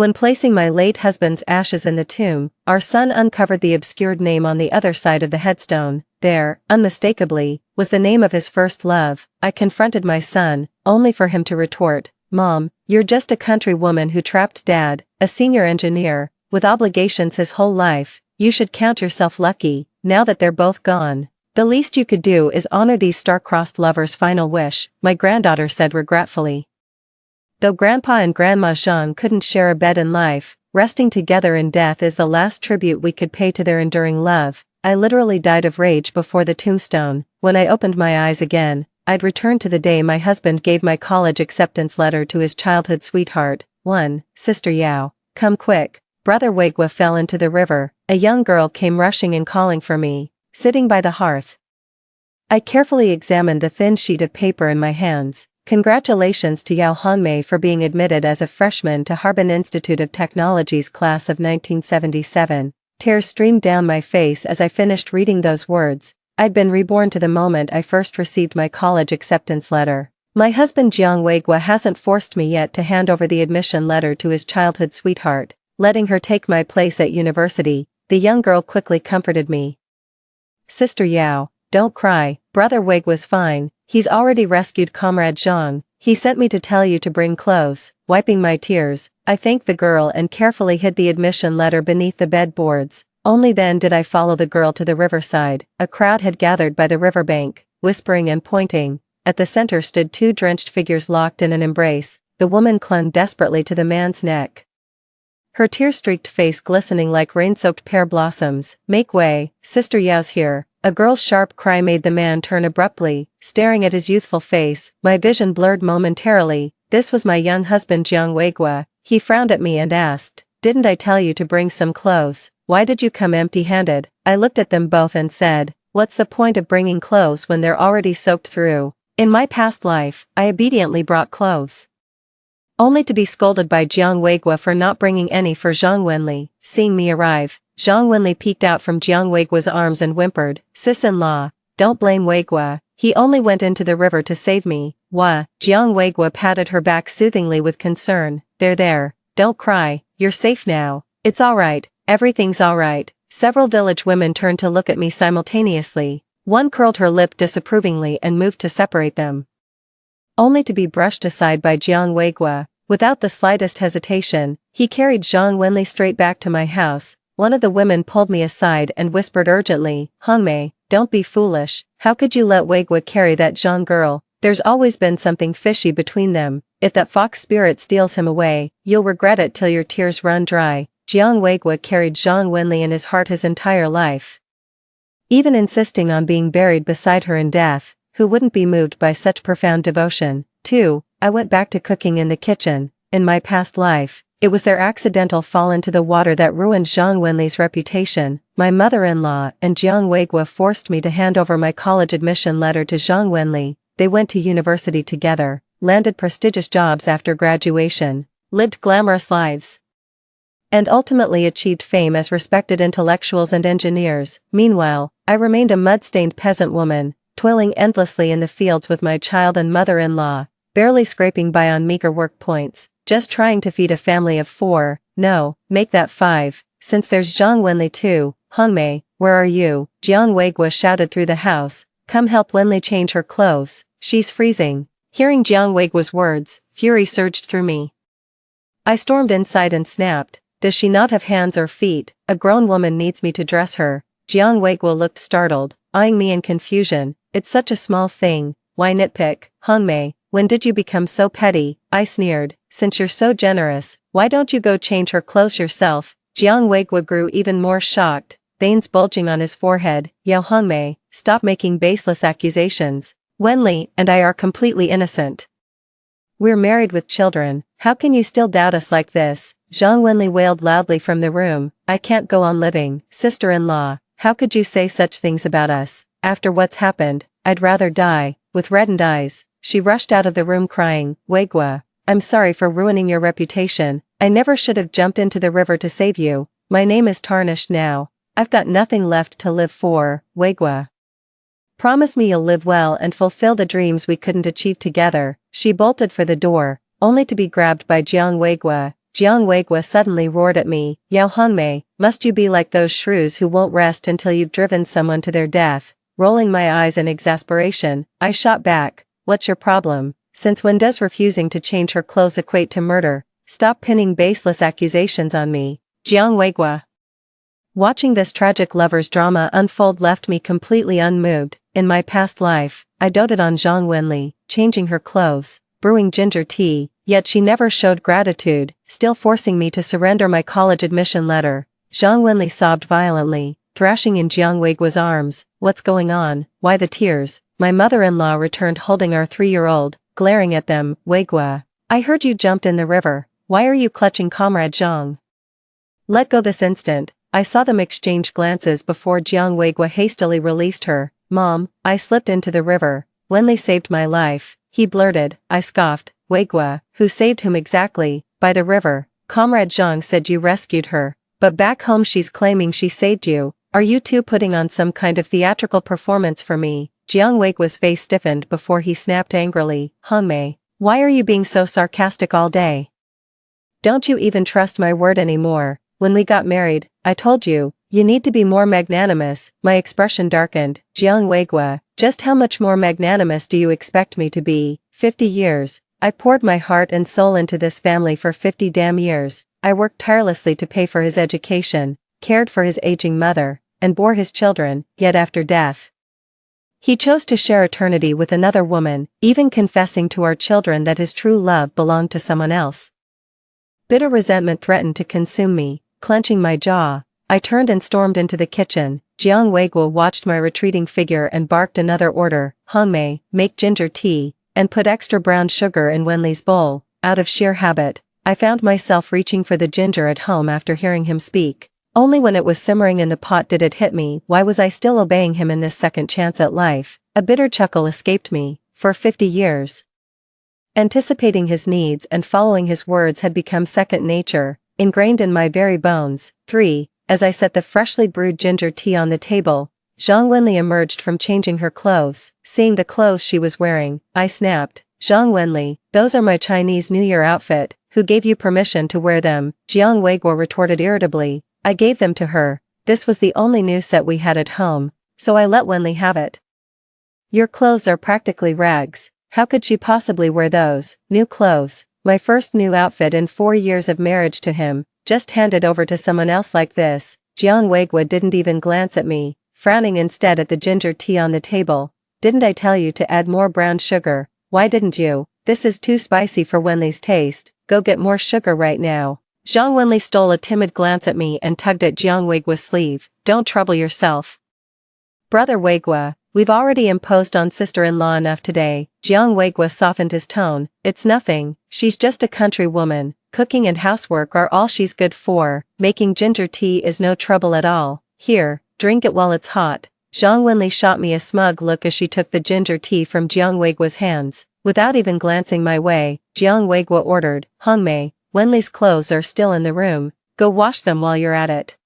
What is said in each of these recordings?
When placing my late husband's ashes in the tomb, our son uncovered the obscured name on the other side of the headstone. There, unmistakably, was the name of his first love. I confronted my son, only for him to retort, "Mom, you're just a country woman who trapped Dad, a senior engineer, with obligations his whole life. You should count yourself lucky, now that they're both gone. The least you could do is honor these star-crossed lovers' final wish," my granddaughter said regretfully. Though Grandpa and Grandma Jean couldn't share a bed in life, resting together in death is the last tribute we could pay to their enduring love. I literally died of rage before the tombstone. When I opened my eyes again, I'd returned to the day my husband gave my college acceptance letter to his childhood sweetheart. 1. Sister Yao, come quick. Brother Wegwa fell into the river. A young girl came rushing and calling for me, sitting by the hearth. I carefully examined the thin sheet of paper in my hands. Congratulations to Yao Hongmei for being admitted as a freshman to Harbin Institute of Technology's class of 1977. Tears streamed down my face as I finished reading those words. I'd been reborn to the moment I first received my college acceptance letter. My husband Jiang Weigua hasn't forced me yet to hand over the admission letter to his childhood sweetheart, letting her take my place at university. The young girl quickly comforted me. Sister Yao, don't cry, Brother Weigua's fine. He's already rescued Comrade Zhang. He sent me to tell you to bring clothes. Wiping my tears, I thanked the girl and carefully hid the admission letter beneath the bedboards. Only then did I follow the girl to the riverside. A crowd had gathered by the riverbank, whispering and pointing. At the center stood two drenched figures locked in an embrace. The woman clung desperately to the man's neck, her tear-streaked face glistening like rain-soaked pear blossoms. Make way, Sister Yao's here. A girl's sharp cry made the man turn abruptly, staring at his youthful face. My vision blurred momentarily. This was my young husband Jiang Weigua. He frowned at me and asked, "Didn't I tell you to bring some clothes? Why did you come empty-handed?" I looked at them both and said, "What's the point of bringing clothes when they're already soaked through?" In my past life, I obediently brought clothes, only to be scolded by Jiang Weigua for not bringing any for Zhang Wenli. Seeing me arrive, Zhang Wenli peeked out from Jiang Weigua's arms and whimpered, "Sis-in-law, don't blame Weigua. He only went into the river to save me." Wah. Jiang Weigua patted her back soothingly with concern. There, don't cry, you're safe now. It's alright, everything's alright." Several village women turned to look at me simultaneously. One curled her lip disapprovingly and moved to separate them, only to be brushed aside by Jiang Weigua. Without the slightest hesitation, he carried Zhang Wenli straight back to my house. One of the women pulled me aside and whispered urgently, "Hongmei, don't be foolish. How could you let Weigua carry that Zhang girl? There's always been something fishy between them. If that fox spirit steals him away, you'll regret it till your tears run dry." Jiang Weigua carried Zhang Wenli in his heart his entire life, even insisting on being buried beside her in death. Who wouldn't be moved by such profound devotion? 2. I went back to cooking in the kitchen. In my past life, it was their accidental fall into the water that ruined Zhang Wenli's reputation. My mother-in-law and Jiang Weigua forced me to hand over my college admission letter to Zhang Wenli. They went to university together, landed prestigious jobs after graduation, lived glamorous lives, and ultimately achieved fame as respected intellectuals and engineers. Meanwhile, I remained a mud-stained peasant woman, toiling endlessly in the fields with my child and mother-in-law, barely scraping by on meager work points, just trying to feed a family of 4, no, make that 5, since there's Zhang Wenli too. "Hongmei, where are you?" Jiang Weigua shouted through the house. "Come help Wenli change her clothes, she's freezing." Hearing Jiang Weigua's words, fury surged through me. I stormed inside and snapped, "Does she not have hands or feet? A grown woman needs me to dress her." Jiang Weigua looked startled, eyeing me in confusion. "It's such a small thing, why nitpick?" "Hongmei, when did you become so petty?" I sneered. "Since you're so generous, why don't you go change her clothes yourself?" Jiang Weigua grew even more shocked, veins bulging on his forehead. "Yao Hongmei, stop making baseless accusations. Wenli and I are completely innocent. We're married with children. How can you still doubt us like this?" Zhang Wenli wailed loudly from the room. "I can't go on living. Sister-in-law, how could you say such things about us? After what's happened, I'd rather die." With reddened eyes, she rushed out of the room crying, "Weigua, I'm sorry for ruining your reputation. I never should have jumped into the river to save you. My name is tarnished now. I've got nothing left to live for. Weigua, promise me you'll live well and fulfill the dreams we couldn't achieve together." She bolted for the door, only to be grabbed by Jiang Weigua. Jiang Weigua suddenly roared at me, Yao Hongmei, must you be like those shrews who won't rest until you've driven someone to their death? Rolling my eyes in exasperation, I shot back, what's your problem? Since when does refusing to change her clothes equate to murder? Stop pinning baseless accusations on me, Jiang Weigua. Watching this tragic lover's drama unfold left me completely unmoved. In my past life, I doted on Zhang Wenli, changing her clothes, brewing ginger tea, yet she never showed gratitude, still forcing me to surrender my college admission letter. Zhang Wenli sobbed violently, thrashing in Jiang Weigua's arms. What's going on? Why the tears? My mother-in-law returned holding our 3-year-old, glaring at them. Weigua, I heard you jumped in the river. Why are you clutching Comrade Zhang? Let go this instant. I saw them exchange glances before Jiang Weigua hastily released her. Mom, I slipped into the river. Wenli saved my life, he blurted. I scoffed. Weigua, who saved whom exactly? By the river. Comrade Zhang said you rescued her, but back home she's claiming she saved you. Are you two putting on some kind of theatrical performance for me? Jiang Weigua's face stiffened before he snapped angrily. Hongmei, why are you being so sarcastic all day? Don't you even trust my word anymore? When we got married, I told you, you need to be more magnanimous. My expression darkened. Jiang Weigua, just how much more magnanimous do you expect me to be? 50 years. I poured my heart and soul into this family for 50 damn years. I worked tirelessly to pay for his education, cared for his aging mother, and bore his children, yet after death, he chose to share eternity with another woman, even confessing to our children that his true love belonged to someone else. Bitter resentment threatened to consume me. Clenching my jaw, I turned and stormed into the kitchen. Jiang Weigua watched my retreating figure and barked another order. Hongmei, make ginger tea, and put extra brown sugar in Wenli's bowl. Out of sheer habit, I found myself reaching for the ginger at home after hearing him speak. Only when it was simmering in the pot did it hit me. Why was I still obeying him in this second chance at life? A bitter chuckle escaped me. For 50 years. Anticipating his needs and following his words had become second nature, ingrained in my very bones. 3. As I set the freshly brewed ginger tea on the table, Zhang Wenli emerged from changing her clothes. Seeing the clothes she was wearing, I snapped. Zhang Wenli, those are my Chinese New Year outfit. Who gave you permission to wear them? Jiang Weigua retorted irritably. I gave them to her. This was the only new set we had at home, so I let Wenli have it. Your clothes are practically rags. How could she possibly wear those? New clothes. My first new outfit in 4 years of marriage to him, just handed over to someone else like this. Jiang Weigua didn't even glance at me, frowning instead at the ginger tea on the table. Didn't I tell you to add more brown sugar? Why didn't you? This is too spicy for Wenli's taste. Go get more sugar right now. Zhang Wenli stole a timid glance at me and tugged at Jiang Weigua's sleeve. Don't trouble yourself. Brother Weigua, we've already imposed on sister-in-law enough today. Jiang Weigua softened his tone. It's nothing, she's just a country woman. Cooking and housework are all she's good for. Making ginger tea is no trouble at all. Here, drink it while it's hot. Zhang Wenli shot me a smug look as she took the ginger tea from Jiang Weigua's hands. Without even glancing my way, Jiang Weigua ordered, Hongmei, Wenli's clothes are still in the room. Go wash them while you're at it.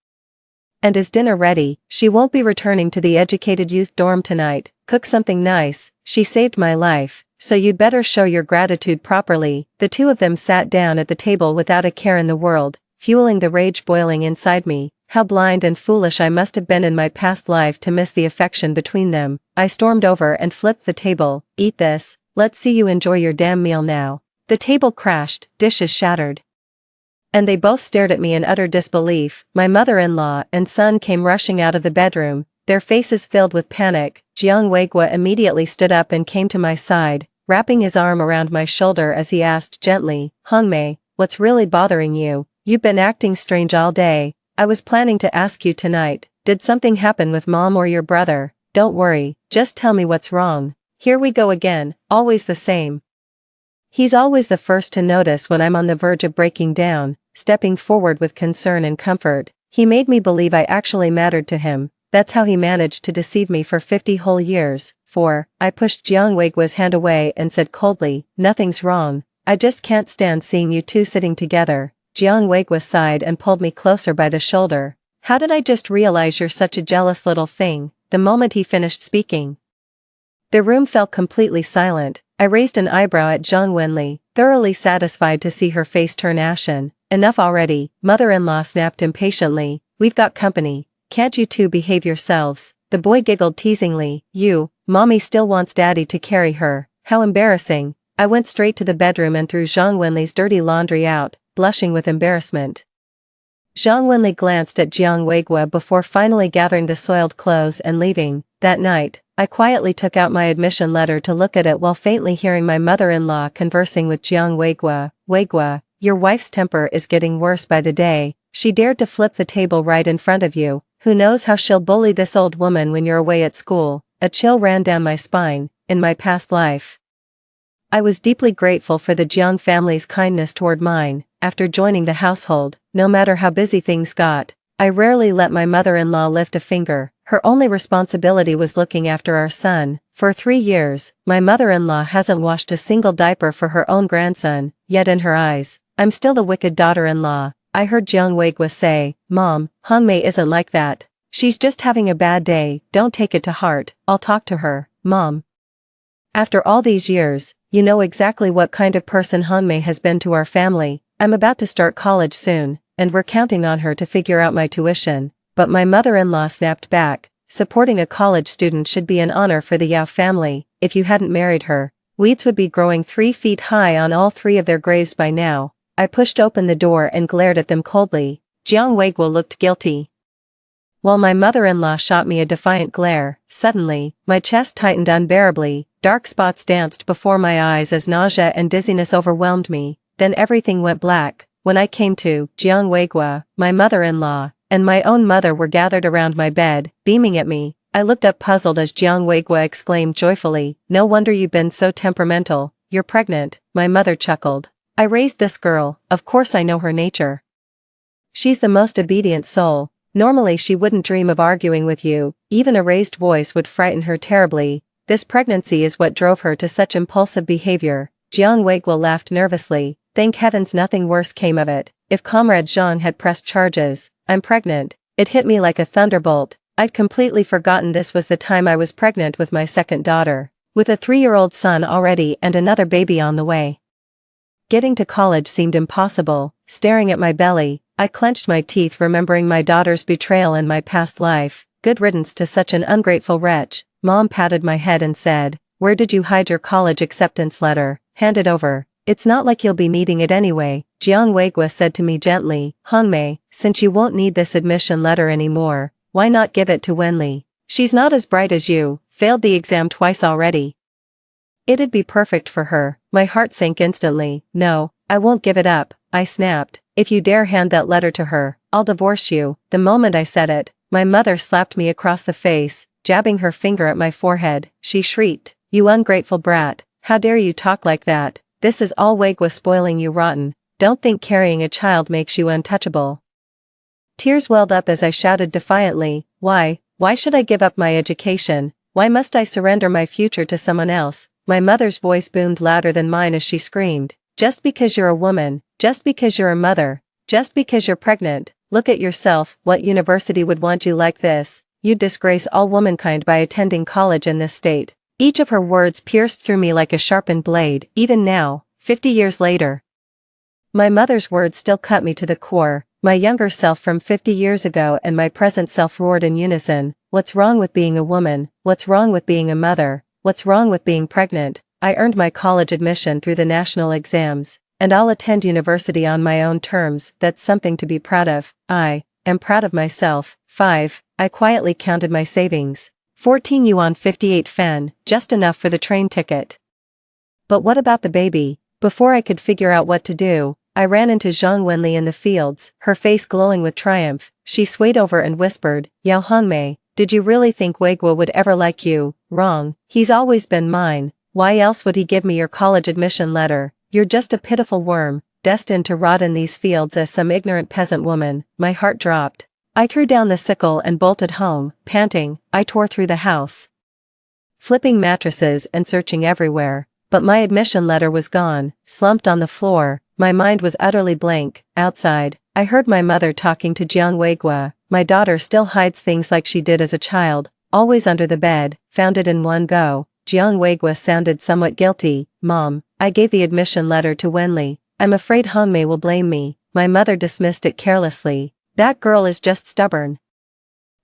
And is dinner ready? She won't be returning to the educated youth dorm tonight. Cook something nice. She saved my life, so you'd better show your gratitude properly. The two of them sat down at the table without a care in the world, fueling the rage boiling inside me. How blind and foolish I must have been in my past life to miss the affection between them. I stormed over and flipped the table. Eat this. Let's see you enjoy your damn meal now. The table crashed, dishes shattered. And they both stared at me in utter disbelief. My mother-in-law and son came rushing out of the bedroom, their faces filled with panic. Jiang Weigua immediately stood up and came to my side, wrapping his arm around my shoulder as he asked gently, Hongmei, what's really bothering you? You've been acting strange all day. I was planning to ask you tonight, did something happen with Mom or your brother? Don't worry, just tell me what's wrong. Here we go again, always the same. He's always the first to notice when I'm on the verge of breaking down, stepping forward with concern and comfort. He made me believe I actually mattered to him. That's how he managed to deceive me for 50 whole years. 4. I pushed Jiang Weigua's hand away and said coldly, nothing's wrong. I just can't stand seeing you two sitting together. Jiang Weigua sighed and pulled me closer by the shoulder. How did I just realize you're such a jealous little thing? The moment he finished speaking, the room fell completely silent. I raised an eyebrow at Jiang Wenli, thoroughly satisfied to see her face turn ashen. Enough already, mother-in-law snapped impatiently. We've got company. Can't you two behave yourselves? The boy giggled teasingly. Mommy still wants daddy to carry her. How embarrassing. I went straight to the bedroom and threw Jiang Wenli's dirty laundry out, blushing with embarrassment. Jiang Wenli glanced at Jiang Weiguo before finally gathering the soiled clothes and leaving. That night, I quietly took out my admission letter to look at it while faintly hearing my mother-in-law conversing with Jiang Weiguo. Weiguo, your wife's temper is getting worse by the day. She dared to flip the table right in front of you. Who knows how she'll bully this old woman when you're away at school. A chill ran down my spine. In my past life, I was deeply grateful for the Jiang family's kindness toward mine. After joining the household, no matter how busy things got, I rarely let my mother-in-law lift a finger. Her only responsibility was looking after our son. For 3 years, my mother-in-law hasn't washed a single diaper for her own grandson, yet in her eyes, I'm still the wicked daughter-in-law. I heard Jiang Weiguo say, Mom, Hongmei isn't like that. She's just having a bad day, don't take it to heart, I'll talk to her, Mom. After all these years, you know exactly what kind of person Hongmei has been to our family. I'm about to start college soon, and we're counting on her to figure out my tuition. But my mother-in-law snapped back. Supporting a college student should be an honor for the Yao family. If you hadn't married her, weeds would be growing 3 feet high on all 3 of their graves by now. I pushed open the door and glared at them coldly. Jiang Weiguo looked guilty, while my mother-in-law shot me a defiant glare. Suddenly, my chest tightened unbearably. Dark spots danced before my eyes as nausea and dizziness overwhelmed me. Then everything went black. When I came to, Jiang Weiguo, my mother-in-law, and my own mother were gathered around my bed, beaming at me. I looked up puzzled as Jiang Weiguo exclaimed joyfully, No wonder you've been so temperamental. You're pregnant. My mother chuckled. I raised this girl, of course I know her nature. She's the most obedient soul. Normally she wouldn't dream of arguing with you, even a raised voice would frighten her terribly. This pregnancy is what drove her to such impulsive behavior. Jiang Weiguo laughed nervously. Thank heavens nothing worse came of it. If Comrade Zhang had pressed charges, I'm pregnant. It hit me like a thunderbolt. I'd completely forgotten this was the time I was pregnant with my second daughter, with a 3-year-old son already and another baby on the way. Getting to college seemed impossible. Staring at my belly, I clenched my teeth remembering my daughter's betrayal in my past life. Good riddance to such an ungrateful wretch. Mom patted my head and said, Where did you hide your college acceptance letter? Hand it over. It's not like you'll be needing it anyway. Jiang Weiguo said to me gently, Hongmei, since you won't need this admission letter anymore, why not give it to Wenli? She's not as bright as you, failed the exam twice already. It'd be perfect for her. My heart sank instantly. No, I won't give it up, I snapped. If you dare hand that letter to her, I'll divorce you. The moment I said it, my mother slapped me across the face, jabbing her finger at my forehead. She shrieked, You ungrateful brat, how dare you talk like that? This is all Weiguo spoiling you rotten. Don't think carrying a child makes you untouchable. Tears welled up as I shouted defiantly, Why should I give up my education? Why must I surrender my future to someone else? My mother's voice boomed louder than mine as she screamed, Just because you're a woman, just because you're a mother, just because you're pregnant, look at yourself. What university would want you like this? You'd disgrace all womankind by attending college in this state. Each of her words pierced through me like a sharpened blade. Even now, 50 years later, my mother's words still cut me to the core. My younger self from 50 years ago and my present self roared in unison. What's wrong with being a woman? What's wrong with being a mother? What's wrong with being pregnant? I earned my college admission through the national exams, and I'll attend university on my own terms. That's something to be proud of. I am proud of myself. 5. I quietly counted my savings. 14 yuan 58 fan, just enough for the train ticket. But what about the baby? Before I could figure out what to do, I ran into Jiang Wenli in the fields, her face glowing with triumph. She swayed over and whispered, Yao Hongmei, did you really think Weiguo would ever like you? Wrong. He's always been mine. Why else would he give me your college admission letter? You're just a pitiful worm, destined to rot in these fields as some ignorant peasant woman. My heart dropped. I threw down the sickle and bolted home, panting. I tore through the house, flipping mattresses and searching everywhere, but my admission letter was gone. Slumped on the floor, my mind was utterly blank. Outside, I heard my mother talking to Jiang Weiguo. My daughter still hides things like she did as a child, always under the bed, found it in one go. Jiang Weigua sounded somewhat guilty. Mom, I gave the admission letter to Wenli. I'm afraid Hongmei will blame me. My mother dismissed it carelessly. That girl is just stubborn.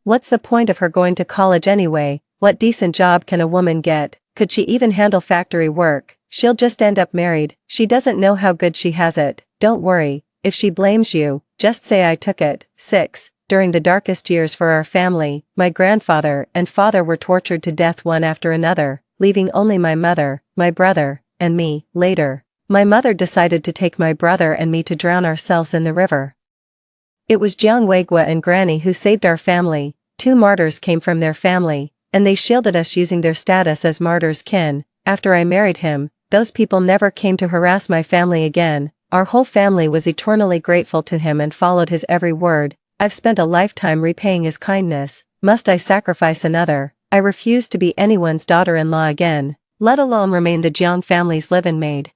What's the point of her going to college anyway? What decent job can a woman get? Could she even handle factory work? She'll just end up married. She doesn't know how good she has it. Don't worry. If she blames you, just say I took it. 6. During the darkest years for our family, my grandfather and father were tortured to death one after another, leaving only my mother, my brother, and me. Later, my mother decided to take my brother and me to drown ourselves in the river. It was Jiang Weigua and Granny who saved our family. 2 martyrs came from their family, and they shielded us using their status as martyrs' kin. After I married him, those people never came to harass my family again. Our whole family was eternally grateful to him and followed his every word. I've spent a lifetime repaying his kindness. Must I sacrifice another? I refuse to be anyone's daughter-in-law again, let alone remain the Jiang family's live-in maid.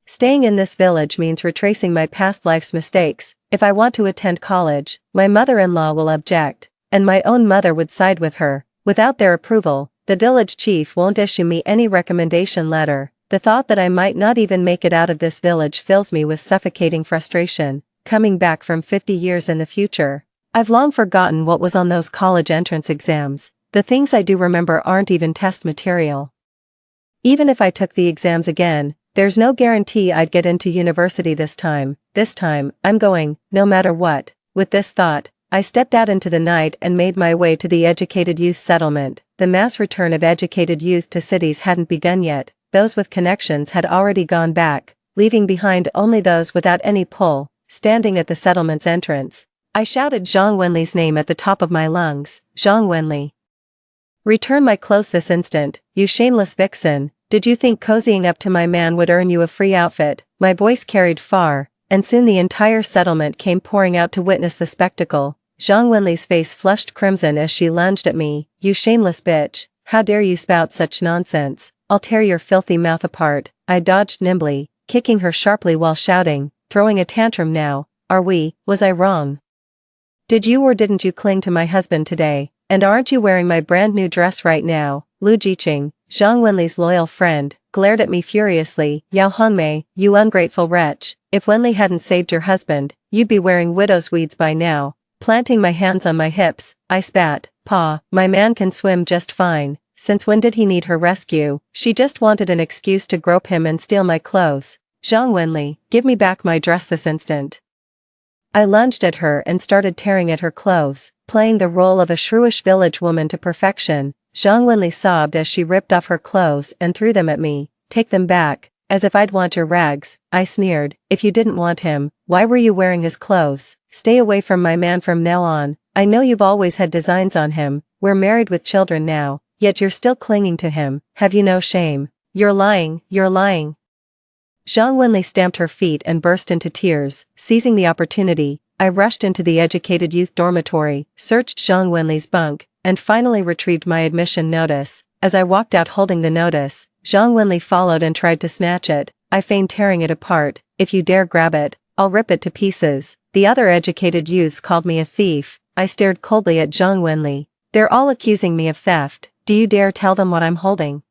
Staying in this village means retracing my past life's mistakes. If I want to attend college, my mother-in-law will object, and my own mother would side with her. Without their approval, the village chief won't issue me any recommendation letter. The thought that I might not even make it out of this village fills me with suffocating frustration. Coming back from 50 years in the future, I've long forgotten what was on those college entrance exams. The things I do remember aren't even test material. Even if I took the exams again, there's no guarantee I'd get into university this time. This time, I'm going, no matter what. With this thought, I stepped out into the night and made my way to the educated youth settlement. The mass return of educated youth to cities hadn't begun yet. Those with connections had already gone back, leaving behind only those without any pull. Standing at the settlement's entrance, I shouted Zhang Wenli's name at the top of my lungs. Zhang Wenli. Return my clothes this instant, you shameless vixen. Did you think cozying up to my man would earn you a free outfit? My voice carried far, and soon the entire settlement came pouring out to witness the spectacle. Zhang Wenli's face flushed crimson as she lunged at me. You shameless bitch, how dare you spout such nonsense? I'll tear your filthy mouth apart. I dodged nimbly, kicking her sharply while shouting, throwing a tantrum now. Was I wrong? Did you or didn't you cling to my husband today? And aren't you wearing my brand new dress right now? Lu Jiqing, Zhang Wenli's loyal friend, glared at me furiously. Yao Hongmei, you ungrateful wretch. If Wenli hadn't saved your husband, you'd be wearing widow's weeds by now. Planting my hands on my hips, I spat. Pa, my man can swim just fine. Since when did he need her rescue? She just wanted an excuse to grope him and steal my clothes. Zhang Wenli, give me back my dress this instant. I lunged at her and started tearing at her clothes, playing the role of a shrewish village woman to perfection. Zhang Wenli sobbed as she ripped off her clothes and threw them at me. Take them back, as if I'd want your rags, I sneered. If you didn't want him, why were you wearing his clothes? Stay away from my man from now on. I know you've always had designs on him. We're married with children now, yet you're still clinging to him. Have you no shame? You're lying, you're lying. Zhang Wenli stamped her feet and burst into tears. Seizing the opportunity, I rushed into the educated youth dormitory, searched Zhang Wenli's bunk, and finally retrieved my admission notice. As I walked out holding the notice, Zhang Wenli followed and tried to snatch it. I feigned tearing it apart. If you dare grab it, I'll rip it to pieces. The other educated youths called me a thief. I stared coldly at Zhang Wenli. They're all accusing me of theft. Do you dare tell them what I'm holding?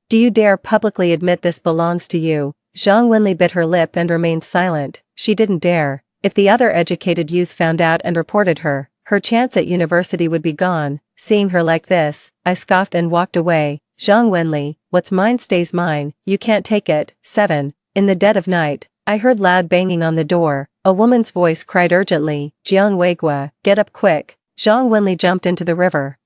Do you dare publicly admit this belongs to you? Zhang Wenli bit her lip and remained silent. She didn't dare. If the other educated youth found out and reported her, her chance at university would be gone. Seeing her like this, I scoffed and walked away. Zhang Wenli, what's mine stays mine, you can't take it. 7. In the dead of night, I heard loud banging on the door. A woman's voice cried urgently, Jiang Weigua, get up quick. Zhang Wenli jumped into the river.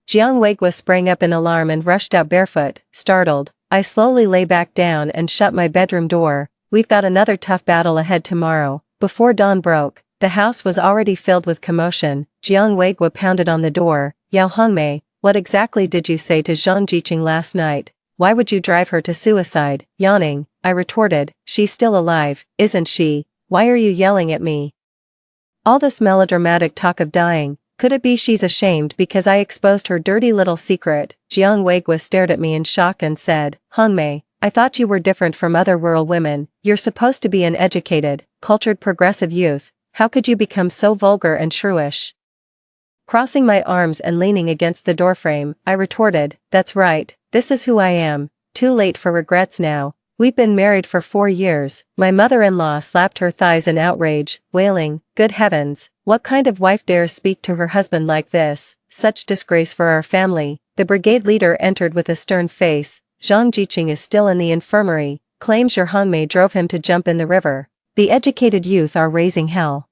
Jiang Weigua sprang up in alarm and rushed out barefoot. Startled, I slowly lay back down and shut my bedroom door. We've got another tough battle ahead tomorrow. Before dawn broke, the house was already filled with commotion. Jiang Weigua pounded on the door. Yao Hongmei, what exactly did you say to Zhang Jiqing last night? Why would you drive her to suicide? Yawning, I retorted, she's still alive, isn't she? Why are you yelling at me? All this melodramatic talk of dying, could it be she's ashamed because I exposed her dirty little secret? Jiang Weigua stared at me in shock and said, Hongmei, I thought you were different from other rural women. You're supposed to be an educated, cultured progressive youth. How could you become so vulgar and shrewish? Crossing my arms and leaning against the doorframe, I retorted, that's right, This is who I am. Too late for regrets now. We've been married for 4 years. My mother-in-law slapped her thighs in outrage, wailing, "Good heavens, what kind of wife dares speak to her husband like this? Such disgrace for our family." The brigade leader entered with a stern face. "Zhang Jiqing is still in the infirmary, claims your Hongmei drove him to jump in the river. The educated youth are raising hell.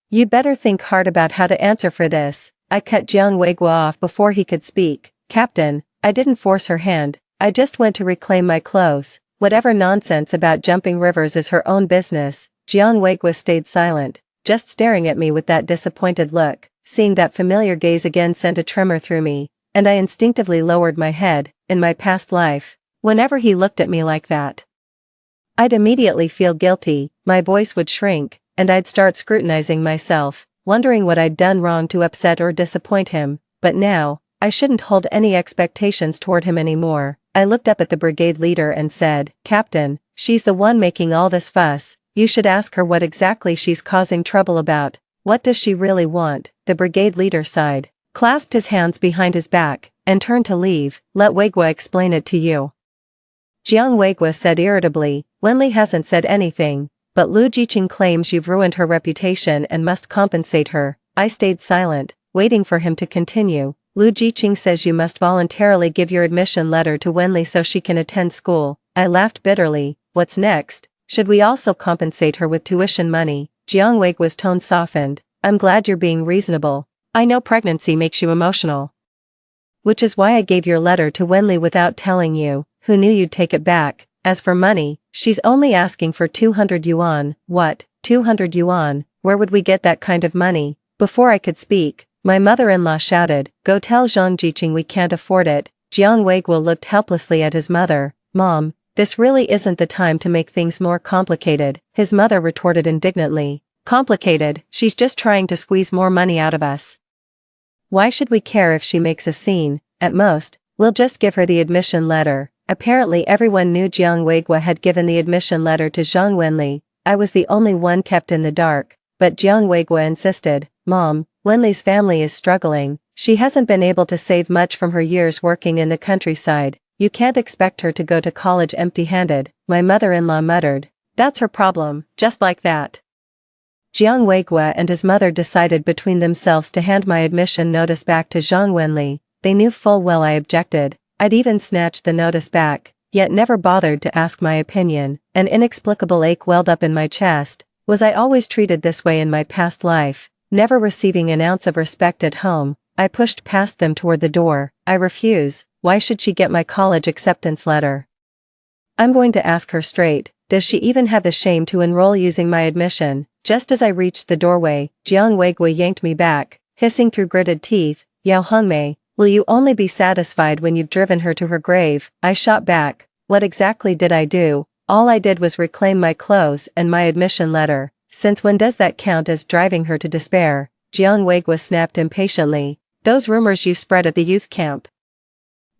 You'd better think hard about how to answer for this." I cut Jiang Weiguo off before he could speak. "Captain, I didn't force her hand, I just went to reclaim my clothes. Whatever nonsense about jumping rivers is her own business." Jiang Weiguo stayed silent, just staring at me with that disappointed look. Seeing that familiar gaze again sent a tremor through me, and I instinctively lowered my head. In my past life, whenever he looked at me like that, I'd immediately feel guilty, my voice would shrink, and I'd start scrutinizing myself, wondering what I'd done wrong to upset or disappoint him. But now, I shouldn't hold any expectations toward him anymore. I looked up at the brigade leader and said, "Captain, she's the one making all this fuss. You should ask her what exactly she's causing trouble about. What does she really want?" The brigade leader sighed, clasped his hands behind his back, and turned to leave. "Let Weiguo explain it to you." Jiang Weiguo said irritably, "Wenli hasn't said anything, but Lu Jiqing claims you've ruined her reputation and must compensate her." I stayed silent, waiting for him to continue. "Lu Jiqing says you must voluntarily give your admission letter to Wenli so she can attend school." I laughed bitterly. "What's next? Should we also compensate her with tuition money?" Jiang Weiguo's tone softened. "I'm glad you're being reasonable. I know pregnancy makes you emotional, which is why I gave your letter to Wenli without telling you. Who knew you'd take it back? As for money, she's only asking for 200 yuan. What, 200 yuan? Where would we get that kind of money?" Before I could speak, my mother-in-law shouted, "Go tell Zhang Jiqing we can't afford it." Jiang Weiguo looked helplessly at his mother. "Mom, this really isn't the time to make things more complicated," his mother retorted indignantly. "Complicated? She's just trying to squeeze more money out of us. Why should we care if she makes a scene? At most, we'll just give her the admission letter." Apparently everyone knew Jiang Weiguo had given the admission letter to Zhang Wenli. I was the only one kept in the dark, but Jiang Weiguo insisted, "Mom, Wenli's family is struggling. She hasn't been able to save much from her years working in the countryside. You can't expect her to go to college empty-handed." My mother-in-law muttered, "That's her problem, just like that." Jiang Weiguo and his mother decided between themselves to hand my admission notice back to Zhang Wenli. They knew full well I objected. I'd even snatched the notice back, yet never bothered to ask my opinion. An inexplicable ache welled up in my chest. Was I always treated this way in my past life, never receiving an ounce of respect at home? I pushed past them toward the door. "I refuse. Why should she get my college acceptance letter? I'm going to ask her straight. Does she even have the shame to enroll using my admission?" Just as I reached the doorway, Jiang Weiguo yanked me back, hissing through gritted teeth, "Yao Hongmei, will you only be satisfied when you've driven her to her grave?" I shot back, "What exactly did I do? All I did was reclaim my clothes and my admission letter. Since when does that count as driving her to despair?" Jiang Weiguo snapped impatiently, "Those rumors you spread at the youth camp,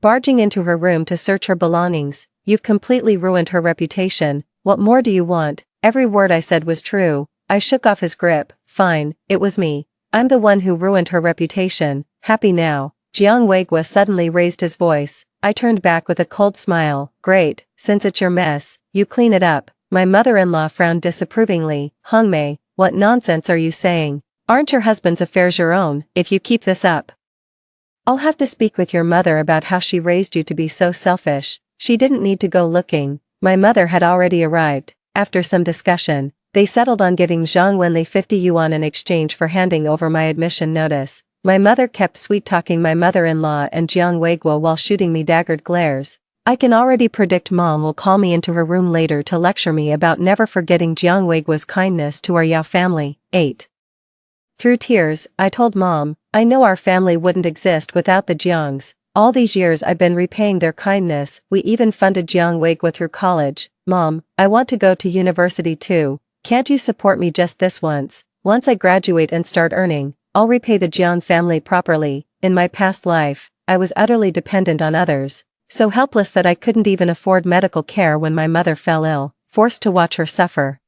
barging into her room to search her belongings, you've completely ruined her reputation. What more do you want?" Every word I said was true. I shook off his grip. "Fine, it was me. I'm the one who ruined her reputation. Happy now?" Jiang Weiguo suddenly raised his voice. I turned back with a cold smile. "Great, since it's your mess, you clean it up." My mother-in-law frowned disapprovingly. "Hongmei, what nonsense are you saying? Aren't your husband's affairs your own? If you keep this up, I'll have to speak with your mother about how she raised you to be so selfish." She didn't need to go looking. My mother had already arrived. After some discussion, they settled on giving Zhang Wenli 50 yuan in exchange for handing over my admission notice. My mother kept sweet-talking my mother-in-law and Jiang Weiguo while shooting me daggered glares. I can already predict Mom will call me into her room later to lecture me about never forgetting Jiang Weiguo's kindness to our Yao family. 8. Through tears, I told Mom, "I know our family wouldn't exist without the Jiangs. All these years I've been repaying their kindness. We even funded Jiang Weiguo through college. Mom, I want to go to university too. Can't you support me just this once? Once I graduate and start earning, I'll repay the Jiang family properly." In my past life, I was utterly dependent on others, so helpless that I couldn't even afford medical care when my mother fell ill, forced to watch her suffer.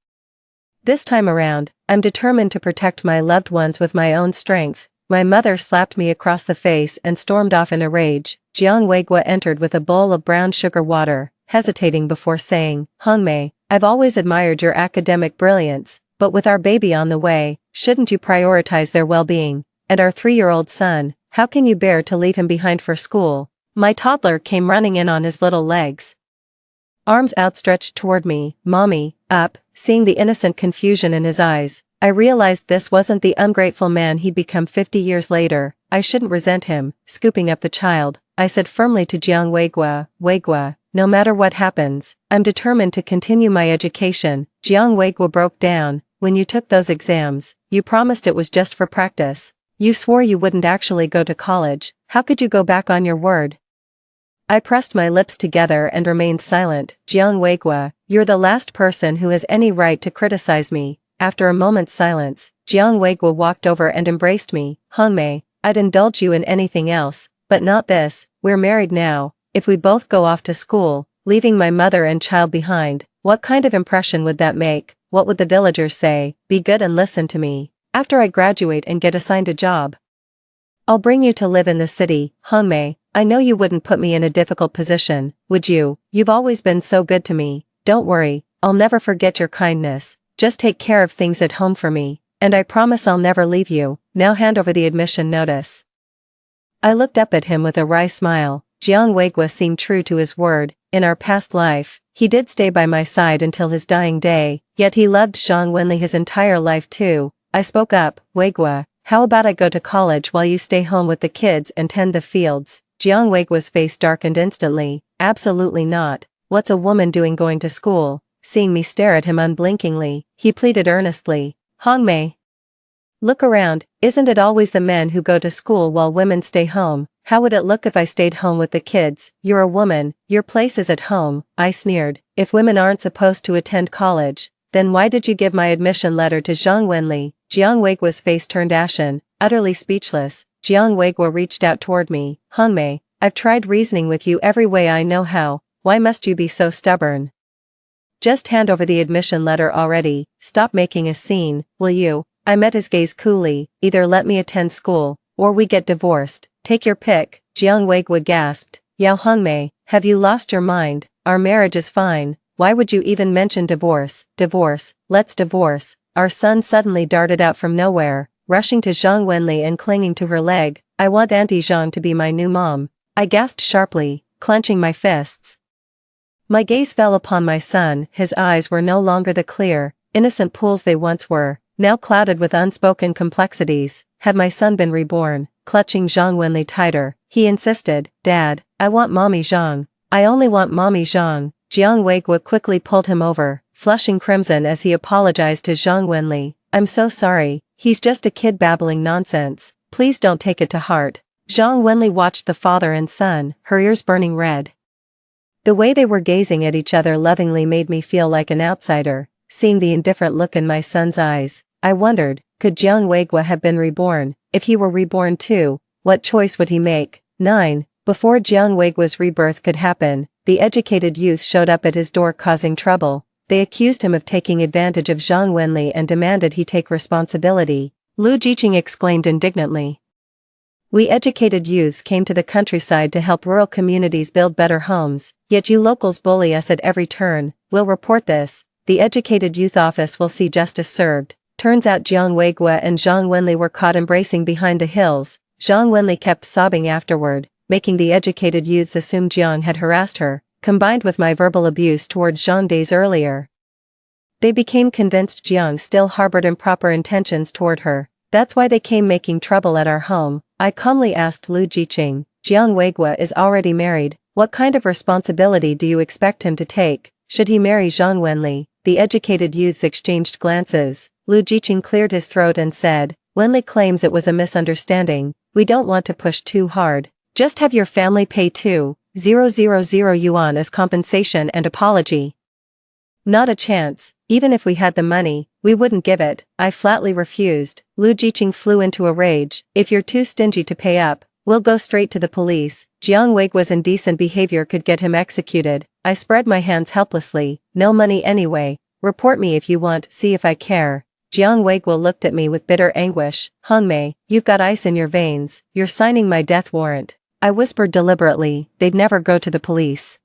This time around, I'm determined to protect my loved ones with my own strength. My mother slapped me across the face and stormed off in a rage. Jiang Weigua entered with a bowl of brown sugar water, hesitating before saying, Hongmei, I've always admired your academic brilliance, but with our baby on the way, shouldn't you prioritize their well-being? And our 3-year-old son, how can you bear to leave him behind for school? My toddler came running in on his little legs, arms outstretched toward me. Mommy, up. Seeing the innocent confusion in his eyes, I realized this wasn't the ungrateful man he'd become 50 years later. I shouldn't resent him. Scooping up the child, I said firmly to Jiang Weigua, no matter what happens, I'm determined to continue my education. Jiang Weigua broke down. When you took those exams, you promised it was just for practice. You swore you wouldn't actually go to college. How could you go back on your word? I pressed my lips together and remained silent. Jiang Weigua, you're the last person who has any right to criticize me. After a moment's silence, Jiang Weigua walked over and embraced me. Hongmei, I'd indulge you in anything else, but not this. We're married now. If we both go off to school, leaving my mother and child behind, what kind of impression would that make? What would the villagers say? Be good and listen to me. After I graduate and get assigned a job, I'll bring you to live in the city. Hongmei, I know you wouldn't put me in a difficult position, would you? You've always been so good to me. Don't worry, I'll never forget your kindness. Just take care of things at home for me, and I promise I'll never leave you. Now hand over the admission notice. I looked up at him with a wry smile. Jiang Weigua seemed true to his word. In our past life, he did stay by my side until his dying day, yet he loved Zhang Wenli his entire life too. I spoke up. Weigua, how about I go to college while you stay home with the kids and tend the fields? Jiang Weigua's face darkened instantly. Absolutely not. What's a woman doing going to school? Seeing me stare at him unblinkingly, he pleaded earnestly. Hongmei, look around. Isn't it always the men who go to school while women stay home? How would it look if I stayed home with the kids? You're a woman, your place is at home, I sneered. If women aren't supposed to attend college, then why did you give my admission letter to Zhang Wenli? Jiang Weigua's face turned ashen, utterly speechless. Jiang Weigua reached out toward me. Hongmei, I've tried reasoning with you every way I know how. Why must you be so stubborn? Just hand over the admission letter already. Stop making a scene, will you? I met his gaze coolly. Either let me attend school, or we get divorced. Take your pick. Jiang Weigua gasped. Yao Hongmei, have you lost your mind? Our marriage is fine. Why would you even mention divorce? Divorce, let's divorce. Our son suddenly darted out from nowhere, rushing to Zhang Wenli and clinging to her leg. I want Auntie Zhang to be my new mom. I gasped sharply, clenching my fists. My gaze fell upon my son. His eyes were no longer the clear, innocent pools they once were, now clouded with unspoken complexities. Had my son been reborn? Clutching Zhang Wenli tighter, he insisted, Dad, I want Mommy Zhang. I only want Mommy Zhang. Jiang Weigua quickly pulled him over, flushing crimson as he apologized to Zhang Wenli. I'm so sorry, he's just a kid babbling nonsense. Please don't take it to heart. Zhang Wenli watched the father and son, her ears burning red. The way they were gazing at each other lovingly made me feel like an outsider. Seeing the indifferent look in my son's eyes, I wondered, could Jiang Weigua have been reborn? If he were reborn too, what choice would he make? 9. Before Jiang Weigua's rebirth could happen, the educated youth showed up at his door causing trouble. They accused him of taking advantage of Zhang Wenli and demanded he take responsibility. Lu Jiqing exclaimed indignantly. We educated youths came to the countryside to help rural communities build better homes, yet you locals bully us at every turn. We'll report this. The educated youth office will see justice served. Turns out Jiang Weigua and Zhang Wenli were caught embracing behind the hills. Zhang Wenli kept sobbing afterward, making the educated youths assume Jiang had harassed her, combined with my verbal abuse toward Zhang days earlier. They became convinced Jiang still harbored improper intentions toward her. That's why they came making trouble at our home. I calmly asked Lu Jiqing. Jiang Weigua is already married. What kind of responsibility do you expect him to take? Should he marry Zhang Wenli? The educated youths exchanged glances. Lu Jiqing cleared his throat and said, Wenli claims it was a misunderstanding. We don't want to push too hard. Just have your family pay 2,000 yuan as compensation and apology. Not a chance. Even if we had the money, we wouldn't give it. I flatly refused. Lu Jiqing flew into a rage. If you're too stingy to pay up, we'll go straight to the police. Jiang Weigua's indecent behavior could get him executed. I spread my hands helplessly. No money anyway. Report me if you want, see if I care. Jiang Weigua looked at me with bitter anguish. Hongmei, you've got ice in your veins. You're signing my death warrant. I whispered deliberately, they'd never go to the police.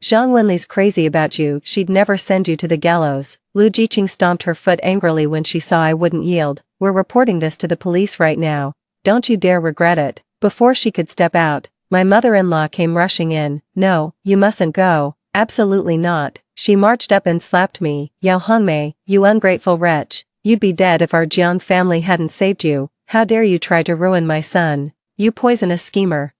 Zhang Wenli's crazy about you, she'd never send you to the gallows. Lu Jiqing stomped her foot angrily when she saw I wouldn't yield. We're reporting this to the police right now. Don't you dare regret it. Before she could step out, my mother-in-law came rushing in. No, you mustn't go. Absolutely not. She marched up and slapped me. Yao Hongmei, you ungrateful wretch. You'd be dead if our Jiang family hadn't saved you. How dare you try to ruin my son? You poisonous schemer.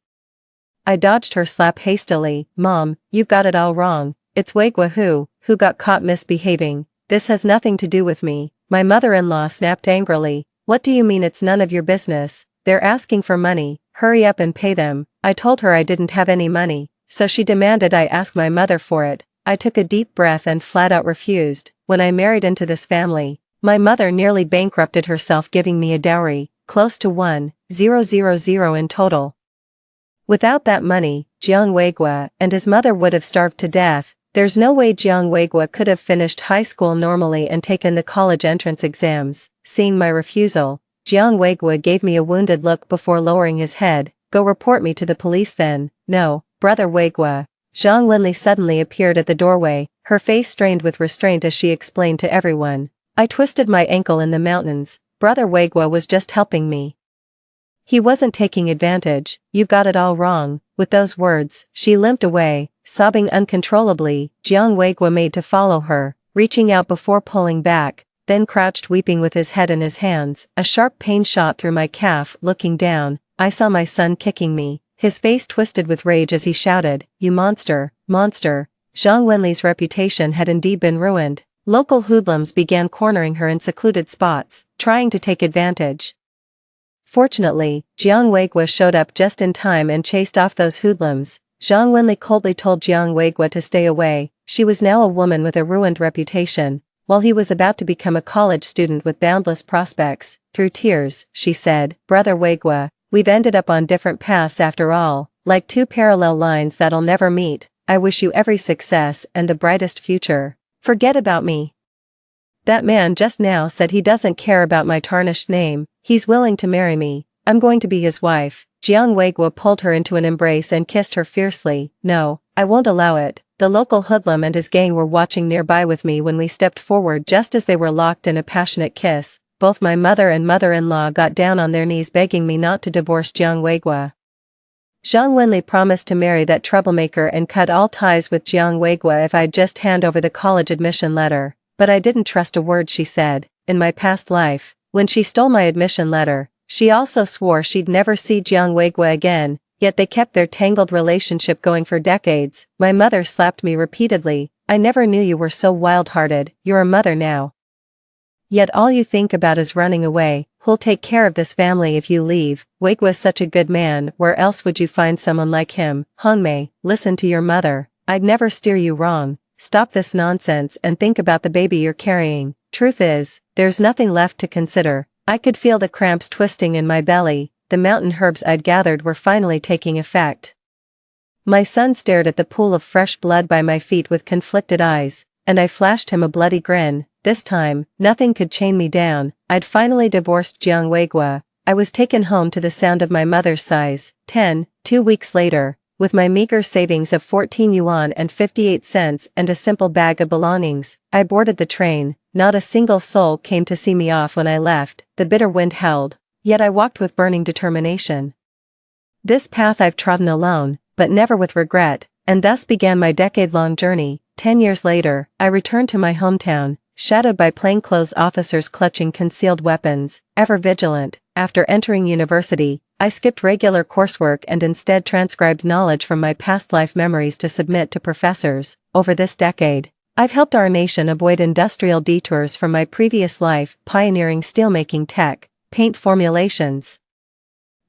I dodged her slap hastily. Mom, you've got it all wrong. It's Wei Gua who got caught misbehaving. This has nothing to do with me. My mother-in-law snapped angrily. What do you mean it's none of your business? They're asking for money. Hurry up and pay them. I told her I didn't have any money, so she demanded I ask my mother for it. I took a deep breath and flat out refused. When I married into this family, my mother nearly bankrupted herself giving me a dowry, close to 1,000 in total. Without that money, Jiang Weigua and his mother would have starved to death. There's no way Jiang Weigua could have finished high school normally and taken the college entrance exams. Seeing my refusal, Jiang Weigua gave me a wounded look before lowering his head. Go report me to the police then. No, brother Weigua. Zhang Wenli suddenly appeared at the doorway, her face strained with restraint as she explained to everyone. I twisted my ankle in the mountains. Brother Weigua was just helping me. He wasn't taking advantage. You've got it all wrong. With those words, she limped away, sobbing uncontrollably. Jiang Weigua made to follow her, reaching out before pulling back, then crouched weeping with his head in his hands. A sharp pain shot through my calf. Looking down, I saw my son kicking me, his face twisted with rage as he shouted, "You monster, monster." Zhang Wenli's reputation had indeed been ruined. Local hoodlums began cornering her in secluded spots, trying to take advantage. Fortunately, Jiang Weigua showed up just in time and chased off those hoodlums. Zhang Wenli coldly told Jiang Weigua to stay away. She was now a woman with a ruined reputation, while he was about to become a college student with boundless prospects. Through tears, she said, "Brother Weigua, we've ended up on different paths after all, like two parallel lines that'll never meet. I wish you every success and the brightest future. Forget about me. That man just now said he doesn't care about my tarnished name. He's willing to marry me. I'm going to be his wife." Jiang Weigua pulled her into an embrace and kissed her fiercely. "No, I won't allow it." The local hoodlum and his gang were watching nearby with me when we stepped forward just as they were locked in a passionate kiss. Both my mother and mother-in-law got down on their knees begging me not to divorce Jiang Weigua. Zhang Wenli promised to marry that troublemaker and cut all ties with Jiang Weigua if I'd just hand over the college admission letter. But I didn't trust a word she said. In my past life, when she stole my admission letter, she also swore she'd never see Jiang Weigua again, yet they kept their tangled relationship going for decades. My mother slapped me repeatedly. "I never knew you were so wild-hearted. You're a mother now. Yet all you think about is running away. Who'll take care of this family if you leave? Weigua's such a good man, where else would you find someone like him?" "Hongmei, listen to your mother. I'd never steer you wrong. Stop this nonsense and think about the baby you're carrying. Truth is, there's nothing left to consider." I could feel the cramps twisting in my belly. The mountain herbs I'd gathered were finally taking effect. My son stared at the pool of fresh blood by my feet with conflicted eyes, and I flashed him a bloody grin. This time, nothing could chain me down. I'd finally divorced Jiang Weigua. I was taken home to the sound of my mother's sighs. 2 weeks later, with my meager savings of 14 yuan and 58 cents and a simple bag of belongings, I boarded the train. Not a single soul came to see me off when I left. The bitter wind howled, yet I walked with burning determination. This path I've trodden alone, but never with regret, and thus began my decade-long journey. 10 years later, I returned to my hometown, shadowed by plainclothes officers clutching concealed weapons, ever vigilant. After entering university, I skipped regular coursework and instead transcribed knowledge from my past life memories to submit to professors. Over this decade, I've helped our nation avoid industrial detours from my previous life, pioneering steelmaking tech, paint formulations,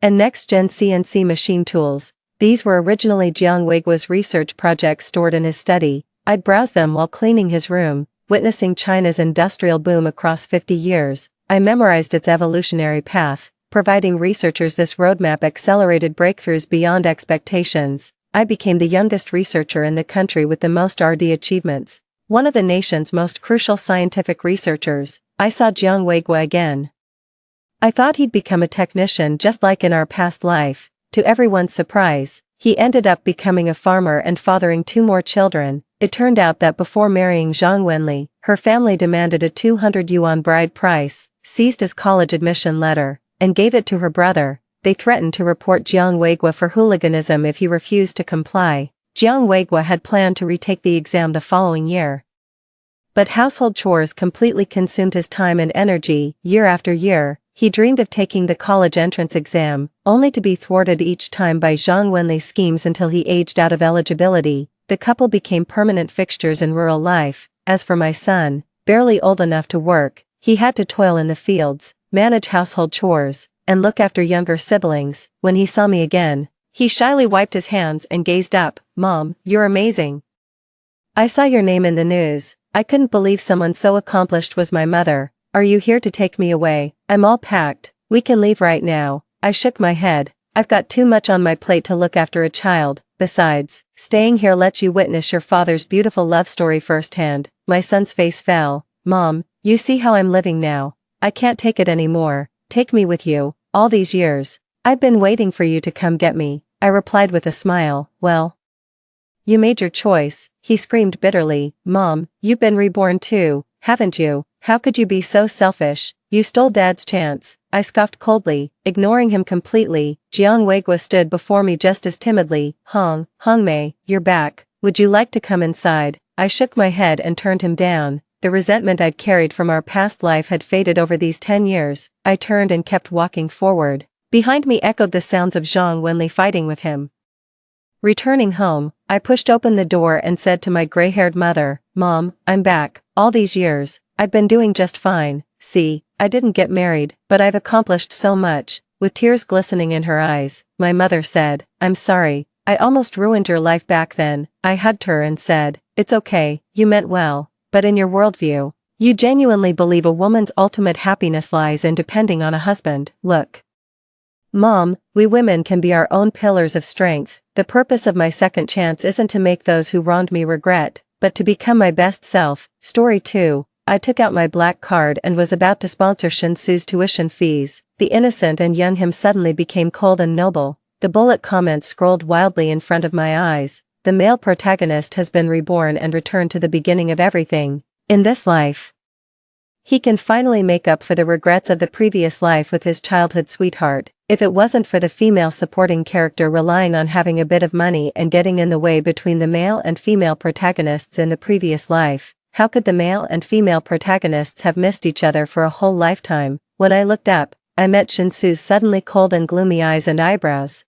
and next-gen CNC machine tools. These were originally Jiang Weigua's research projects stored in his study. I'd browse them while cleaning his room, witnessing China's industrial boom across 50 years. I memorized its evolutionary path, providing researchers this roadmap accelerated breakthroughs beyond expectations. I became the youngest researcher in the country with the most RD achievements. One of the nation's most crucial scientific researchers. I saw Jiang Weigua again. I thought he'd become a technician just like in our past life, To everyone's surprise, he ended up becoming a farmer and fathering 2 more children. It turned out that before marrying Zhang Wenli, her family demanded a 200 yuan bride price, seized his college admission letter, and gave it to her brother. They threatened to report Jiang Weigua for hooliganism if he refused to comply. Jiang Weigua had planned to retake the exam the following year. But household chores completely consumed his time and energy. Year after year, he dreamed of taking the college entrance exam, only to be thwarted each time by Zhang Wenli's schemes until he aged out of eligibility. The couple became permanent fixtures in rural life. As for my son, barely old enough to work, he had to toil in the fields, manage household chores, and look after younger siblings. When he saw me again, he shyly wiped his hands and gazed up. "Mom, you're amazing. I saw your name in the news. I couldn't believe someone so accomplished was my mother. Are you here to take me away? I'm all packed. We can leave right now." I shook my head. "I've got too much on my plate to look after a child. Besides, staying here lets you witness your father's beautiful love story firsthand." My son's face fell. "Mom, you see how I'm living now. I can't take it anymore. Take me with you. All these years, I've been waiting for you to come get me." I replied with a smile. "Well, you made your choice," he screamed bitterly. "Mom, you've been reborn too, haven't you? How could you be so selfish? You stole Dad's chance." I scoffed coldly, ignoring him completely. Jiang Weigua stood before me just as timidly. Hongmei, you're back. Would you like to come inside?" I shook my head and turned him down. The resentment I'd carried from our past life had faded over these 10 years. I turned and kept walking forward. Behind me echoed the sounds of Zhang Wenli fighting with him. Returning home, I pushed open the door and said to my gray-haired mother, "Mom, I'm back. All these years, I've been doing just fine. See, I didn't get married, but I've accomplished so much." With tears glistening in her eyes, my mother said, "I'm sorry. I almost ruined your life back then." I hugged her and said, "It's okay, you meant well. But in your worldview, you genuinely believe a woman's ultimate happiness lies in depending on a husband. Look, Mom, we women can be our own pillars of strength. The purpose of my second chance isn't to make those who wronged me regret, but to become my best self." Story 2. I took out my black card and was about to sponsor Shinsu's tuition fees. The innocent and young him suddenly became cold and noble. The bullet comments scrolled wildly in front of my eyes. The male protagonist has been reborn and returned to the beginning of everything. In this life, he can finally make up for the regrets of the previous life with his childhood sweetheart. If it wasn't for the female supporting character relying on having a bit of money and getting in the way between the male and female protagonists in the previous life, how could the male and female protagonists have missed each other for a whole lifetime? When I looked up, I met Shinsu's suddenly cold and gloomy eyes and eyebrows.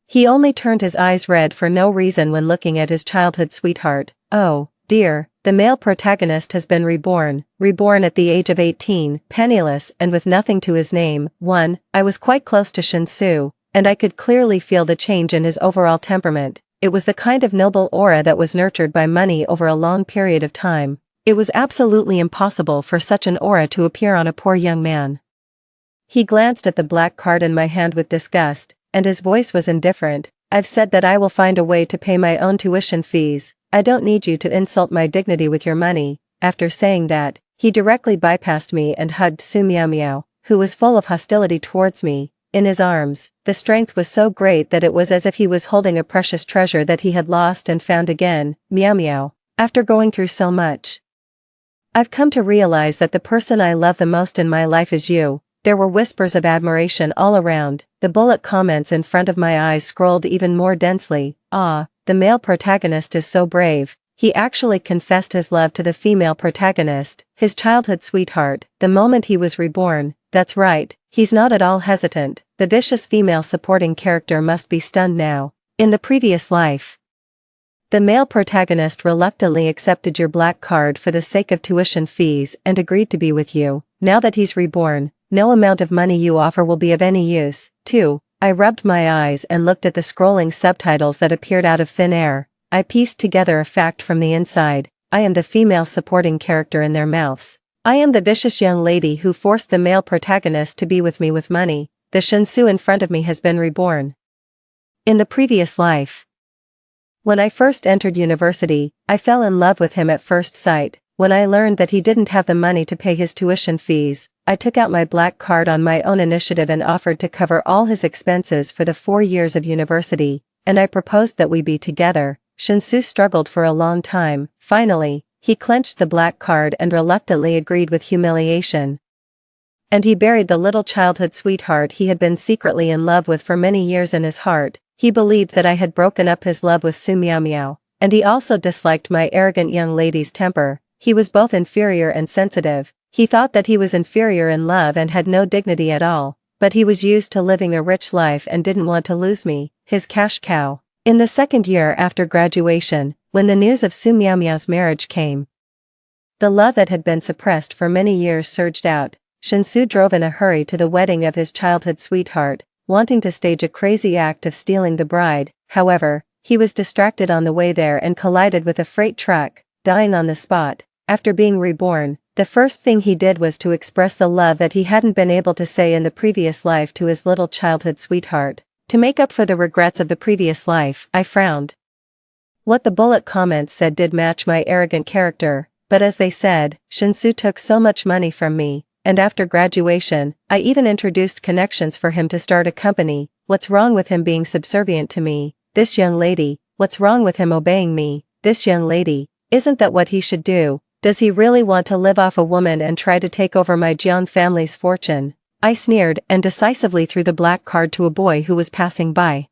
He only turned his eyes red for no reason when looking at his childhood sweetheart. Oh, dear, the male protagonist has been reborn at the age of 18, penniless and with nothing to his name. I was quite close to Shinsu, and I could clearly feel the change in his overall temperament. It was the kind of noble aura that was nurtured by money over a long period of time. It was absolutely impossible for such an aura to appear on a poor young man. He glanced at the black card in my hand with disgust, and his voice was indifferent. "I've said that I will find a way to pay my own tuition fees. I don't need you to insult my dignity with your money." After saying that, he directly bypassed me and hugged Su Miao Miao, who was full of hostility towards me, in his arms. The strength was so great that it was as if he was holding a precious treasure that he had lost and found again. "Miao Miao, after going through so much, I've come to realize that the person I love the most in my life is you." There were whispers of admiration all around. The bullet comments in front of my eyes scrolled even more densely. "Ah, the male protagonist is so brave. He actually confessed his love to the female protagonist, his childhood sweetheart, the moment he was reborn. That's right, he's not at all hesitant. The vicious female supporting character must be stunned now. In the previous life, the male protagonist reluctantly accepted your black card for the sake of tuition fees and agreed to be with you. Now that he's reborn, no amount of money you offer will be of any use." 2. I rubbed my eyes and looked at the scrolling subtitles that appeared out of thin air. I pieced together a fact from the inside. I am the female supporting character in their mouths. I am the vicious young lady who forced the male protagonist to be with me with money. The Shinsu in front of me has been reborn. In the previous life, when I first entered university, I fell in love with him at first sight. When I learned that he didn't have the money to pay his tuition fees, I took out my black card on my own initiative and offered to cover all his expenses for the 4 years of university, and I proposed that we be together. Shinsu struggled for a long time. Finally, he clenched the black card and reluctantly agreed with humiliation. And he buried the little childhood sweetheart he had been secretly in love with for many years in his heart. He believed that I had broken up his love with Su Miao Miao, and he also disliked my arrogant young lady's temper. He was both inferior and sensitive. He thought that he was inferior in love and had no dignity at all, but he was used to living a rich life and didn't want to lose me, his cash cow. In the second year after graduation, when the news of Su Miao Miao's marriage came, the love that had been suppressed for many years surged out. Shinsu drove in a hurry to the wedding of his childhood sweetheart, wanting to stage a crazy act of stealing the bride. However, he was distracted on the way there and collided with a freight truck, dying on the spot. After being reborn, the first thing he did was to express the love that he hadn't been able to say in the previous life to his little childhood sweetheart. To make up for the regrets of the previous life, I frowned. What the bullet comments said did match my arrogant character, but as they said, Shinsu took so much money from me, and after graduation, I even introduced connections for him to start a company. What's wrong with him being subservient to me, this young lady? What's wrong with him obeying me, this young lady? Isn't that what he should do? Does he really want to live off a woman and try to take over my Jiang family's fortune? I sneered and decisively threw the black card to a boy who was passing by.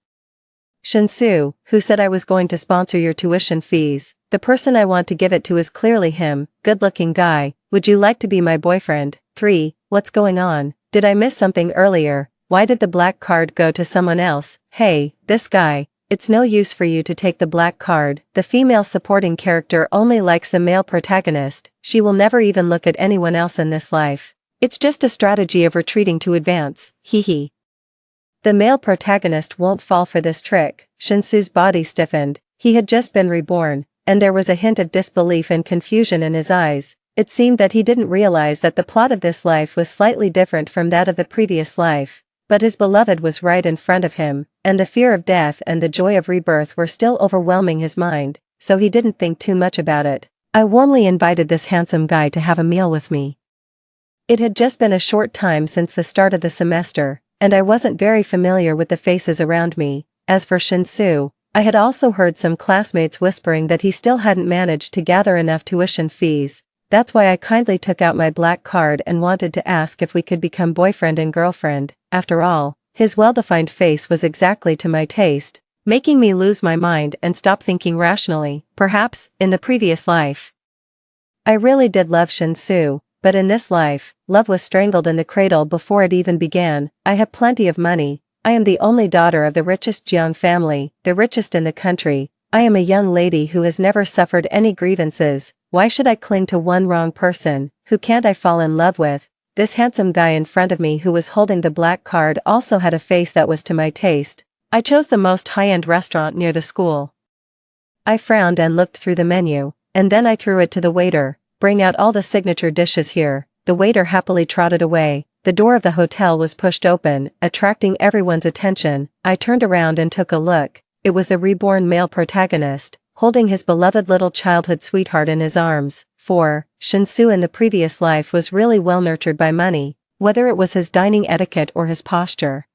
Shinsu, who said I was going to sponsor your tuition fees, the person I want to give it to is clearly him, good-looking guy, would you like to be my boyfriend? 3. What's going on? Did I miss something earlier? Why did the black card go to someone else? Hey, this guy, it's no use for you to take the black card. The female supporting character only likes the male protagonist. She will never even look at anyone else in this life. It's just a strategy of retreating to advance, hee. The male protagonist won't fall for this trick. Shinsu's body stiffened. He had just been reborn, and there was a hint of disbelief and confusion in his eyes. It seemed that he didn't realize that the plot of this life was slightly different from that of the previous life, but his beloved was right in front of him, and the fear of death and the joy of rebirth were still overwhelming his mind, so he didn't think too much about it. I warmly invited this handsome guy to have a meal with me. It had just been a short time since the start of the semester, and I wasn't very familiar with the faces around me. As for Shinsu, I had also heard some classmates whispering that he still hadn't managed to gather enough tuition fees. That's why I kindly took out my black card and wanted to ask if we could become boyfriend and girlfriend. After all, his well-defined face was exactly to my taste, making me lose my mind and stop thinking rationally. Perhaps, in the previous life, I really did love Shinsu, but in this life, love was strangled in the cradle before it even began. I have plenty of money. I am the only daughter of the richest Jiang family, the richest in the country. I am a young lady who has never suffered any grievances. Why should I cling to one wrong person? Who can't I fall in love with? This handsome guy in front of me who was holding the black card also had a face that was to my taste. I chose the most high-end restaurant near the school. I frowned and looked through the menu, and then I threw it to the waiter. Bring out all the signature dishes here. The waiter happily trotted away. The door of the hotel was pushed open, attracting everyone's attention. I turned around and took a look. It was the reborn male protagonist, holding his beloved little childhood sweetheart in his arms. 4. Shinsu in the previous life was really well nurtured by money, whether it was his dining etiquette or his posture.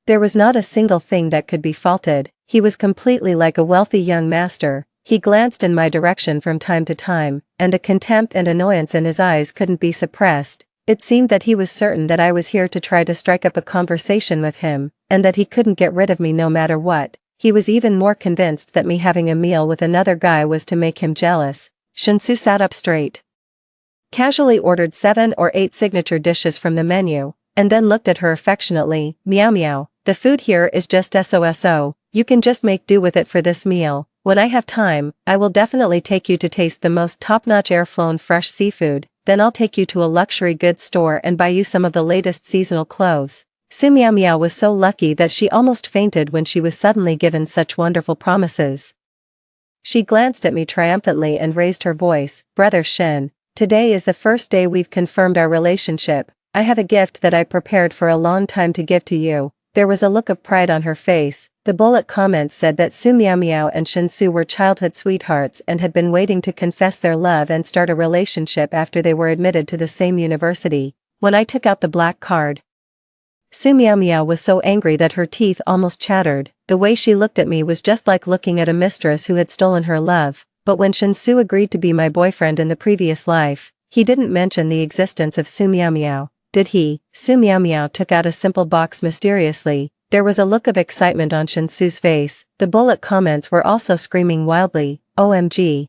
There was not a single thing that could be faulted. He was completely like a wealthy young master. He glanced in my direction from time to time, and the contempt and annoyance in his eyes couldn't be suppressed. It seemed that he was certain that I was here to try to strike up a conversation with him, and that he couldn't get rid of me no matter what. He was even more convinced that me having a meal with another guy was to make him jealous. Shinsu sat up straight, casually ordered 7 or 8 signature dishes from the menu, and then looked at her affectionately. Meow meow, the food here is just so. You can just make do with it for this meal. When I have time, I will definitely take you to taste the most top-notch air-flown fresh seafood, then I'll take you to a luxury goods store and buy you some of the latest seasonal clothes. Su Miao Miao was so lucky that she almost fainted when she was suddenly given such wonderful promises. She glanced at me triumphantly and raised her voice. Brother Shin, today is the first day we've confirmed our relationship. I have a gift that I prepared for a long time to give to you. There was a look of pride on her face. The bullet comments said that Su Miao Miao and Shinsu were childhood sweethearts and had been waiting to confess their love and start a relationship after they were admitted to the same university. when I took out the black card. Su Meow Meow was so angry that her teeth almost chattered. The way she looked at me was just like looking at a mistress who had stolen her love. But when Shinsu agreed to be my boyfriend in the previous life, he didn't mention the existence of Su Meow Meow, did he? Su Meow Meow took out a simple box mysteriously. There was a look of excitement on Shinsu's face. The bullet comments were also screaming wildly, OMG.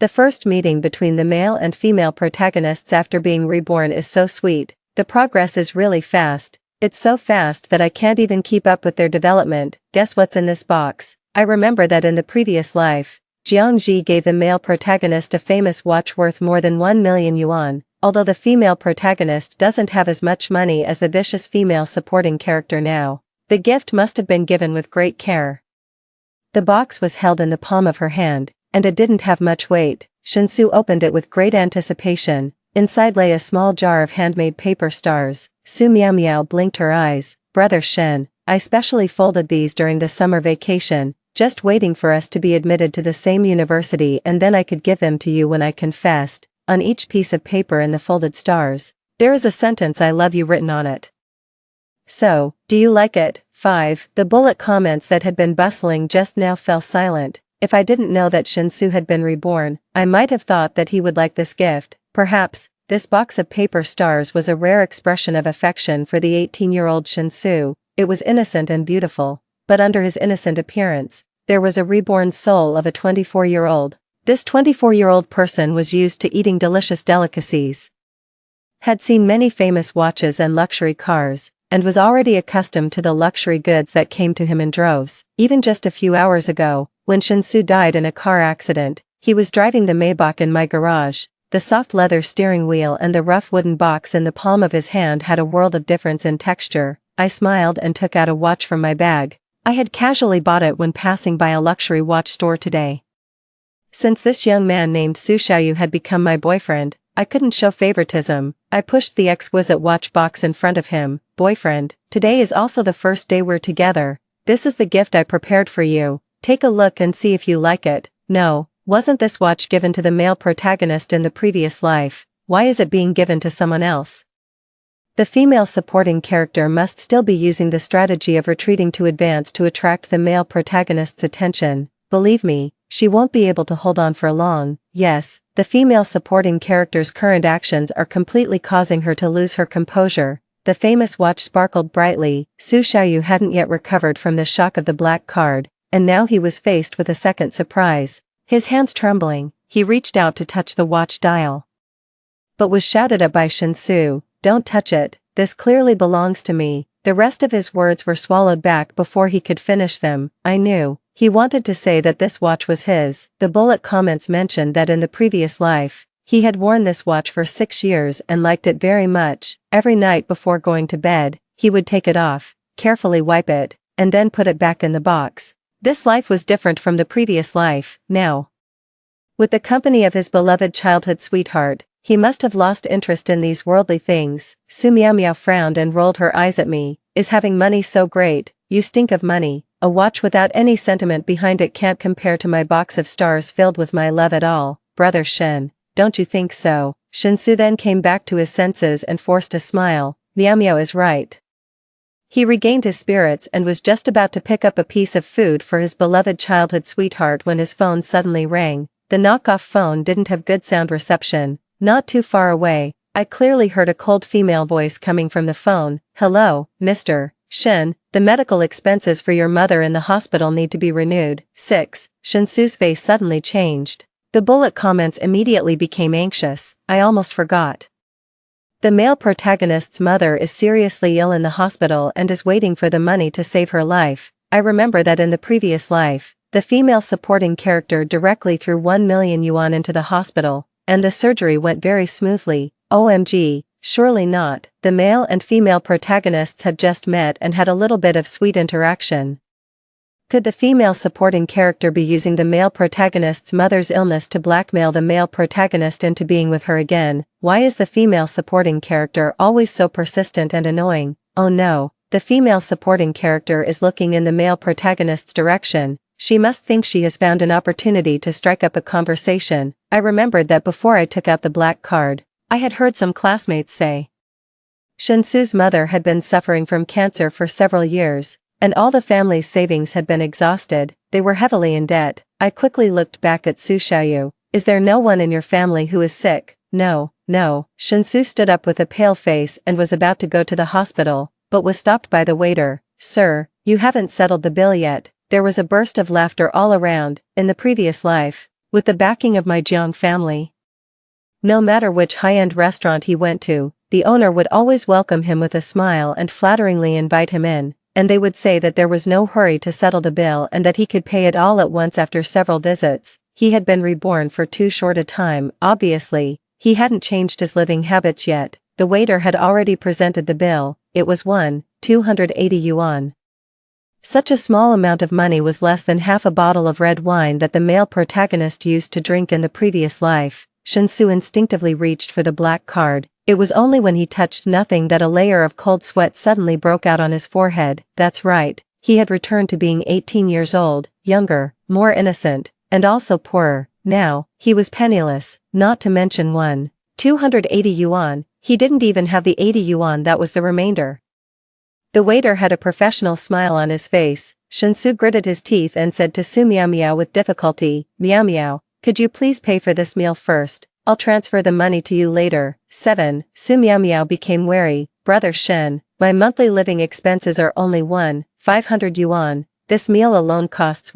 The first meeting between the male and female protagonists after being reborn is so sweet. The progress is really fast. It's so fast that I can't even keep up with their development. Guess what's in this box? I remember that in the previous life, Jiangji gave the male protagonist a famous watch worth more than 1 million yuan, although the female protagonist doesn't have as much money as the vicious female supporting character now. The gift must have been given with great care. The box was held in the palm of her hand, and it didn't have much weight. Shinsu opened it with great anticipation. Inside lay a small jar of handmade paper stars. Su Meow Meow blinked her eyes. Brother Shen, I specially folded these during the summer vacation, just waiting for us to be admitted to the same university, and then I could give them to you when I confessed. On each piece of paper in the folded stars, there is a sentence I love you written on it. So, do you like it? 5. The bullet comments that had been bustling just now fell silent. If I didn't know that Shinsu had been reborn, I might have thought that he would like this gift. Perhaps, this box of paper stars was a rare expression of affection for the 18-year-old Shinsu. It was innocent and beautiful, but under his innocent appearance, there was a reborn soul of a 24-year-old. This 24-year-old person was used to eating delicious delicacies, had seen many famous watches and luxury cars, and was already accustomed to the luxury goods that came to him in droves. Even just a few hours ago, when Shinsu died in a car accident, he was driving the Maybach in my garage. The soft leather steering wheel and the rough wooden box in the palm of his hand had a world of difference in texture. I smiled and took out a watch from my bag. I had casually bought it when passing by a luxury watch store today. Since this young man named Su Xiaoyu had become my boyfriend, I couldn't show favoritism. I pushed the exquisite watch box in front of him. Boyfriend, today is also the first day we're together. This is the gift I prepared for you. Take a look and see if you like it. No, wasn't this watch given to the male protagonist in the previous life? Why is it being given to someone else? The female supporting character must still be using the strategy of retreating to advance to attract the male protagonist's attention. Believe me, she won't be able to hold on for long. Yes, the female supporting character's current actions are completely causing her to lose her composure. The famous watch sparkled brightly. Su Xiaoyu hadn't yet recovered from the shock of the black card, and now he was faced with a second surprise. His hands trembling, he reached out to touch the watch dial, but was shouted at by Shinsu. Don't touch it, this clearly belongs to me. The rest of his words were swallowed back before he could finish them. I knew. He wanted to say that this watch was his. The bullet comments mentioned that in the previous life, he had worn this watch for 6 years and liked it very much. Every night before going to bed, he would take it off, carefully wipe it, and then put it back in the box. This life was different from the previous life. Now, with the company of his beloved childhood sweetheart, he must have lost interest in these worldly things. Su Meow Meow frowned and rolled her eyes at me. Is having money so great? You stink of money. A watch without any sentiment behind it can't compare to my box of stars filled with my love at all. Brother Shen, don't you think so? Shinsu then came back to his senses and forced a smile. Meow Meow is right. He regained his spirits and was just about to pick up a piece of food for his beloved childhood sweetheart when his phone suddenly rang. The knockoff phone didn't have good sound reception. Not too far away, I clearly heard a cold female voice coming from the phone. Hello, Mr. Shen, the medical expenses for your mother in the hospital need to be renewed. 6. Shinsu's face suddenly changed. The bullet comments immediately became anxious. I almost forgot. The male protagonist's mother is seriously ill in the hospital and is waiting for the money to save her life. I remember that in the previous life, the female supporting character directly threw 1 million yuan into the hospital, and the surgery went very smoothly. OMG. Surely not. The male and female protagonists had just met and had a little bit of sweet interaction. Could the female supporting character be using the male protagonist's mother's illness to blackmail the male protagonist into being with her again? Why is the female supporting character always so persistent and annoying? Oh no, the female supporting character is looking in the male protagonist's direction. She must think she has found an opportunity to strike up a conversation. I remembered that before I took out the black card, I had heard some classmates say, Shinsu's mother had been suffering from cancer for several years, and all the family's savings had been exhausted. They were heavily in debt. I quickly looked back at Su Xiaoyu. Is there no one in your family who is sick? No, no. Shinsu stood up with a pale face and was about to go to the hospital, but was stopped by the waiter. Sir, you haven't settled the bill yet. There was a burst of laughter all around. In the previous life, with the backing of my Jiang family, no matter which high-end restaurant he went to, the owner would always welcome him with a smile and flatteringly invite him in, and they would say that there was no hurry to settle the bill and that he could pay it all at once after several visits. He had been reborn for too short a time. Obviously, he hadn't changed his living habits yet. The waiter had already presented the bill. It was 280 yuan. Such a small amount of money was less than half a bottle of red wine that the male protagonist used to drink in the previous life. Shinsu instinctively reached for the black card. It was only when he touched nothing that a layer of cold sweat suddenly broke out on his forehead. That's right, he had returned to being 18 years old, younger, more innocent, and also poorer. Now, he was penniless, not to mention 280 yuan. He didn't even have the 80 yuan that was the remainder. The waiter had a professional smile on his face. Shinsu gritted his teeth and said to Su Miao Miao with difficulty, Miao Miao, could you please pay for this meal first? I'll transfer the money to you later. 7. Su Miao Miao became wary. Brother Shen, my monthly living expenses are only 500 yuan. This meal alone costs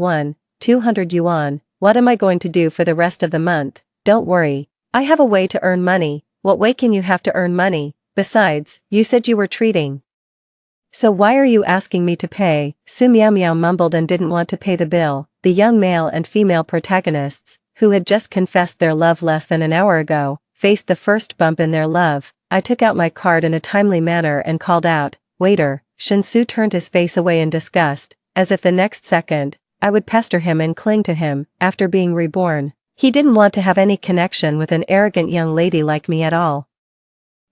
200 yuan. What am I going to do for the rest of the month? Don't worry. I have a way to earn money. What way can you have to earn money? Besides, you said you were treating. So why are you asking me to pay? Su Miao Miao mumbled and didn't want to pay the bill. The young male and female protagonists, who had just confessed their love less than an hour ago, faced the first bump in their love. I took out my card in a timely manner and called out, waiter. Shinsu turned his face away in disgust, as if the next second, I would pester him and cling to him. After being reborn, he didn't want to have any connection with an arrogant young lady like me at all.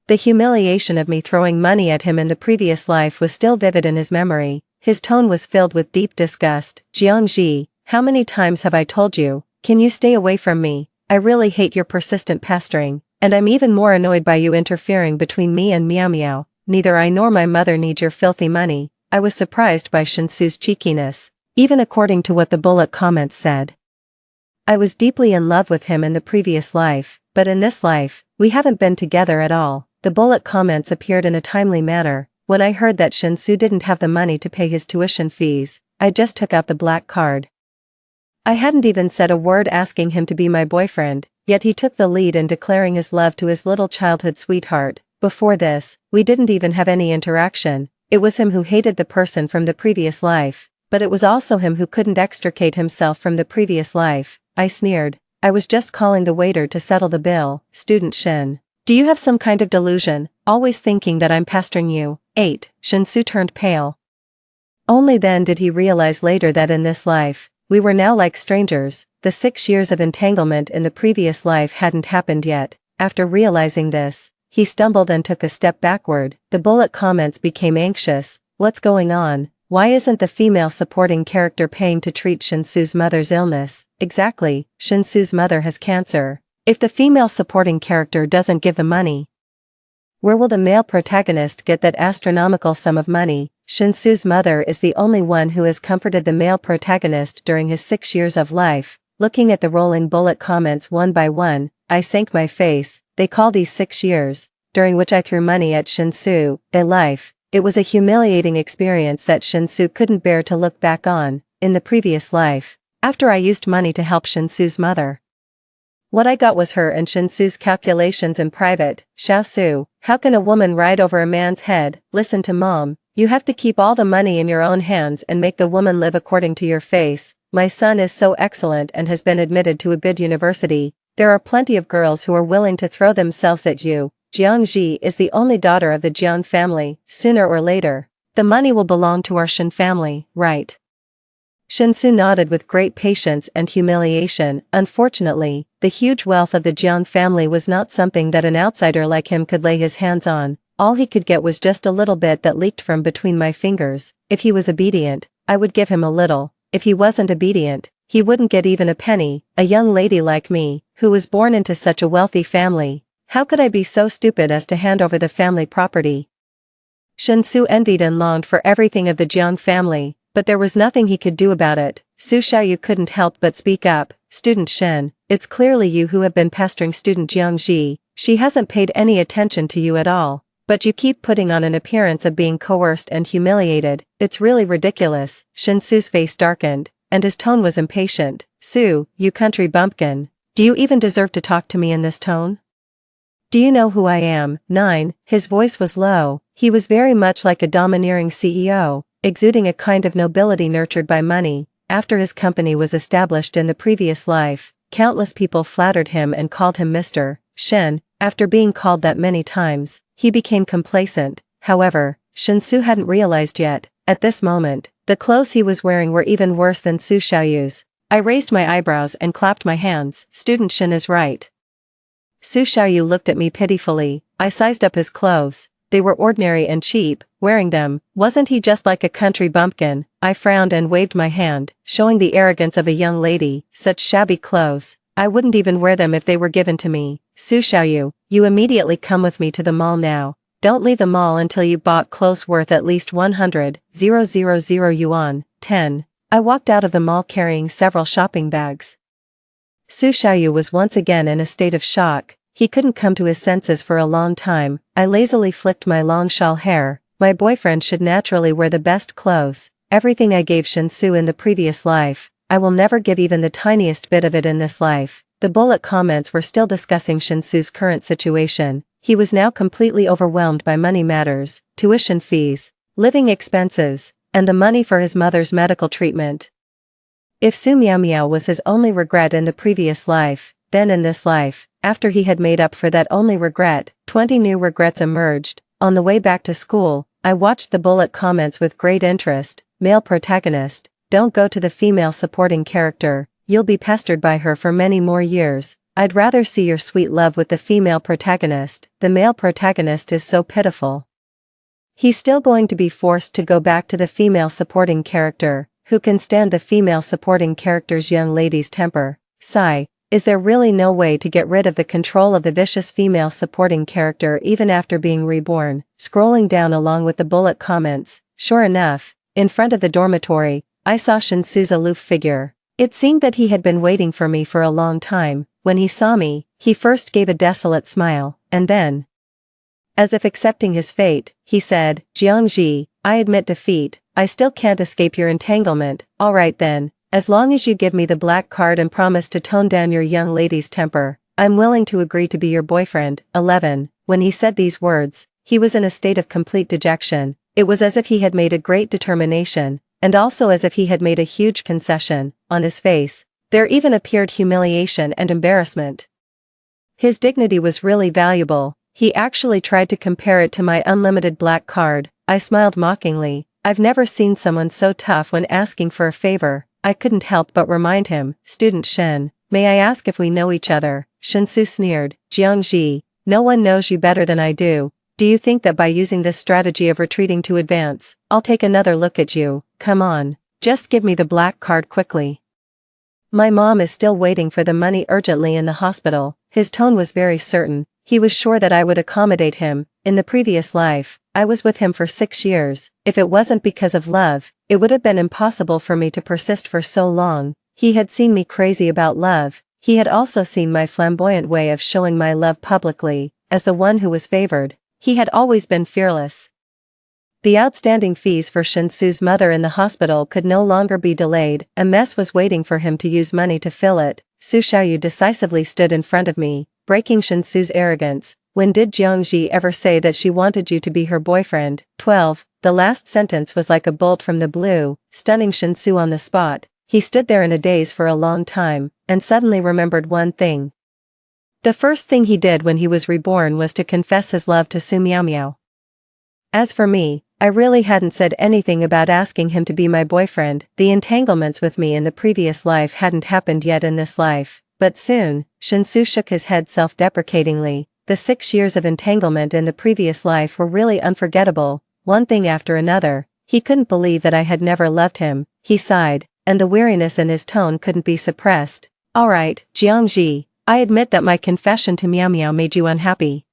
The humiliation of me throwing money at him in the previous life was still vivid in his memory. His tone was filled with deep disgust. Jiangji, how many times have I told you? Can you stay away from me? I really hate your persistent pestering, and I'm even more annoyed by you interfering between me and Miao Miao. Neither I nor my mother need your filthy money. I was surprised by Shinsu's cheekiness, even according to what the bullet comments said. I was deeply in love with him in the previous life, but in this life, we haven't been together at all. The bullet comments appeared in a timely manner. When I heard that Shinsu didn't have the money to pay his tuition fees, I just took out the black card. I hadn't even said a word asking him to be my boyfriend, yet he took the lead in declaring his love to his little childhood sweetheart. Before this, we didn't even have any interaction. It was him who hated the person from the previous life, but it was also him who couldn't extricate himself from the previous life. I sneered. I was just calling the waiter to settle the bill. Student Shin. Do you have some kind of delusion, always thinking that I'm pestering you? 8. Shinsu turned pale. Only then did he realize later that in this life, we were now like strangers. The 6 years of entanglement in the previous life hadn't happened yet. After realizing this, he stumbled and took a step backward. The bullet comments became anxious. What's going on? Why isn't the female supporting character paying to treat Shinsu's mother's illness? Exactly, Shinsu's mother has cancer. If the female supporting character doesn't give the money, where will the male protagonist get that astronomical sum of money? Shinsu's mother is the only one who has comforted the male protagonist during his 6 years of life. Looking at the rolling bullet comments one by one, I sank my face. They call these 6 years, during which I threw money at Shinsu, a life. It was a humiliating experience that Shinsu couldn't bear to look back on. In the previous life, after I used money to help Shinsu's mother, what I got was her and Shinsu's calculations in private. Xiaosu, how can a woman ride over a man's head? Listen to mom, you have to keep all the money in your own hands and make the woman live according to your face. My son is so excellent and has been admitted to a good university. There are plenty of girls who are willing to throw themselves at you. Jiangji is the only daughter of the Jiang family. Sooner or later, the money will belong to our Shin family, right? Shinsu nodded with great patience and humiliation. Unfortunately, the huge wealth of the Jiang family was not something that an outsider like him could lay his hands on. All he could get was just a little bit that leaked from between my fingers. If he was obedient, I would give him a little. If he wasn't obedient, he wouldn't get even a penny. A young lady like me, who was born into such a wealthy family, how could I be so stupid as to hand over the family property? Shen-su envied and longed for everything of the Jiang family, but there was nothing he could do about it. Su Xiaoyu couldn't help but speak up. Student Shen, it's clearly you who have been pestering student Jiangji. She hasn't paid any attention to you at all, but you keep putting on an appearance of being coerced and humiliated. It's really ridiculous. Shen-su's face darkened, and his tone was impatient. Su, you country bumpkin. Do you even deserve to talk to me in this tone? Do you know who I am? 9. His voice was low. He was very much like a domineering CEO, exuding a kind of nobility nurtured by money. After his company was established in the previous life, countless people flattered him and called him Mr. Shen. After being called that many times, he became complacent. However, Shen-su hadn't realized yet, at this moment, the clothes he was wearing were even worse than Su Xiaoyu's. I raised my eyebrows and clapped my hands. Student Shen is right. Su Xiaoyu looked at me pitifully. I sized up his clothes. They were ordinary and cheap. Wearing them, wasn't he just like a country bumpkin? I frowned and waved my hand, showing the arrogance of a young lady. Such shabby clothes. I wouldn't even wear them if they were given to me. Su Xiaoyu, you immediately come with me to the mall now. Don't leave the mall until you bought clothes worth at least 100,000 yuan. 10. I walked out of the mall carrying several shopping bags. Su Xiaoyu was once again in a state of shock. He couldn't come to his senses for a long time. I lazily flicked my long shawl hair. My boyfriend should naturally wear the best clothes. Everything I gave Shen-su in the previous life, I will never give even the tiniest bit of it in this life. The bullet comments were still discussing Shen-su's current situation. He was now completely overwhelmed by money matters, tuition fees, living expenses, and the money for his mother's medical treatment. If Su Miao was his only regret in the previous life, then in this life, after he had made up for that only regret, 20 new regrets emerged. On the way back to school, I watched the bullet comments with great interest. Male protagonist, don't go to the female supporting character, you'll be pestered by her for many more years. I'd rather see your sweet love with the female protagonist. The male protagonist is so pitiful. He's still going to be forced to go back to the female supporting character. Who can stand the female supporting character's young lady's temper? Sigh, is there really no way to get rid of the control of the vicious female supporting character even after being reborn? Scrolling down along with the bullet comments, sure enough, in front of the dormitory, I saw Shen-su's aloof figure. It seemed that he had been waiting for me for a long time. When he saw me, he first gave a desolate smile, and then, as if accepting his fate, he said, Jiangji, I admit defeat. I still can't escape your entanglement. Alright then, as long as you give me the black card and promise to tone down your young lady's temper, I'm willing to agree to be your boyfriend. 11. When he said these words, he was in a state of complete dejection. It was as if he had made a great determination, and also as if he had made a huge concession. On his face, there even appeared humiliation and embarrassment. His dignity was really valuable. He actually tried to compare it to my unlimited black card. I smiled mockingly. I've never seen someone so tough when asking for a favor. I couldn't help but remind him. Student Shen, may I ask if we know each other? Shen-su sneered. Jiangji, no one knows you better than I do. Do you think that by using this strategy of retreating to advance, I'll take another look at you? Come on, just give me the black card quickly. My mom is still waiting for the money urgently in the hospital. His tone was very certain. He was sure that I would accommodate him. In the previous life, I was with him for 6 years. If it wasn't because of love, it would have been impossible for me to persist for so long. He had seen me crazy about love. He had also seen my flamboyant way of showing my love publicly, as the one who was favored. He had always been fearless. The outstanding fees for Shen-su's mother in the hospital could no longer be delayed. A mess was waiting for him to use money to fill it. Su Xiaoyu decisively stood in front of me, breaking Shen-su's arrogance. When did Jiangji ever say that she wanted you to be her boyfriend? 12. The last sentence was like a bolt from the blue, stunning Shen-su on the spot. He stood there in a daze for a long time, and suddenly remembered one thing. The first thing he did when he was reborn was to confess his love to Su Miao. As for me, I really hadn't said anything about asking him to be my boyfriend. The entanglements with me in the previous life hadn't happened yet in this life, but soon. Shen-su shook his head self-deprecatingly. The 6 years of entanglement in the previous life were really unforgettable, one thing after another. He couldn't believe that I had never loved him. He sighed, and the weariness in his tone couldn't be suppressed. Alright, Jiangji, I admit that my confession to Miao Miao made you unhappy.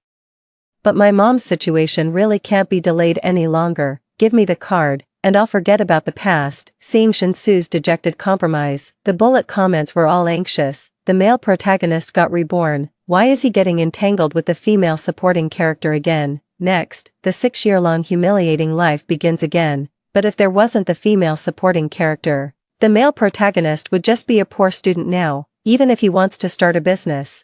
But my mom's situation really can't be delayed any longer. Give me the card, and I'll forget about the past. Seeing Shinsu's dejected compromise, the bullet comments were all anxious. The male protagonist got reborn. Why is he getting entangled with the female supporting character again? Next, the 6-year-long humiliating life begins again. But if there wasn't the female supporting character, the male protagonist would just be a poor student now, even if he wants to start a business.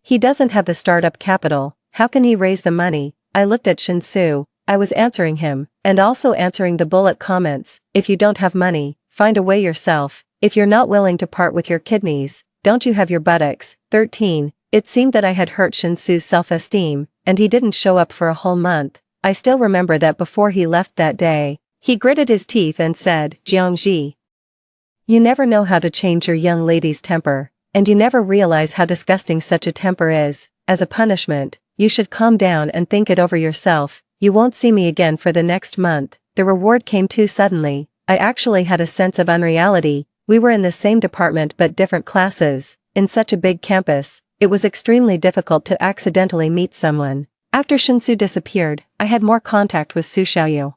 He doesn't have the startup capital. How can he raise the money? I looked at Shinsu. I was answering him, and also answering the bullet comments. If you don't have money, find a way yourself. If you're not willing to part with your kidneys, don't you have your buttocks? 13. It seemed that I had hurt Shinsu's self-esteem, and he didn't show up for a whole month. I still remember that before he left that day, he gritted his teeth and said, "Jiangji, you never know how to change your young lady's temper, and you never realize how disgusting such a temper is. As a punishment, you should calm down and think it over yourself. You won't see me again for the next month." The reward came too suddenly. I actually had a sense of unreality. We were in the same department but different classes. In such a big campus, it was extremely difficult to accidentally meet someone. After Shinsu disappeared, I had more contact with Su Xiaoyu.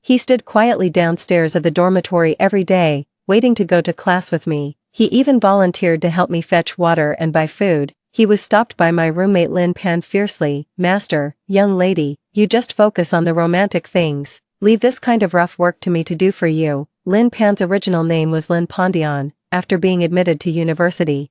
He stood quietly downstairs of the dormitory every day, waiting to go to class with me. He even volunteered to help me fetch water and buy food. He was stopped by my roommate Lin Pan fiercely. "Master, young lady, you just focus on the romantic things. Leave this kind of rough work to me to do for you." Lin Pan's original name was Lin Pandian, after being admitted to university.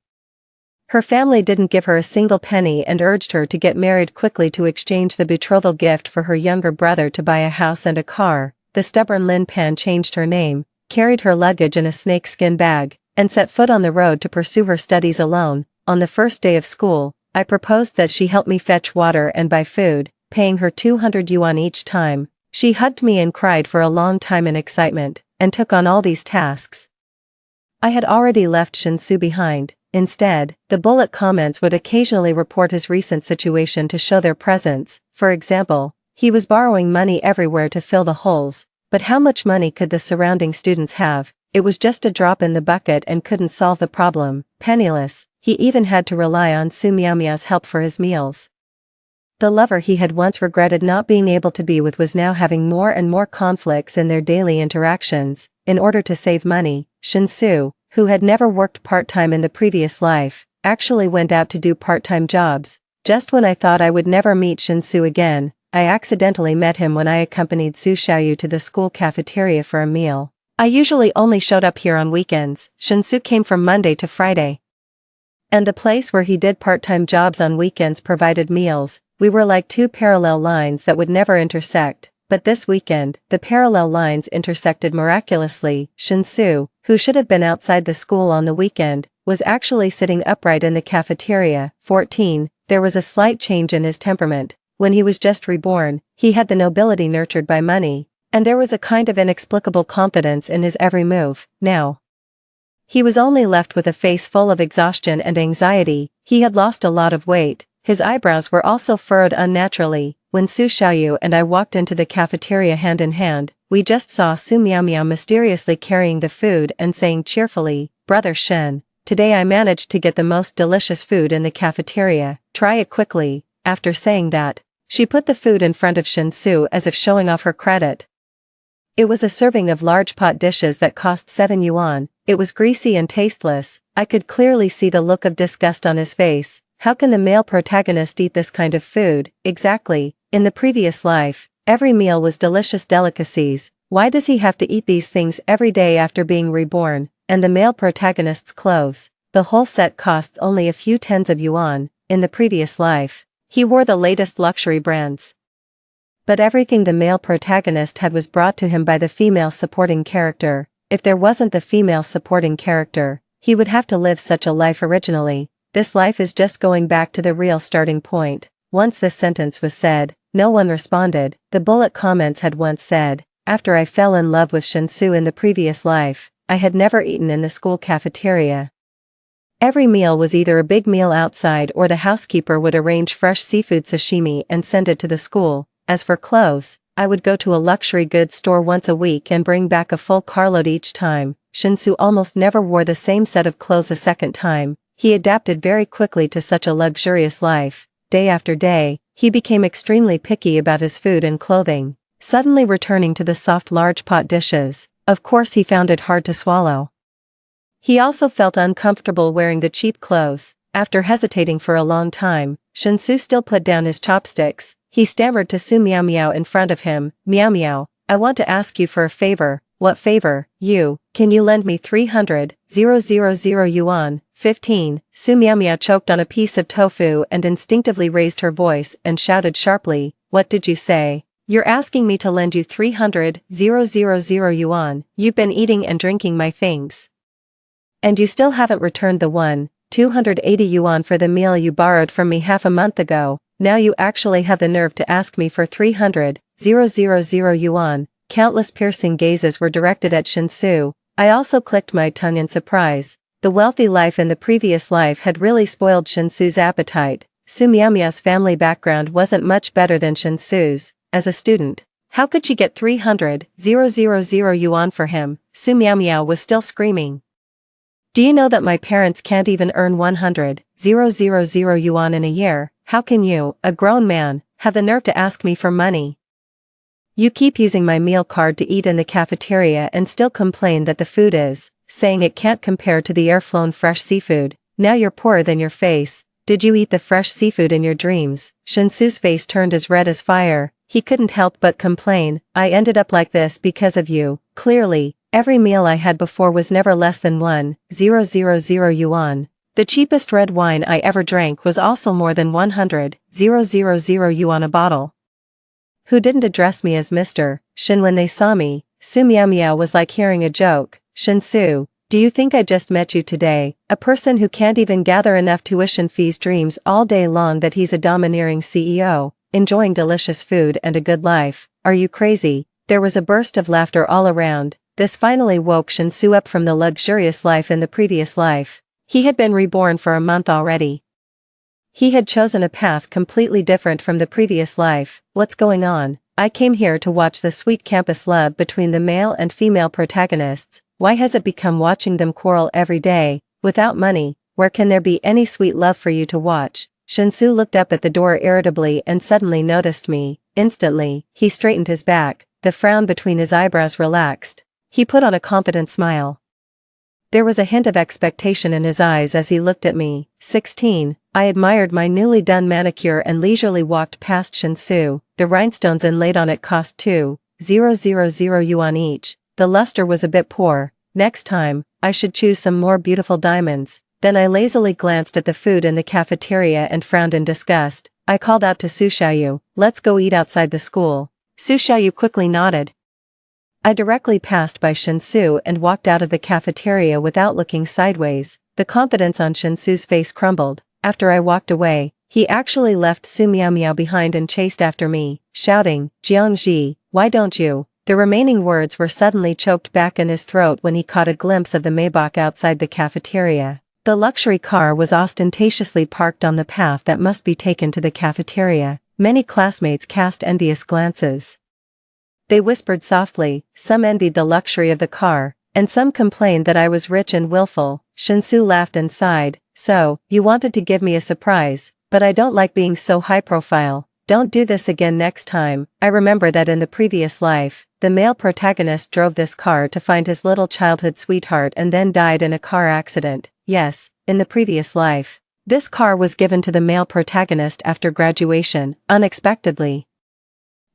Her family didn't give her a single penny and urged her to get married quickly to exchange the betrothal gift for her younger brother to buy a house and a car. The stubborn Lin Pan changed her name, carried her luggage in a snakeskin bag, and set foot on the road to pursue her studies alone. On the first day of school, I proposed that she help me fetch water and buy food, paying her 200 yuan each time. She hugged me and cried for a long time in excitement, and took on all these tasks. I had already left Shinsu behind. Instead, the bullet comments would occasionally report his recent situation to show their presence. For example, he was borrowing money everywhere to fill the holes. But how much money could the surrounding students have? It was just a drop in the bucket and couldn't solve the problem. Penniless, he even had to rely on Su Miaomiao's help for his meals. The lover he had once regretted not being able to be with was now having more and more conflicts in their daily interactions. In order to save money, Shinsu, who had never worked part-time in the previous life, actually went out to do part-time jobs. Just when I thought I would never meet Shinsu again, I accidentally met him when I accompanied Su Xiaoyu to the school cafeteria for a meal. I usually only showed up here on weekends. Shinsu came from Monday to Friday. And the place where he did part-time jobs on weekends provided meals. We were like two parallel lines that would never intersect. But this weekend, the parallel lines intersected miraculously. Shinsu, who should have been outside the school on the weekend, was actually sitting upright in the cafeteria. 14. There was a slight change in his temperament. When he was just reborn, he had the nobility nurtured by money, and there was a kind of inexplicable confidence in his every move. Now, he was only left with a face full of exhaustion and anxiety. He had lost a lot of weight. His eyebrows were also furrowed unnaturally. When Su Xiaoyu and I walked into the cafeteria hand in hand, we just saw Su Miaomiao mysteriously carrying the food and saying cheerfully, "Brother Shen, today I managed to get the most delicious food in the cafeteria. Try it quickly." After saying that, she put the food in front of Shinsu as if showing off her credit. It was a serving of large pot dishes that cost 7 yuan. It was greasy and tasteless. I could clearly see the look of disgust on his face. How can the male protagonist eat this kind of food? Exactly. In the previous life, every meal was delicious delicacies. Why does he have to eat these things every day after being reborn? And the male protagonist's clothes. The whole set costs only a few tens of yuan. In the previous life, he wore the latest luxury brands. But everything the male protagonist had was brought to him by the female supporting character. If there wasn't the female supporting character, he would have to live such a life originally. This life is just going back to the real starting point. Once this sentence was said, no one responded. The bullet comments had once said, "After I fell in love with Shinsu in the previous life, I had never eaten in the school cafeteria." Every meal was either a big meal outside or the housekeeper would arrange fresh seafood sashimi and send it to the school. As for clothes, I would go to a luxury goods store once a week and bring back a full carload each time. Shinsu almost never wore the same set of clothes a second time. He adapted very quickly to such a luxurious life. day after day, he became extremely picky about his food and clothing, suddenly returning to the soft large pot dishes. Of course he found it hard to swallow. He also felt uncomfortable wearing the cheap clothes. After hesitating for a long time, Shinsu still put down his chopsticks. He stammered to Su Meow Meow in front of him. Meow Meow, I want to ask you for a favor. What favor? Can you lend me 300,000 yuan? 15. Su Meow Meow choked on a piece of tofu and instinctively raised her voice and shouted sharply, what did you say? You're asking me to lend you 300,000 yuan. You've been eating and drinking my things. And you still haven't returned the 280 yuan for the meal you borrowed from me half a month ago. Now you actually have the nerve to ask me for 300,000 yuan. Countless piercing gazes were directed at Shinsu. I also clicked my tongue in surprise. The wealthy life in the previous life had really spoiled Shinsu's appetite. Su Meow Meow's family background wasn't much better than Shinsu's. As a student, how could she get 300,000 yuan for him? Su Meow Meow was still screaming. Do you know that my parents can't even earn 100,000 yuan in a year? How can you, a grown man, have the nerve to ask me for money? You keep using my meal card to eat in the cafeteria and still complain that the food is, saying it can't compare to the air-flown fresh seafood. Now you're poorer than your face. Did you eat the fresh seafood in your dreams? Shinsu's face turned as red as fire. He couldn't help but complain. I ended up like this because of you. Clearly, every meal I had before was never less than 1,000 yuan. The cheapest red wine I ever drank was also more than 100,000 yuan a bottle. Who didn't address me as Mr. Shin when they saw me? Su Meow Meow was like hearing a joke. Shinsu, do you think I just met you today? A person who can't even gather enough tuition fees dreams all day long that he's a domineering CEO, enjoying delicious food and a good life. Are you crazy? There was a burst of laughter all around. This finally woke Shinsu up from the luxurious life in the previous life. He had been reborn for a month already. He had chosen a path completely different from the previous life. What's going on? I came here to watch the sweet campus love between the male and female protagonists. Why has it become watching them quarrel every day? Without money, where can there be any sweet love for you to watch? Shinsu looked up at the door irritably and suddenly noticed me. Instantly, he straightened his back. The frown between his eyebrows relaxed. He put on a confident smile. There was a hint of expectation in his eyes as he looked at me. 16. I admired my newly done manicure and leisurely walked past Shinsu. The rhinestones inlaid on it cost 2,000 yuan each. The luster was a bit poor. Next time, I should choose some more beautiful diamonds. Then I lazily glanced at the food in the cafeteria and frowned in disgust. I called out to Su Xiaoyu, let's go eat outside the school. Su Xiaoyu quickly nodded. I directly passed by Shinsu and walked out of the cafeteria without looking sideways. The confidence on Shinsu's face crumbled. After I walked away, he actually left Su Meow Meow behind and chased after me, shouting, Jiangji, why don't you? The remaining words were suddenly choked back in his throat when he caught a glimpse of the Maybach outside the cafeteria. The luxury car was ostentatiously parked on the path that must be taken to the cafeteria. Many classmates cast envious glances. They whispered softly, some envied the luxury of the car, and some complained that I was rich and willful. Shinsu laughed and sighed, so, you wanted to give me a surprise, but I don't like being so high profile. Don't do this again next time. I remember that in the previous life, the male protagonist drove this car to find his little childhood sweetheart and then died in a car accident. Yes, in the previous life. This car was given to the male protagonist after graduation, unexpectedly.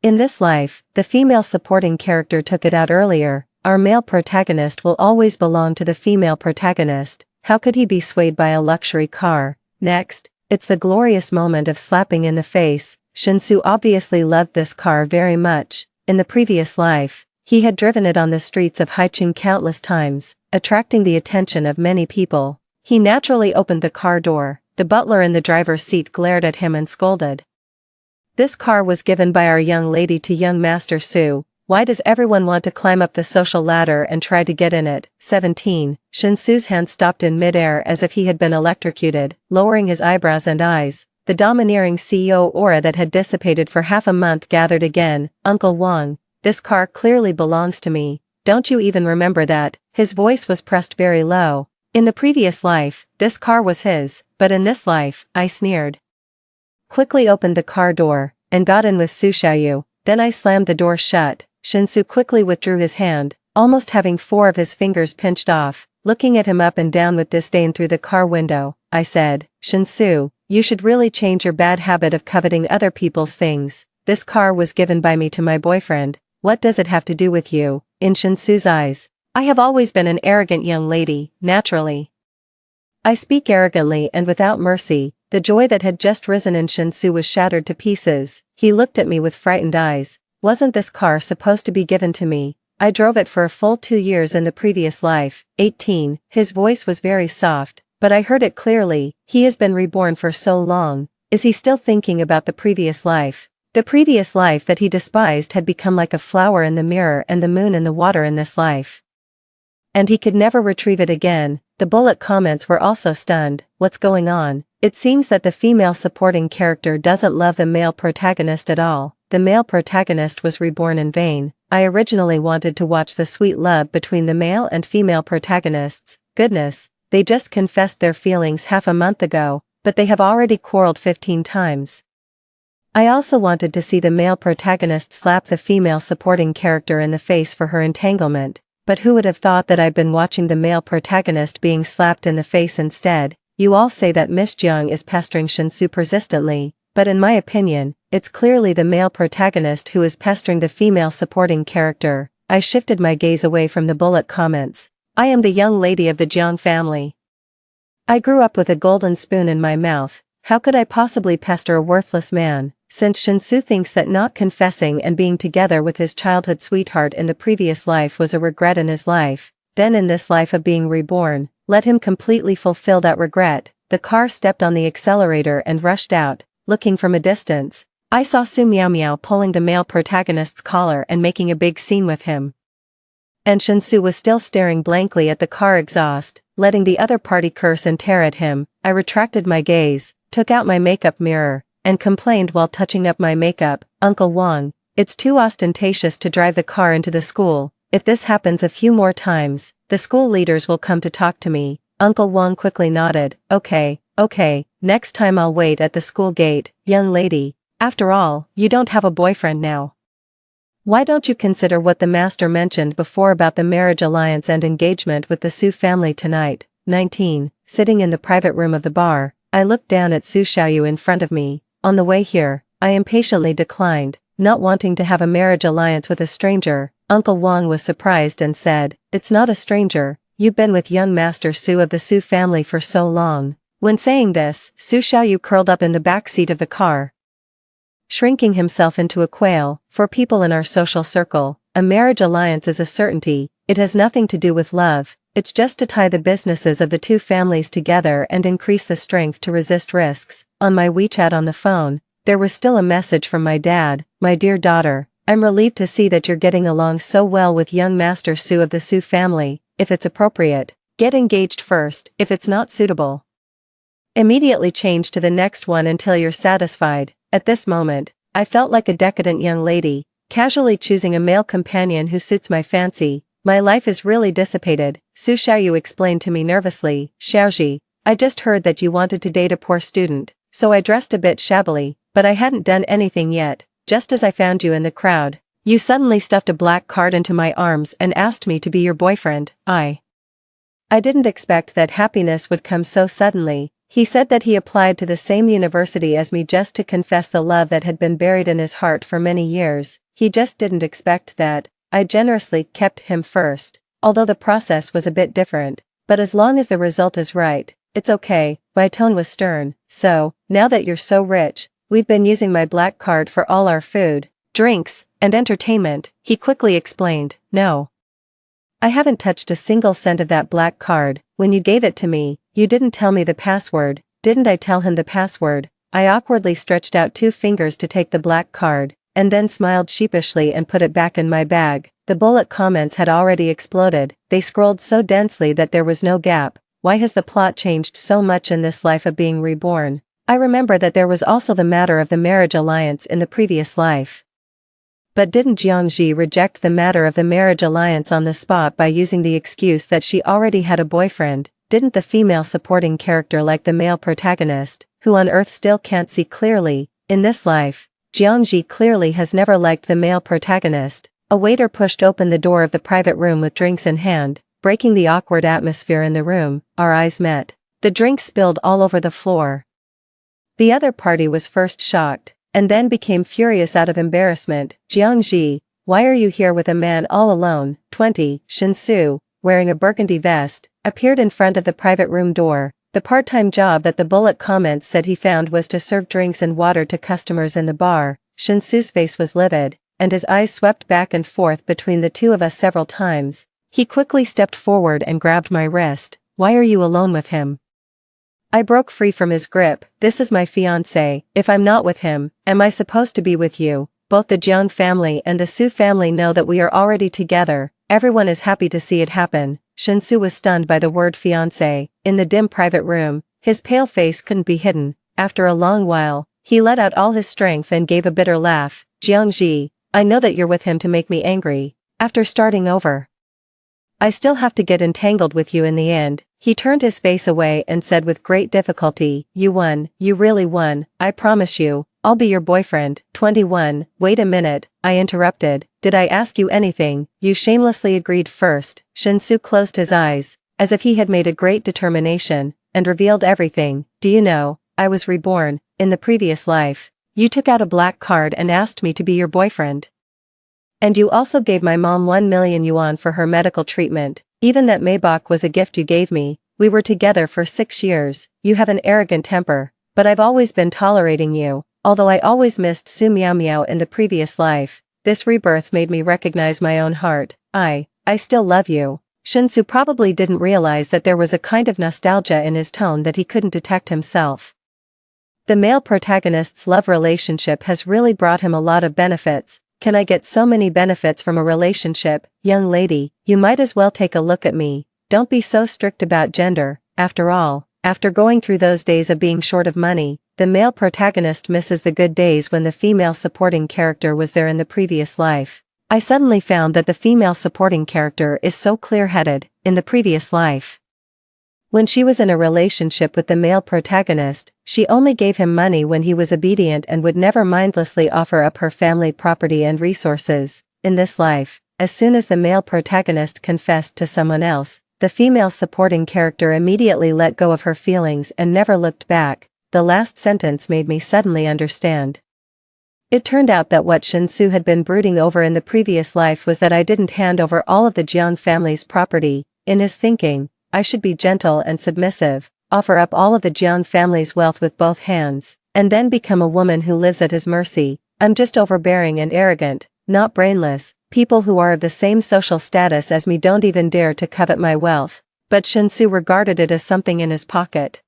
In this life, the female supporting character took it out earlier. Our male protagonist will always belong to the female protagonist. How could he be swayed by a luxury car? Next, it's the glorious moment of slapping in the face. Shinsu obviously loved this car very much. In the previous life, he had driven it on the streets of Haicheng countless times, attracting the attention of many people. He naturally opened the car door. The butler in the driver's seat glared at him and scolded. This car was given by our young lady to young Master Su. Why does everyone want to climb up the social ladder and try to get in it? 17. Shinsu's hand stopped in midair as if he had been electrocuted, lowering his eyebrows and eyes. The domineering CEO aura that had dissipated for half a month gathered again. Uncle Wang, this car clearly belongs to me. Don't you even remember that? His voice was pressed very low. In the previous life, this car was his, but in this life, I sneered. quickly opened the car door, and got in with Su Xiaoyu. Then I slammed the door shut. Shinsu quickly withdrew his hand, almost having 4 of his fingers pinched off. Looking at him up and down with disdain through the car window, I said, Shinsu, you should really change your bad habit of coveting other people's things. This car was given by me to my boyfriend. What does it have to do with you? In Shinsu's eyes, I have always been an arrogant young lady, naturally. I speak arrogantly and without mercy. The joy that had just risen in Shinsu was shattered to pieces. He looked at me with frightened eyes. Wasn't this car supposed to be given to me? I drove it for a full 2 years in the previous life. 18. His voice was very soft, but I heard it clearly. He has been reborn for so long. Is he still thinking about the previous life? The previous life that he despised had become like a flower in the mirror and the moon in the water in this life. And he could never retrieve it again. The bullet comments were also stunned. What's going on? It seems that the female supporting character doesn't love the male protagonist at all. The male protagonist was reborn in vain. I originally wanted to watch the sweet love between the male and female protagonists. Goodness, they just confessed their feelings half a month ago, but they have already quarreled 15 times. I also wanted to see the male protagonist slap the female supporting character in the face for her entanglement, but who would have thought that I'd been watching the male protagonist being slapped in the face instead? You all say that Miss Jiang is pestering Shinsu persistently, but in my opinion, it's clearly the male protagonist who is pestering the female supporting character. I shifted my gaze away from the bullet comments. I am the young lady of the Jiang family. I grew up with a golden spoon in my mouth. How could I possibly pester a worthless man? Since Shinsu thinks that not confessing and being together with his childhood sweetheart in the previous life was a regret in his life, then in this life of being reborn, let him completely fulfill that regret. The car stepped on the accelerator and rushed out. Looking from a distance, I saw Su Miao Miao pulling the male protagonist's collar and making a big scene with him. And Shinsu was still staring blankly at the car exhaust, letting the other party curse and tear at him. I retracted my gaze, took out my makeup mirror, and complained while touching up my makeup, Uncle Wang, it's too ostentatious to drive the car into the school. If this happens a few more times, the school leaders will come to talk to me. Uncle Wang quickly nodded. Okay, next time I'll wait at the school gate. Young lady, after all, you don't have a boyfriend now. Why don't you consider what the master mentioned before about the marriage alliance and engagement with the Su family tonight? 19. Sitting in the private room of the bar, I looked down at Su Xiaoyu in front of me. On the way here, I impatiently declined, not wanting to have a marriage alliance with a stranger. Uncle Wang was surprised and said, it's not a stranger, you've been with young Master Su of the Su family for so long. When saying this, Su Xiaoyu curled up in the back seat of the car, shrinking himself into a quail. For people in our social circle, a marriage alliance is a certainty. It has nothing to do with love, it's just to tie the businesses of the two families together and increase the strength to resist risks. On my WeChat on the phone, there was still a message from my dad. My dear daughter, I'm relieved to see that you're getting along so well with young Master Su of the Su family. If it's appropriate, get engaged first. If it's not suitable, immediately change to the next one until you're satisfied. At this moment, I felt like a decadent young lady, casually choosing a male companion who suits my fancy. My life is really dissipated, Su Xiaoyu explained to me nervously. Xiaoji, I just heard that you wanted to date a poor student, so I dressed a bit shabbily, but I hadn't done anything yet. Just as I found you in the crowd, you suddenly stuffed a black card into my arms and asked me to be your boyfriend. I didn't expect that happiness would come so suddenly. He said that he applied to the same university as me just to confess the love that had been buried in his heart for many years. He just didn't expect that. I generously kept him first, although the process was a bit different, but as long as the result is right, it's okay. My tone was stern. So, now that you're so rich, we've been using my black card for all our food, drinks, and entertainment, he quickly explained. No, I haven't touched a single cent of that black card. When you gave it to me, you didn't tell me the password. Didn't I tell him the password? I awkwardly stretched out 2 fingers to take the black card, and then smiled sheepishly and put it back in my bag. The bullet comments had already exploded. They scrolled so densely that there was no gap. Why has the plot changed so much in this life of being reborn? I remember that there was also the matter of the marriage alliance in the previous life. But didn't Jiangji reject the matter of the marriage alliance on the spot by using the excuse that she already had a boyfriend? Didn't the female supporting character like the male protagonist, who on Earth still can't see clearly. In this life, Jiangji clearly has never liked the male protagonist. A waiter pushed open the door of the private room with drinks in hand, breaking the awkward atmosphere in the room. Our eyes met. The drinks spilled all over the floor. The other party was first shocked, and then became furious out of embarrassment. Jiangji, why are you here with a man all alone? 20. Shinsu, wearing a burgundy vest, appeared in front of the private room door. The part-time job that the bullet comments said he found was to serve drinks and water to customers in the bar. Shinsu's face was livid, and his eyes swept back and forth between the two of us several times. He quickly stepped forward and grabbed my wrist. Why are you alone with him? I broke free from his grip. This is my fiancé. If I'm not with him, am I supposed to be with you? Both the Jiang family and the Su family know that we are already together. Everyone is happy to see it happen. Shinsu was stunned by the word fiancé. In the dim private room, his pale face couldn't be hidden. After a long while, he let out all his strength and gave a bitter laugh. Jiangji, I know that you're with him to make me angry. After starting over, I still have to get entangled with you in the end. He turned his face away and said with great difficulty, you won, you really won, I promise you, I'll be your boyfriend. 21. Wait a minute, I interrupted. Did I ask you anything? You shamelessly agreed first. Shinsu closed his eyes, as if he had made a great determination, and revealed everything. Do you know, I was reborn. In the previous life, you took out a black card and asked me to be your boyfriend. And you also gave my mom 1 million yuan for her medical treatment. Even that Maybach was a gift you gave me. We were together for 6 years. You have an arrogant temper, but I've always been tolerating you. Although I always missed Su Miao Miao in the previous life, this rebirth made me recognize my own heart. I still love you. Shinsu probably didn't realize that there was a kind of nostalgia in his tone that he couldn't detect himself. The male protagonist's love relationship has really brought him a lot of benefits. Can I get so many benefits from a relationship? Young lady, you might as well take a look at me. Don't be so strict about gender. After all, after going through those days of being short of money, the male protagonist misses the good days when the female supporting character was there in the previous life. I suddenly found that the female supporting character is so clear-headed. In the previous life, when she was in a relationship with the male protagonist, she only gave him money when he was obedient and would never mindlessly offer up her family property and resources. In this life, as soon as the male protagonist confessed to someone else, the female supporting character immediately let go of her feelings and never looked back. The last sentence made me suddenly understand. It turned out that what Shinsu had been brooding over in the previous life was that I didn't hand over all of the Jiang family's property. In his thinking, I should be gentle and submissive, offer up all of the Jiang family's wealth with both hands, and then become a woman who lives at his mercy. I'm just overbearing and arrogant, not brainless. People who are of the same social status as me don't even dare to covet my wealth. But Shinsu regarded it as something in his pocket.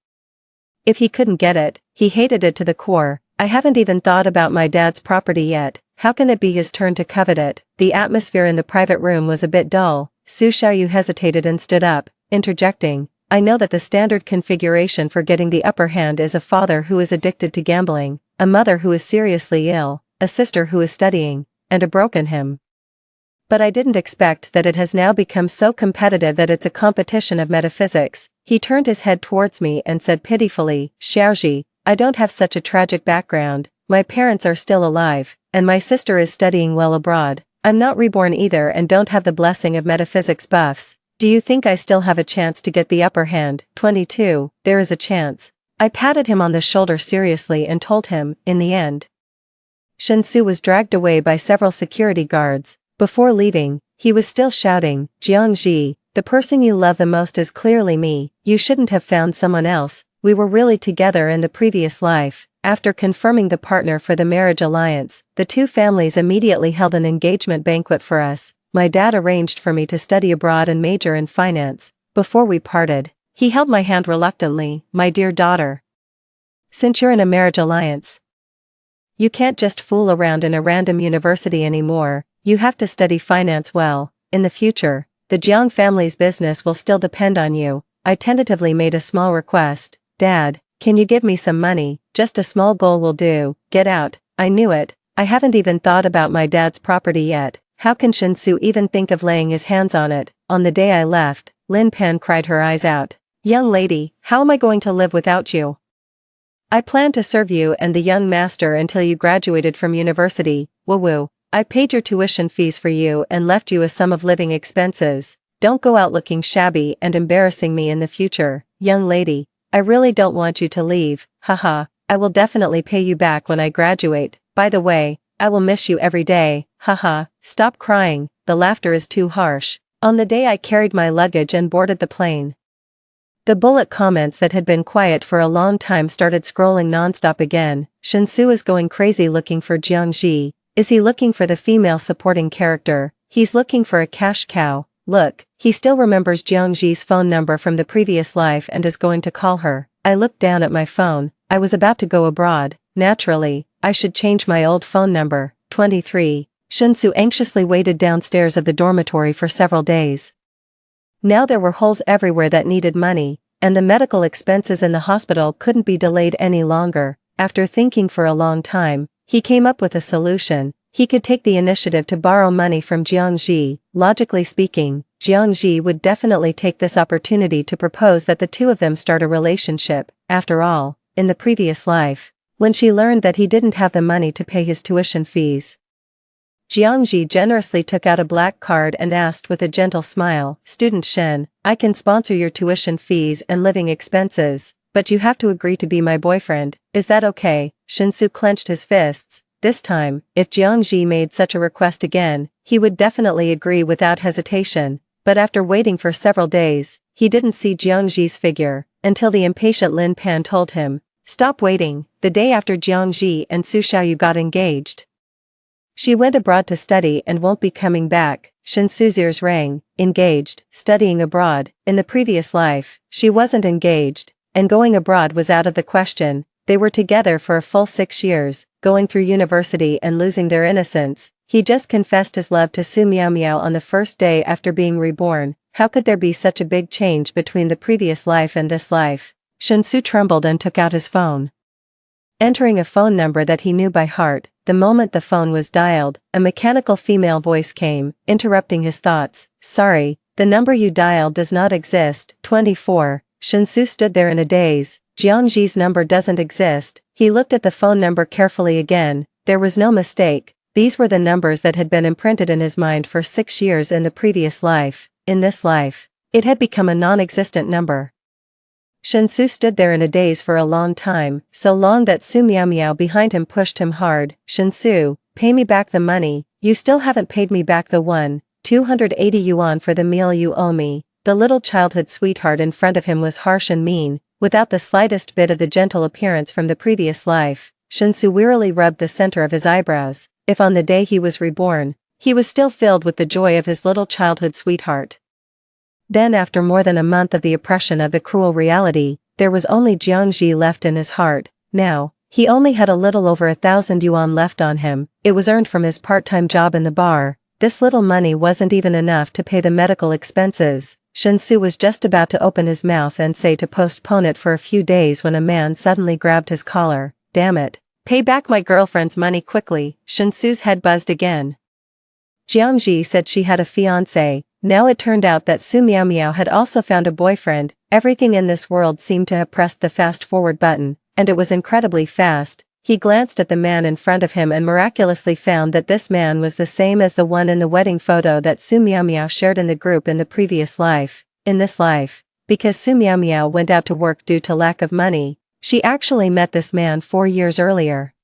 If he couldn't get it, he hated it to the core. I haven't even thought about my dad's property yet. How can it be his turn to covet it? The atmosphere in the private room was a bit dull. Su Xiaoyu hesitated and stood up, interjecting, I know that the standard configuration for getting the upper hand is a father who is addicted to gambling, a mother who is seriously ill, a sister who is studying, and a broken him. But I didn't expect that it has now become so competitive that it's a competition of metaphysics. He turned his head towards me and said pitifully, Xiaoji, I don't have such a tragic background. My parents are still alive, and my sister is studying well abroad. I'm not reborn either and don't have the blessing of metaphysics buffs. Do you think I still have a chance to get the upper hand? 22. There is a chance. I patted him on the shoulder seriously and told him, in the end. Shinsu was dragged away by several security guards. Before leaving, he was still shouting, Jiangji, the person you love the most is clearly me. You shouldn't have found someone else. We were really together in the previous life. After confirming the partner for the marriage alliance, the two families immediately held an engagement banquet for us. My dad arranged for me to study abroad and major in finance. Before we parted, he held my hand reluctantly. My dear daughter, since you're in a marriage alliance, you can't just fool around in a random university anymore. You have to study finance well. In the future, the Jiang family's business will still depend on you. I tentatively made a small request. Dad, can you give me some money? Just a small goal will do. Get out. I knew it. I haven't even thought about my dad's property yet. How can Shinsu even think of laying his hands on it? On the day I left, Lin Pan cried her eyes out. Young lady, how am I going to live without you? I planned to serve you and the young master until you graduated from university, woo-woo. I paid your tuition fees for you and left you a sum of living expenses. Don't go out looking shabby and embarrassing me in the future, young lady. I really don't want you to leave, haha. I will definitely pay you back when I graduate. By the way, I will miss you every day, haha. Stop crying, the laughter is too harsh. On the day I carried my luggage and boarded the plane. The bullet comments that had been quiet for a long time started scrolling nonstop again. Shinsu is going crazy looking for Jiangji. Is he looking for the female supporting character? He's looking for a cash cow. Look, he still remembers Jiangji's phone number from the previous life and is going to call her. I looked down at my phone. I was about to go abroad. Naturally, I should change my old phone number. 23. Shinsu anxiously waited downstairs of the dormitory for several days. Now there were holes everywhere that needed money, and the medical expenses in the hospital couldn't be delayed any longer. After thinking for a long time, he came up with a solution. He could take the initiative to borrow money from Jiangji. Logically speaking, Jiangji would definitely take this opportunity to propose that the two of them start a relationship. After all, in the previous life, when she learned that he didn't have the money to pay his tuition fees, Jiangji generously took out a black card and asked with a gentle smile, "Student Shen, I can sponsor your tuition fees and living expenses, but you have to agree to be my boyfriend. Is that okay?" Shinsu clenched his fists. This time, if Jiangji made such a request again, he would definitely agree without hesitation. But after waiting for several days, he didn't see Jiangji's figure, until the impatient Lin Pan told him, "Stop waiting." The day after Jiangji and Su Xiaoyu got engaged. "She went abroad to study and won't be coming back." Shinsu's ears rang. Engaged, studying abroad. In the previous life, she wasn't engaged, and going abroad was out of the question. They were together for a full 6 years, going through university and losing their innocence. He just confessed his love to Su Miao Miao on the first day after being reborn. How could there be such a big change between the previous life and this life? Shinsu trembled and took out his phone. Entering a phone number that he knew by heart, the moment the phone was dialed, a mechanical female voice came, interrupting his thoughts. "Sorry, the number you dialed does not exist." 24. Shinsu stood there in a daze. Jiangji's number doesn't exist. He looked at the phone number carefully again. There was no mistake. These were the numbers that had been imprinted in his mind for 6 years in the previous life. In this life, it had become a non-existent number. Shinsu stood there in a daze for a long time, so long that Su Miao Miao behind him pushed him hard. "Shinsu, pay me back the money. You still haven't paid me back the 280 yuan for the meal you owe me." The little childhood sweetheart in front of him was harsh and mean, without the slightest bit of the gentle appearance from the previous life. Shinsu wearily rubbed the center of his eyebrows. If on the day he was reborn, he was still filled with the joy of his little childhood sweetheart. Then after more than a month of the oppression of the cruel reality, there was only Jiangji left in his heart. Now, he only had a little over 1,000 yuan left on him. It was earned from his part-time job in the bar. This little money wasn't even enough to pay the medical expenses. Shinsu was just about to open his mouth and say to postpone it for a few days when a man suddenly grabbed his collar. "Damn it. Pay back my girlfriend's money quickly." Shinsu's head buzzed again. Jiangji said she had a fiancé. Now it turned out that Su Miao Miao had also found a boyfriend. Everything in this world seemed to have pressed the fast-forward button, and it was incredibly fast. He glanced at the man in front of him and miraculously found that this man was the same as the one in the wedding photo that Su Miao Miao shared in the group in the previous life. In this life, because Su Miao Miao went out to work due to lack of money, she actually met this man 4 years earlier.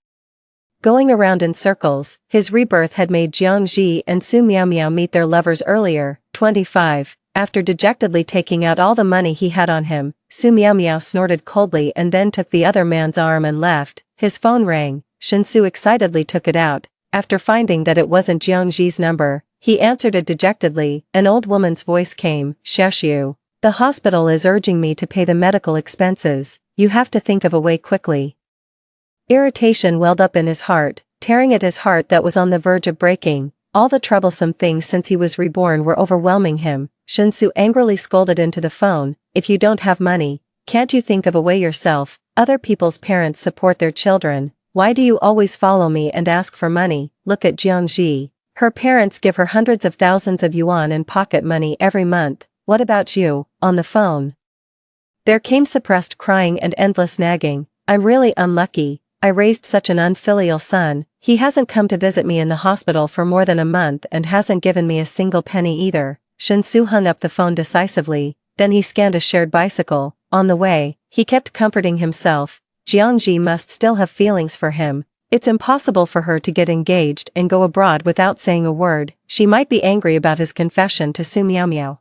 Going around in circles, his rebirth had made Jiangji and Su Miao Miao meet their lovers earlier. 25. After dejectedly taking out all the money he had on him, Su Miao Miao snorted coldly and then took the other man's arm and left. His phone rang. Shinsu excitedly took it out. After finding that it wasn't Jiangji's number, he answered it dejectedly. An old woman's voice came. "Xiaoxiu, the hospital is urging me to pay the medical expenses. You have to think of a way quickly." Irritation welled up in his heart, tearing at his heart that was on the verge of breaking. All the troublesome things since he was reborn were overwhelming him. Shinsu angrily scolded into the phone, "If you don't have money, can't you think of a way yourself? Other people's parents support their children. Why do you always follow me and ask for money? Look at Jiangji. Her parents give her hundreds of thousands of yuan in pocket money every month. What about you?" On the phone, there came suppressed crying and endless nagging. I'm really unlucky. I raised such an unfilial son. He hasn't come to visit me in the hospital for more than a month and hasn't given me a single penny either. Shinsu hung up the phone decisively, then he scanned a shared bicycle. On the way, he kept comforting himself. Jiangji must still have feelings for him. It's impossible for her to get engaged and go abroad without saying a word. She might be angry about his confession to Su Miao Miao.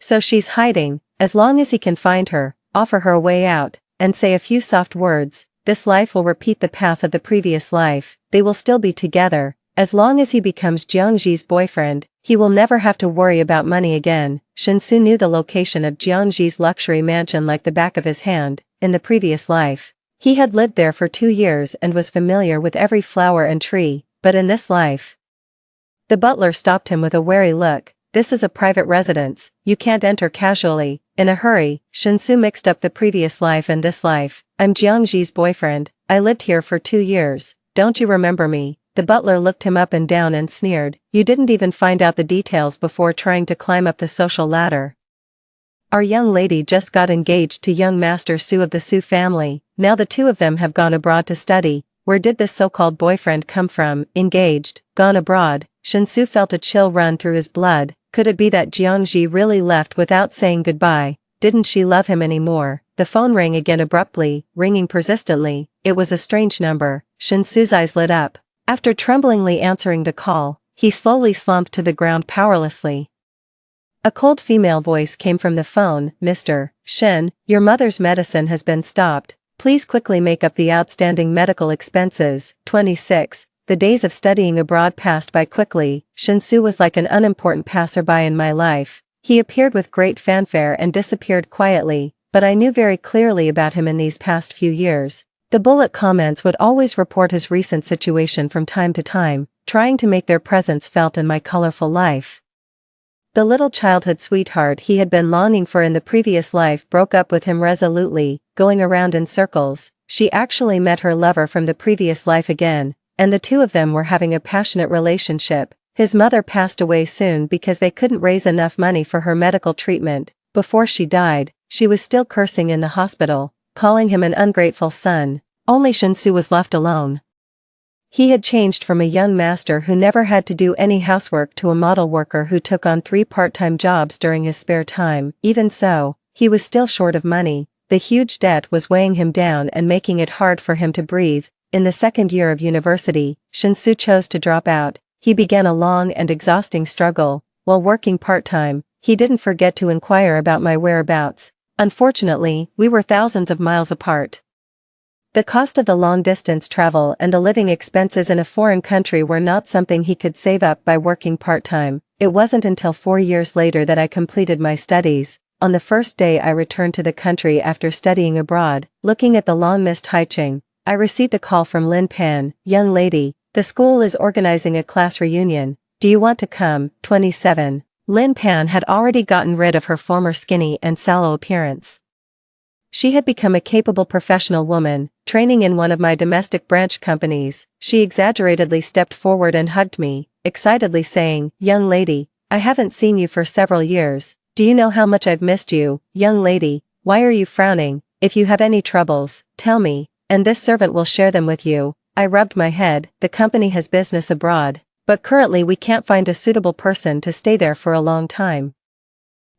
So she's hiding. As long as he can find her, offer her a way out, and say a few soft words, this life will repeat the path of the previous life. They will still be together. As long as he becomes Jiangji's boyfriend, he will never have to worry about money again. Shinsu knew the location of Jiangji's luxury mansion like the back of his hand. In the previous life, he had lived there for 2 years and was familiar with every flower and tree, but in this life. The butler stopped him with a wary look. This is a private residence, you can't enter casually. In a hurry, Shinsu mixed up the previous life and this life. I'm Jiangji's boyfriend, I lived here for 2 years, don't you remember me? The butler looked him up and down and sneered. You didn't even find out the details before trying to climb up the social ladder. Our young lady just got engaged to young Master Su of the Su family. Now the two of them have gone abroad to study. Where did this so-called boyfriend come from? Engaged, gone abroad. Shinsu felt a chill run through his blood. Could it be that Jiangji really left without saying goodbye? Didn't she love him anymore? The phone rang again abruptly, ringing persistently. It was a strange number. Shinsu's eyes lit up. After tremblingly answering the call, he slowly slumped to the ground powerlessly. A cold female voice came from the phone. Mr. Shen, your mother's medicine has been stopped. Please quickly make up the outstanding medical expenses. 26. The days of studying abroad passed by quickly. Shinsu was like an unimportant passerby in my life. He appeared with great fanfare and disappeared quietly, but I knew very clearly about him in these past few years. The bullet comments would always report his recent situation from time to time, trying to make their presence felt in my colorful life. The little childhood sweetheart he had been longing for in the previous life broke up with him resolutely, going around in circles. She actually met her lover from the previous life again, and the two of them were having a passionate relationship. His mother passed away soon because they couldn't raise enough money for her medical treatment. Before she died, she was still cursing in the hospital, calling him an ungrateful son. Only Shinsu was left alone. He had changed from a young master who never had to do any housework to a model worker who took on 3 part-time jobs during his spare time. Even so, he was still short of money. The huge debt was weighing him down and making it hard for him to breathe. In the second year of university, Shinsu chose to drop out. He began a long and exhausting struggle. While working part-time, he didn't forget to inquire about my whereabouts. Unfortunately, we were thousands of miles apart. The cost of the long-distance travel and the living expenses in a foreign country were not something he could save up by working part-time. It wasn't until 4 years later that I completed my studies. On the first day I returned to the country after studying abroad, looking at the long-missed Haicheng, I received a call from Lin Pan. Young lady, the school is organizing a class reunion. Do you want to come? 27. Lin Pan had already gotten rid of her former skinny and sallow appearance. She had become a capable professional woman, training in one of my domestic branch companies. She exaggeratedly stepped forward and hugged me, excitedly saying, "Young lady, I haven't seen you for several years. Do you know how much I've missed you? Young lady, why are you frowning? If you have any troubles, tell me, and this servant will share them with you." I rubbed my head. The company has business abroad, but currently we can't find a suitable person to stay there for a long time.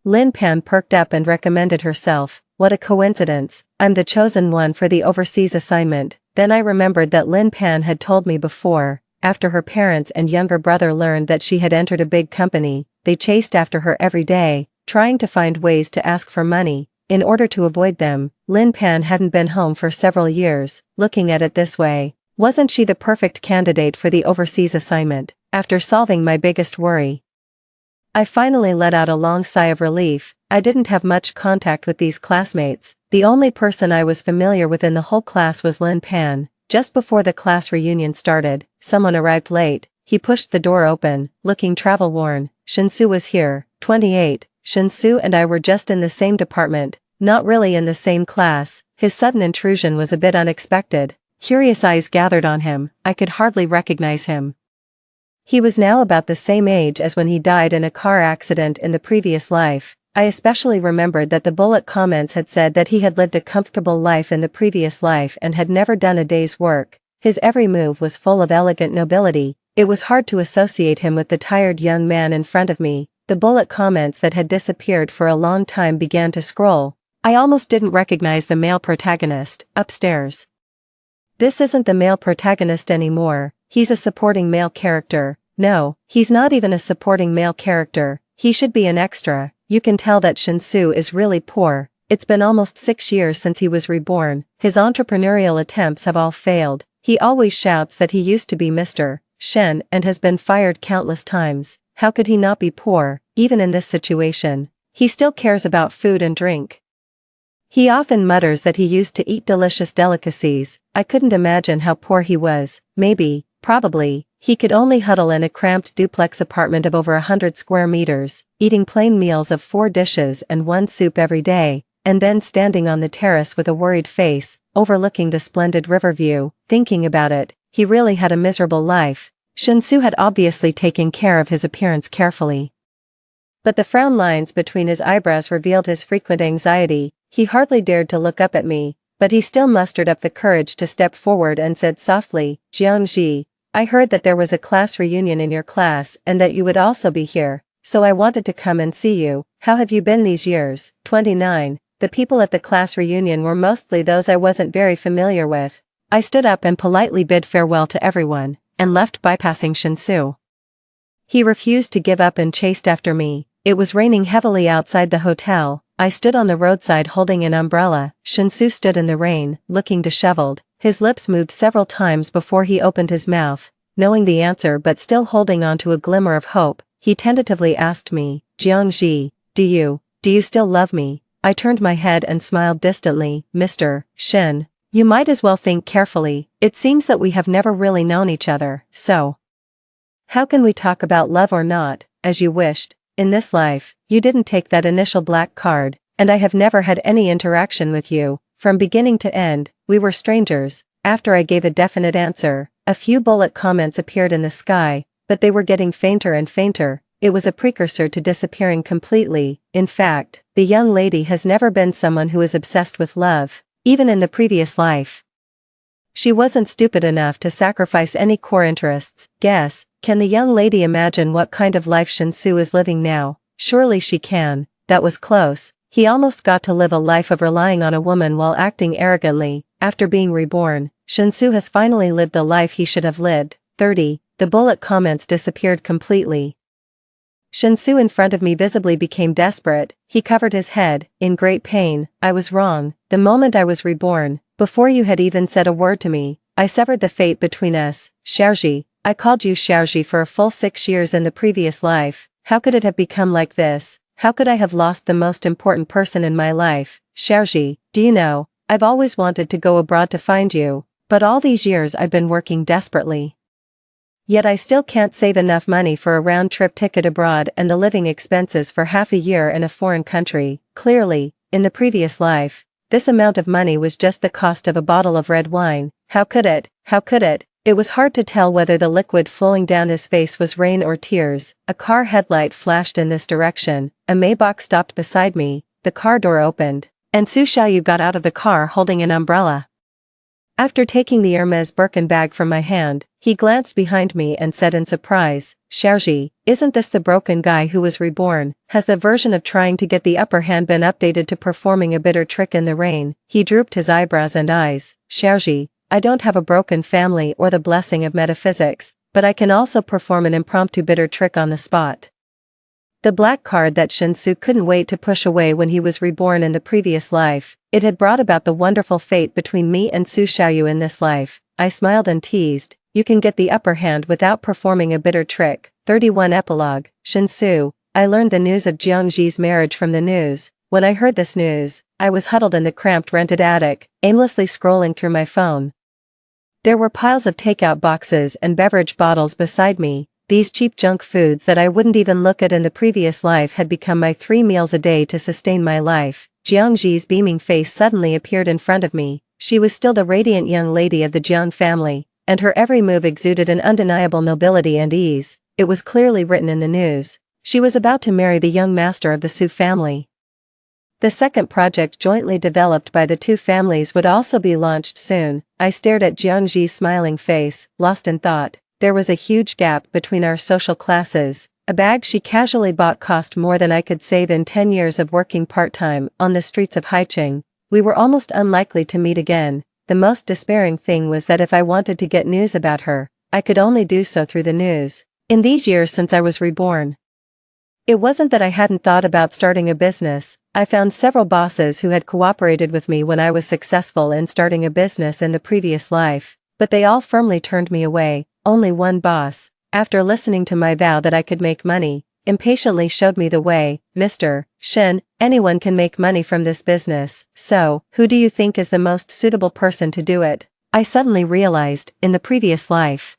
Lin Pan perked up and recommended herself. What a coincidence, I'm the chosen one for the overseas assignment. Then I remembered that Lin Pan had told me before. After her parents and younger brother learned that she had entered a big company, they chased after her every day, trying to find ways to ask for money. In order to avoid them, Lin Pan hadn't been home for several years. Looking at it this way, wasn't she the perfect candidate for the overseas assignment? After solving my biggest worry, I finally let out a long sigh of relief. I didn't have much contact with these classmates. The only person I was familiar with in the whole class was Lin Pan. Just before the class reunion started, someone arrived late. He pushed the door open, looking travel-worn. Shinsu was here. 28. Shinsu and I were just in the same department, not really in the same class. His sudden intrusion was a bit unexpected. Curious eyes gathered on him. I could hardly recognize him. He was now about the same age as when he died in a car accident in the previous life. I especially remembered that the bullet comments had said that he had lived a comfortable life in the previous life and had never done a day's work. His every move was full of elegant nobility. It was hard to associate him with the tired young man in front of me. The bullet comments that had disappeared for a long time began to scroll. I almost didn't recognize the male protagonist, upstairs. This isn't the male protagonist anymore, he's a supporting male character. No, he's not even a supporting male character, he should be an extra. You can tell that Shinsu is really poor. It's been almost 6 years since he was reborn. His entrepreneurial attempts have all failed. He always shouts that he used to be Mr. Shen and has been fired countless times. How could he not be poor, even in this situation? He still cares about food and drink. He often mutters that he used to eat delicious delicacies. I couldn't imagine how poor he was. Maybe, probably, he could only huddle in a cramped duplex apartment of over 100 square meters, eating plain meals of 4 dishes and 1 soup every day, and then standing on the terrace with a worried face, overlooking the splendid river view. Thinking about it, he really had a miserable life. Shinsu had obviously taken care of his appearance carefully. But the frown lines between his eyebrows revealed his frequent anxiety. He hardly dared to look up at me, but he still mustered up the courage to step forward and said softly, "Jiangji, I heard that there was a class reunion in your class and that you would also be here, so I wanted to come and see you. How have you been these years?" 29. The people at the class reunion were mostly those I wasn't very familiar with. I stood up and politely bid farewell to everyone, and left bypassing Shinsu. He refused to give up and chased after me. It was raining heavily outside the hotel. I stood on the roadside holding an umbrella. Shinsu stood in the rain, looking disheveled. His lips moved several times before he opened his mouth. Knowing the answer but still holding on to a glimmer of hope, he tentatively asked me, "Jiangji, do you still love me?" I turned my head and smiled distantly. "Mr. Shen, you might as well think carefully. It seems that we have never really known each other, so how can we talk about love or not, as you wished? In this life, you didn't take that initial black card, and I have never had any interaction with you. From beginning to end, we were strangers." After I gave a definite answer, a few bullet comments appeared in the sky, but they were getting fainter and fainter. It was a precursor to disappearing completely. In fact, the young lady has never been someone who is obsessed with love, even in the previous life. She wasn't stupid enough to sacrifice any core interests. Can the young lady imagine what kind of life Shinsu is living now? Surely she can. That was close. He almost got to live a life of relying on a woman while acting arrogantly. After being reborn, Shinsu has finally lived the life he should have lived. 30. The bullet comments disappeared completely. Shinsu in front of me visibly became desperate. He covered his head, in great pain. "I was wrong. The moment I was reborn, before you had even said a word to me, I severed the fate between us. Xiaoji, I called you Xiaoji for a full 6 years in the previous life. How could it have become like this? How could I have lost the most important person in my life? Xiaoji, do you know, I've always wanted to go abroad to find you, but all these years I've been working desperately. Yet I still can't save enough money for a round-trip ticket abroad and the living expenses for half a year in a foreign country. Clearly, in the previous life, this amount of money was just the cost of a bottle of red wine. How could it? It was hard to tell whether the liquid flowing down his face was rain or tears. A car headlight flashed in this direction. A Maybach stopped beside me. The car door opened, and Su Xiaoyu got out of the car holding an umbrella. After taking the Hermes Birkin bag from my hand, he glanced behind me and said in surprise, "Xiaoji, isn't this the broken guy who was reborn? Has the version of trying to get the upper hand been updated to performing a bitter trick in the rain?" He drooped his eyebrows and eyes. "Xiaoji, I don't have a broken family or the blessing of metaphysics, but I can also perform an impromptu bitter trick on the spot." The black card that Shinsu couldn't wait to push away when he was reborn in the previous life, it had brought about the wonderful fate between me and Su Xiaoyu in this life. I smiled and teased, "You can get the upper hand without performing a bitter trick." 31 Epilogue. Shinsu, I learned the news of Jiangji's marriage from the news. When I heard this news, I was huddled in the cramped rented attic, aimlessly scrolling through my phone. There were piles of takeout boxes and beverage bottles beside me. These cheap junk foods that I wouldn't even look at in the previous life had become my 3 meals a day to sustain my life. Jiangji's beaming face suddenly appeared in front of me. She was still the radiant young lady of the Jiang family, and her every move exuded an undeniable nobility and ease. It was clearly written in the news. She was about to marry the young master of the Su family. The second project jointly developed by the two families would also be launched soon. I stared at Jiangji's smiling face, lost in thought. There was a huge gap between our social classes. A bag she casually bought cost more than I could save in 10 years of working part-time on the streets of Haicheng. We were almost unlikely to meet again. The most despairing thing was that if I wanted to get news about her, I could only do so through the news. In these years since I was reborn, it wasn't that I hadn't thought about starting a business. I found several bosses who had cooperated with me when I was successful in starting a business in the previous life, but they all firmly turned me away. Only one boss, after listening to my vow that I could make money, impatiently showed me the way. Mr. Shen, anyone can make money from this business, so, who do you think is the most suitable person to do it? I suddenly realized, in the previous life,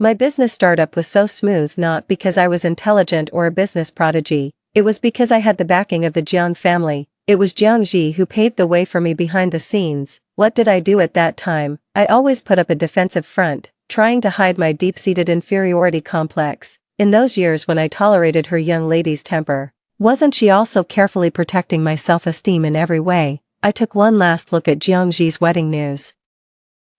my business startup was so smooth not because I was intelligent or a business prodigy, it was because I had the backing of the Jiang family. It was Jiangji who paved the way for me behind the scenes. What did I do at that time? I always put up a defensive front, trying to hide my deep-seated inferiority complex. In those years when I tolerated her young lady's temper, wasn't she also carefully protecting my self-esteem in every way? I took one last look at Jiangji's wedding news.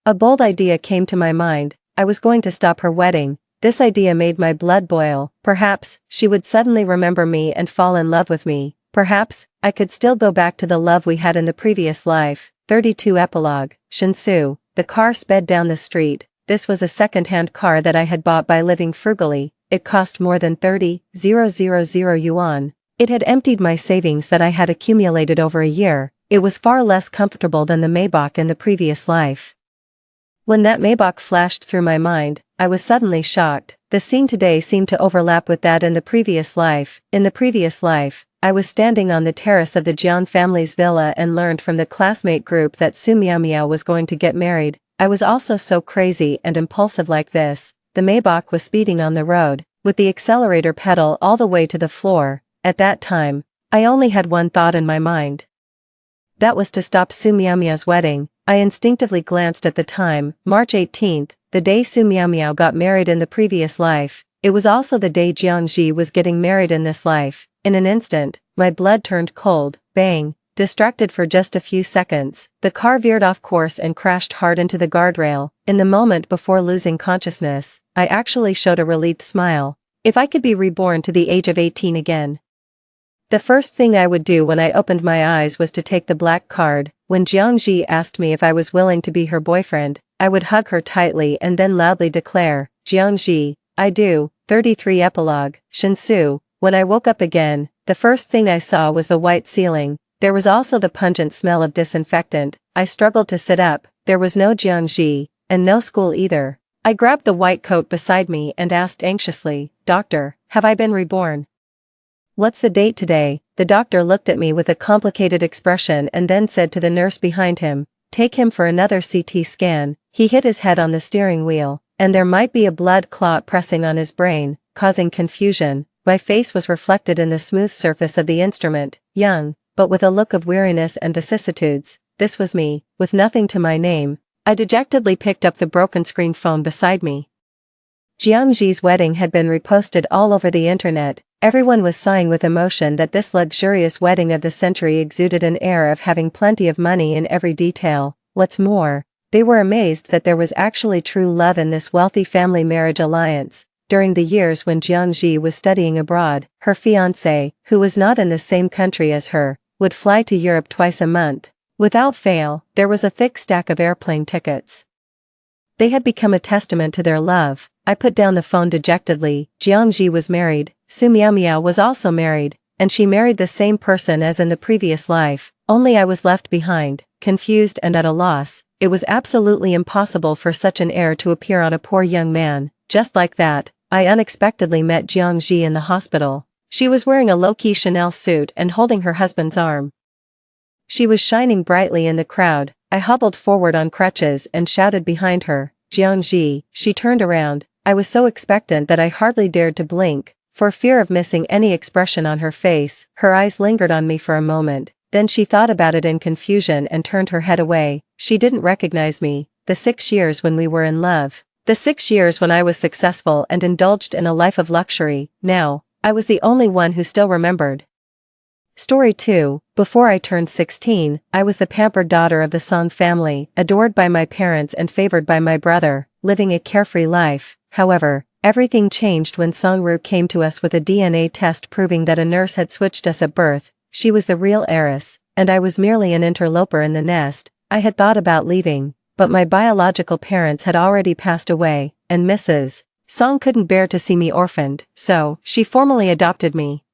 A bold idea came to my mind. I was going to stop her wedding. This idea made my blood boil. Perhaps she would suddenly remember me and fall in love with me. Perhaps I could still go back to the love we had in the previous life. 32 Epilogue. Shinsu. The car sped down the street. This was a second-hand car that I had bought by living frugally. It cost more than 30,000 yuan. It had emptied my savings that I had accumulated over a year. It was far less comfortable than the Maybach in the previous life. When that Maybach flashed through my mind, I was suddenly shocked. The scene today seemed to overlap with that in the previous life. In the previous life, I was standing on the terrace of the Jiang family's villa and learned from the classmate group that Su Miao was going to get married. I was also so crazy and impulsive like this. The Maybach was speeding on the road, with the accelerator pedal all the way to the floor. At that time, I only had one thought in my mind. That was to stop Su Miao's wedding. I instinctively glanced at the time, March 18th, the day Su Miao got married in the previous life. It was also the day Jiangji was getting married in this life. In an instant, my blood turned cold. Bang! Distracted for just a few seconds, the car veered off course and crashed hard into the guardrail. In the moment before losing consciousness, I actually showed a relieved smile. If I could be reborn to the age of 18 again, the first thing I would do when I opened my eyes was to take the black card. When Jiangji asked me if I was willing to be her boyfriend, I would hug her tightly and then loudly declare, Jiangji, I do. 33 Epilogue. Shinsu. When I woke up again, the first thing I saw was the white ceiling. There was also the pungent smell of disinfectant. I struggled to sit up. There was no Jiangji, and no school either. I grabbed the white coat beside me and asked anxiously, Doctor, have I been reborn? What's the date today? The doctor looked at me with a complicated expression and then said to the nurse behind him, take him for another CT scan. He hit his head on the steering wheel, and there might be a blood clot pressing on his brain, causing confusion. My face was reflected in the smooth surface of the instrument, young, but with a look of weariness and vicissitudes. This was me, with nothing to my name. I dejectedly picked up the broken screen phone beside me. Jiangji's wedding had been reposted all over the internet. Everyone was sighing with emotion that this luxurious wedding of the century exuded an air of having plenty of money in every detail. What's more, they were amazed that there was actually true love in this wealthy family marriage alliance. During the years when Jiangji was studying abroad, her fiancé, who was not in the same country as her, would fly to Europe twice a month. Without fail, there was a thick stack of airplane tickets. They had become a testament to their love. I put down the phone dejectedly. Jiangji was married, Su Miao was also married, and she married the same person as in the previous life, only I was left behind, confused and at a loss. It was absolutely impossible for such an heir to appear on a poor young man. Just like that, I unexpectedly met Jiangji in the hospital. She was wearing a low-key Chanel suit and holding her husband's arm. She was shining brightly in the crowd. I hobbled forward on crutches and shouted behind her, Jiangji. She turned around. I was so expectant that I hardly dared to blink, for fear of missing any expression on her face. Her eyes lingered on me for a moment, then she thought about it in confusion and turned her head away. She didn't recognize me. The 6 years when we were in love. The 6 years when I was successful and indulged in a life of luxury. Now, I was the only one who still remembered. Story 2, before I turned 16, I was the pampered daughter of the Song family, adored by my parents and favored by my brother, living a carefree life. However, everything changed when Song-Ru came to us with a DNA test proving that a nurse had switched us at birth. She was the real heiress, and I was merely an interloper in the nest. I had thought about leaving, but my biological parents had already passed away, and Mrs. Song couldn't bear to see me orphaned, so she formally adopted me.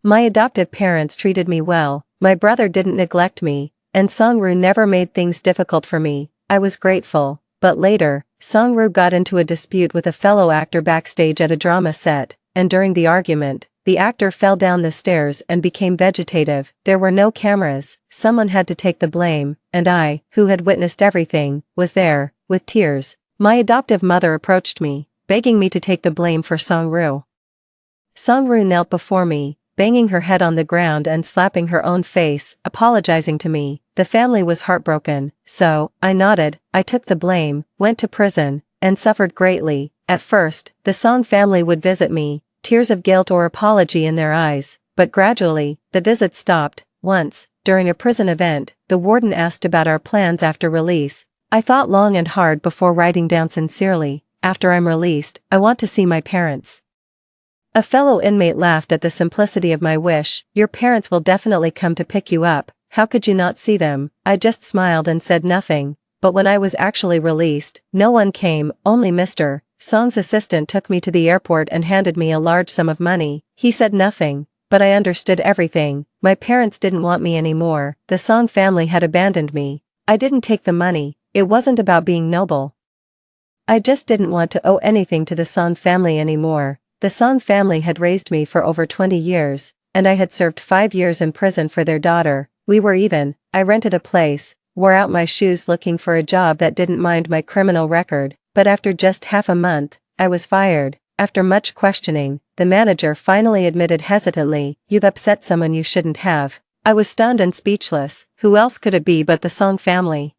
My adoptive parents treated me well, my brother didn't neglect me, and Song-Ru never made things difficult for me. I was grateful, but later, Song-Ru got into a dispute with a fellow actor backstage at a drama set, and during the argument, the actor fell down the stairs and became vegetative. There were no cameras, someone had to take the blame, and I, who had witnessed everything, was there, with tears. My adoptive mother approached me, begging me to take the blame for Song-Ru. Song-Ru knelt before me, banging her head on the ground and slapping her own face, apologizing to me. The family was heartbroken, so I nodded. I took the blame, went to prison, and suffered greatly. At first, the Song family would visit me, tears of guilt or apology in their eyes, but gradually, the visits stopped. Once, during a prison event, the warden asked about our plans after release. I thought long and hard before writing down sincerely, "After I'm released, I want to see my parents." A fellow inmate laughed at the simplicity of my wish. "Your parents will definitely come to pick you up. How could you not see them?" I just smiled and said nothing. But when I was actually released, no one came, only Mr. Song's assistant took me to the airport and handed me a large sum of money. He said nothing, but I understood everything. My parents didn't want me anymore. The Song family had abandoned me. I didn't take the money. It wasn't about being noble. I just didn't want to owe anything to the Song family anymore. The Song family had raised me for over 20 years, and I had served 5 years in prison for their daughter. We were even. I rented a place, wore out my shoes looking for a job that didn't mind my criminal record, but after just half a month, I was fired. After much questioning, the manager finally admitted hesitantly, "You've upset someone you shouldn't have." I was stunned and speechless. Who else could it be but the Song family?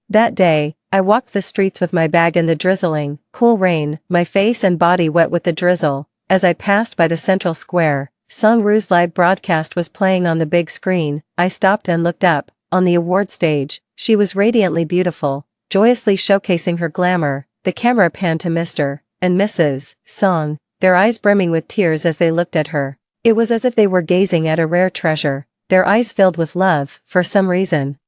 That day, I walked the streets with my bag in the drizzling, cool rain, my face and body wet with the drizzle. As I passed by the central square, Song-Ru's live broadcast was playing on the big screen. I stopped and looked up. On the award stage, she was radiantly beautiful, joyously showcasing her glamour. The camera panned to Mr. and Mrs. Song, their eyes brimming with tears as they looked at her. It was as if they were gazing at a rare treasure, their eyes filled with love, for some reason.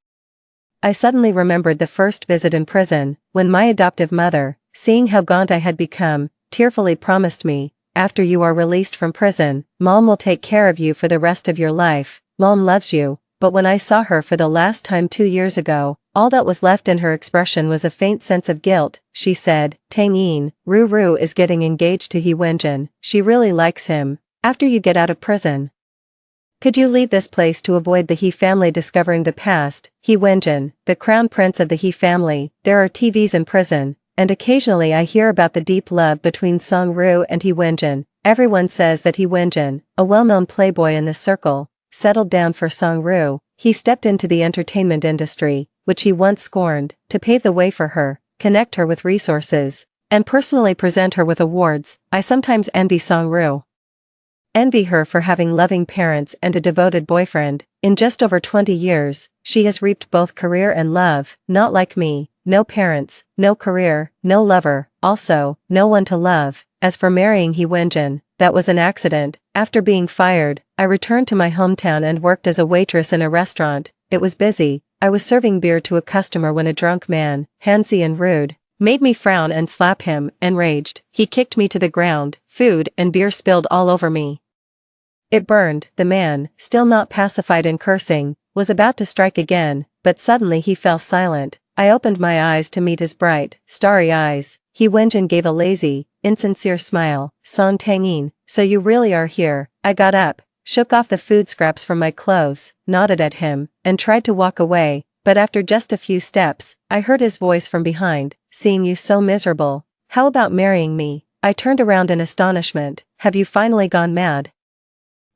I suddenly remembered the first visit in prison, when my adoptive mother, seeing how gaunt I had become, tearfully promised me, "After you are released from prison, Mom will take care of you for the rest of your life. Mom loves you." But when I saw her for the last time 2 years ago, all that was left in her expression was a faint sense of guilt. She said, "Tang-in, Ru is getting engaged to He Wenjin. She really likes him. After you get out of prison, could you leave this place to avoid the He family discovering the past?" He Wenjin, the crown prince of the He family. There are TVs in prison, and occasionally I hear about the deep love between Song-Ru and He Wenjin. Everyone says that He Wenjin, a well-known playboy in the circle, settled down for Song-Ru. He stepped into the entertainment industry, which he once scorned, to pave the way for her, connect her with resources, and personally present her with awards. I sometimes envy Song-Ru. Envy her for having loving parents and a devoted boyfriend. In just over 20 years, she has reaped both career and love. Not like me, no parents, no career, no lover, also, no one to love. As for marrying He Wenjin, that was an accident. After being fired, I returned to my hometown and worked as a waitress in a restaurant. It was busy. I was serving beer to a customer when a drunk man, handsy and rude, made me frown and slap him. Enraged, he kicked me to the ground. Food and beer spilled all over me. It burned. The man, still not pacified and cursing, was about to strike again, but suddenly he fell silent. I opened my eyes to meet his bright, starry eyes. He Wenjin gave a lazy, insincere smile. "Song Tang-in, so you really are here." I got up, shook off the food scraps from my clothes, nodded at him, and tried to walk away, but after just a few steps, I heard his voice from behind, "Seeing you so miserable, how about marrying me?" I turned around in astonishment. "Have you finally gone mad?"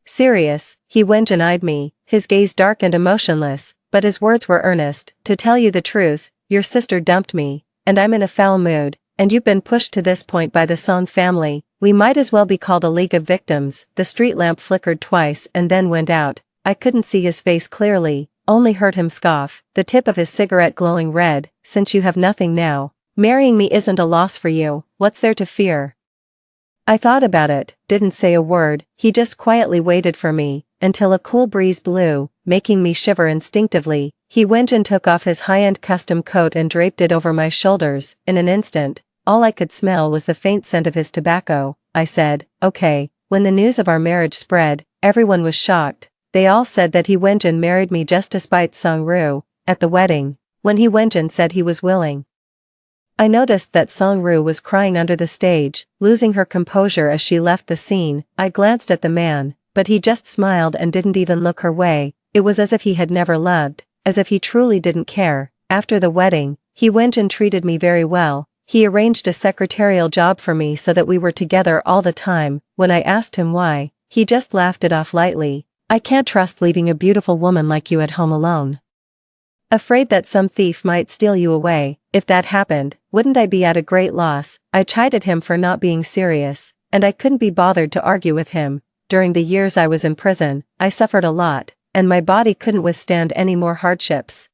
Serious, He Wenjin eyed me, his gaze dark and emotionless, but his words were earnest. "To tell you the truth, your sister dumped me, and I'm in a foul mood, and you've been pushed to this point by the Song family. We might as well be called a league of victims. The street lamp flickered twice and then went out. I couldn't see his face clearly, only heard him scoff, the tip of his cigarette glowing red. Since you have nothing now, marrying me isn't a loss for you, what's there to fear? I thought about it, didn't say a word. He just quietly waited for me, until a cool breeze blew, making me shiver instinctively. He went and took off his high-end custom coat and draped it over my shoulders. In an instant, all I could smell was the faint scent of his tobacco. I said, okay. When the news of our marriage spread, everyone was shocked. They all said that Hee Wenjin married me just to spite Song-ru. At the wedding, when Hee Wenjin said he was willing, I noticed that Song-ru was crying under the stage, losing her composure as she left the scene. I glanced at the man, but he just smiled and didn't even look her way. It was as if he had never loved, as if he truly didn't care. After the wedding, Hee Wenjin treated me very well. He arranged a secretarial job for me so that we were together all the time. When I asked him why, he just laughed it off lightly. I can't trust leaving a beautiful woman like you at home alone. Afraid that some thief might steal you away. If that happened, wouldn't I be at a great loss? I chided him for not being serious, and I couldn't be bothered to argue with him. During the years I was in prison, I suffered a lot, and my body couldn't withstand any more hardships.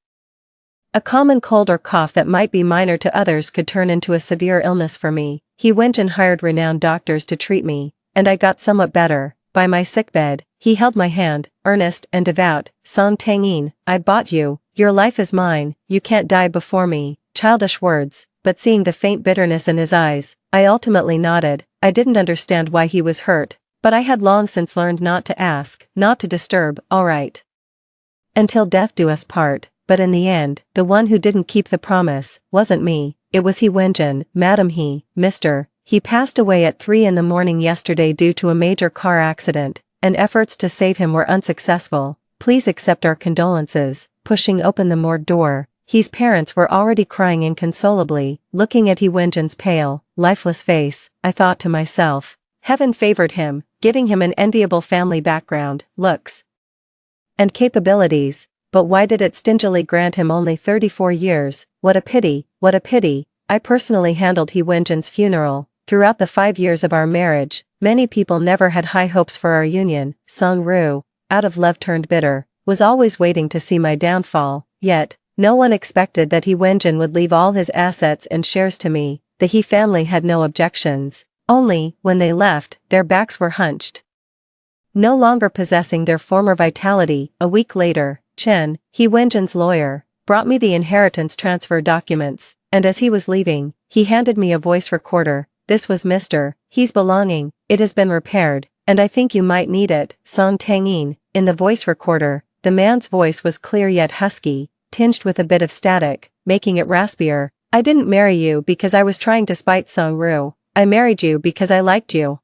A common cold or cough that might be minor to others could turn into a severe illness for me. Hee Wenjin hired renowned doctors to treat me, and I got somewhat better. By my sickbed, he held my hand, earnest and devout. Song Tangin, I bought you. Your life is mine, you can't die before me. Childish words, but seeing the faint bitterness in his eyes, I ultimately nodded. I didn't understand why he was hurt, but I had long since learned not to ask, not to disturb. All right. Until death do us part. But in the end, the one who didn't keep the promise wasn't me, it was Hee Wenjin. Madam Mr. He passed away at 3 in the morning yesterday due to a major car accident, and efforts to save him were unsuccessful. Please accept our condolences. Pushing open the morgue door, Hee's parents were already crying inconsolably. Looking at Hee Wenjin's pale, lifeless face, I thought to myself, heaven favored him, giving him an enviable family background, looks, and capabilities. But why did it stingily grant him only 34 years? What a pity, what a pity. I personally handled Hee Wenjin's funeral. Throughout the 5 years of our marriage, many people never had high hopes for our union. Song-ru, out of love turned bitter, was always waiting to see my downfall. Yet, no one expected that Hee Wenjin would leave all his assets and shares to me. The Hee family had no objections. Only, when they left, their backs were hunched. No longer possessing their former vitality. A week later, Chen, Hee Wenjin's lawyer, brought me the inheritance transfer documents, and as he was leaving, he handed me a voice recorder. This was Mr. He's belonging. It has been repaired, and I think you might need it. Song Tangin. In the voice recorder, the man's voice was clear yet husky, tinged with a bit of static, making it raspier. I didn't marry you because I was trying to spite Song-ru. I married you because I liked you.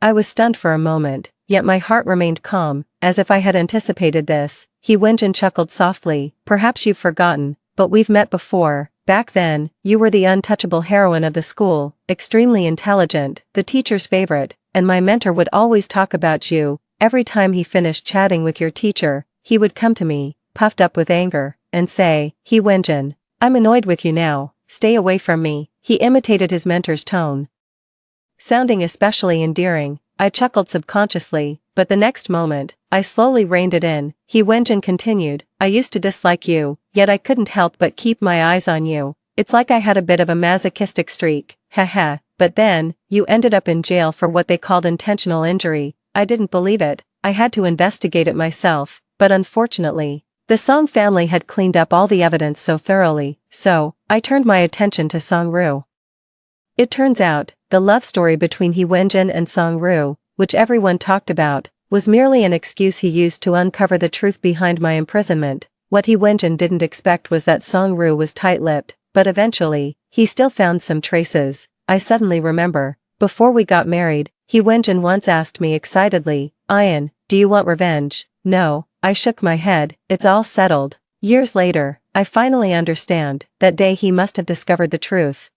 I was stunned for a moment, yet my heart remained calm, as if I had anticipated this. Hee Wenjin chuckled softly. Perhaps you've forgotten, but we've met before. Back then, you were the untouchable heroine of the school, extremely intelligent, the teacher's favorite, and my mentor would always talk about you. Every time he finished chatting with your teacher, he would come to me, puffed up with anger, and say, Hee Wenjin, I'm annoyed with you now, stay away from me. He imitated his mentor's tone, sounding especially endearing. I chuckled subconsciously, but the next moment, I slowly reined it in. Hee Wenjin continued, I used to dislike you, yet I couldn't help but keep my eyes on you. It's like I had a bit of a masochistic streak, haha, but then, you ended up in jail for what they called intentional injury. I didn't believe it. I had to investigate it myself, but unfortunately, the Song family had cleaned up all the evidence so thoroughly, so, I turned my attention to Song-ru. It turns out, the love story between Hee Wenjin and Song-ru, which everyone talked about, was merely an excuse he used to uncover the truth behind my imprisonment. What Hee Wenjin didn't expect was that Song-ru was tight-lipped, but eventually, he still found some traces. I suddenly remember, before we got married, Hee Wenjin once asked me excitedly, Ian, do you want revenge? No, I shook my head, it's all settled. Years later, I finally understand, that day he must have discovered the truth.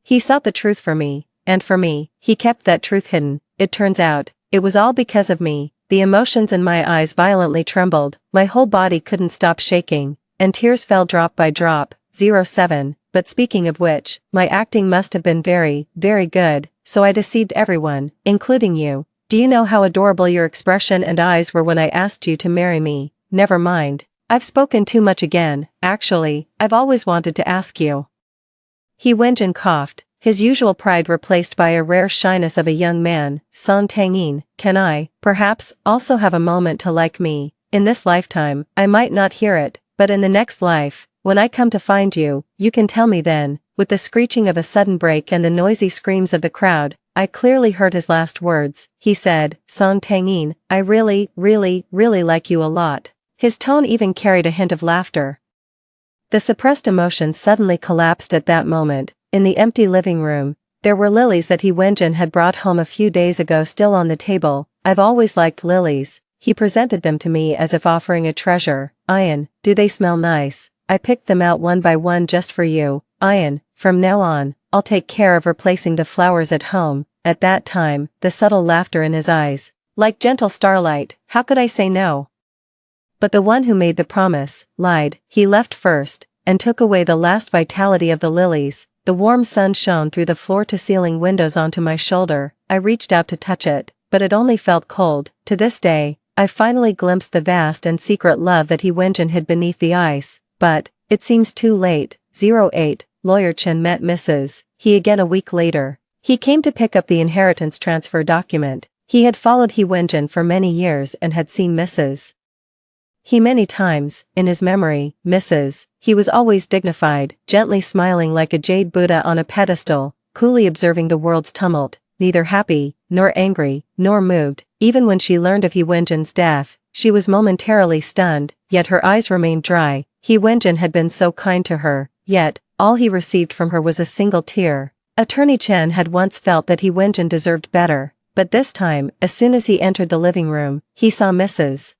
He sought the truth for me, and for me, he kept that truth hidden. It turns out, it was all because of me. The emotions in my eyes violently trembled, my whole body couldn't stop shaking, and tears fell drop by drop. 07, but speaking of which, my acting must have been very, very good. so I deceived everyone, including you. Do you know how adorable your expression and eyes were when I asked you to marry me? Never mind. I've spoken too much again. Actually, I've always wanted to ask you. He Wenjin coughed, his usual pride replaced by a rare shyness of a young man. Song Tangyin, can I, perhaps, also have a moment to like me? In this lifetime, I might not hear it, but in the next life, when I come to find you, you can tell me then. With the screeching of a sudden break and the noisy screams of the crowd, I clearly heard his last words. He said, Song Tangyin, I really, really, really like you a lot. His tone even carried a hint of laughter. The suppressed emotion suddenly collapsed at that moment. In the empty living room, there were lilies that He Wenjin had brought home a few days ago still on the table. I've always liked lilies. He presented them to me as if offering a treasure. Ian, do they smell nice? I picked them out one by one just for you. Ian, from now on, I'll take care of replacing the flowers at home. At that time, the subtle laughter in his eyes. Like gentle starlight, how could I say no? But the one who made the promise, lied. He left first, and took away the last vitality of the lilies. The warm sun shone through the floor-to-ceiling windows onto my shoulder. I reached out to touch it, but it only felt cold. To this day, I finally glimpsed the vast and secret love that He Wenjin hid beneath the ice. But, it seems too late. 08, Lawyer Chen met Mrs. He again a week later. He came to pick up the inheritance transfer document. He had followed He Wenjin for many years and had seen Mrs. He many times. In his memory, Mrs. He was always dignified, gently smiling like a jade Buddha on a pedestal, coolly observing the world's tumult, neither happy, nor angry, nor moved. Even when she learned of He Wenjin's death, she was momentarily stunned, yet her eyes remained dry. He Wenjin had been so kind to her, yet, all he received from her was a single tear. Attorney Chen had once felt that He Wenjin deserved better, but this time, as soon as he entered the living room, he saw Mrs.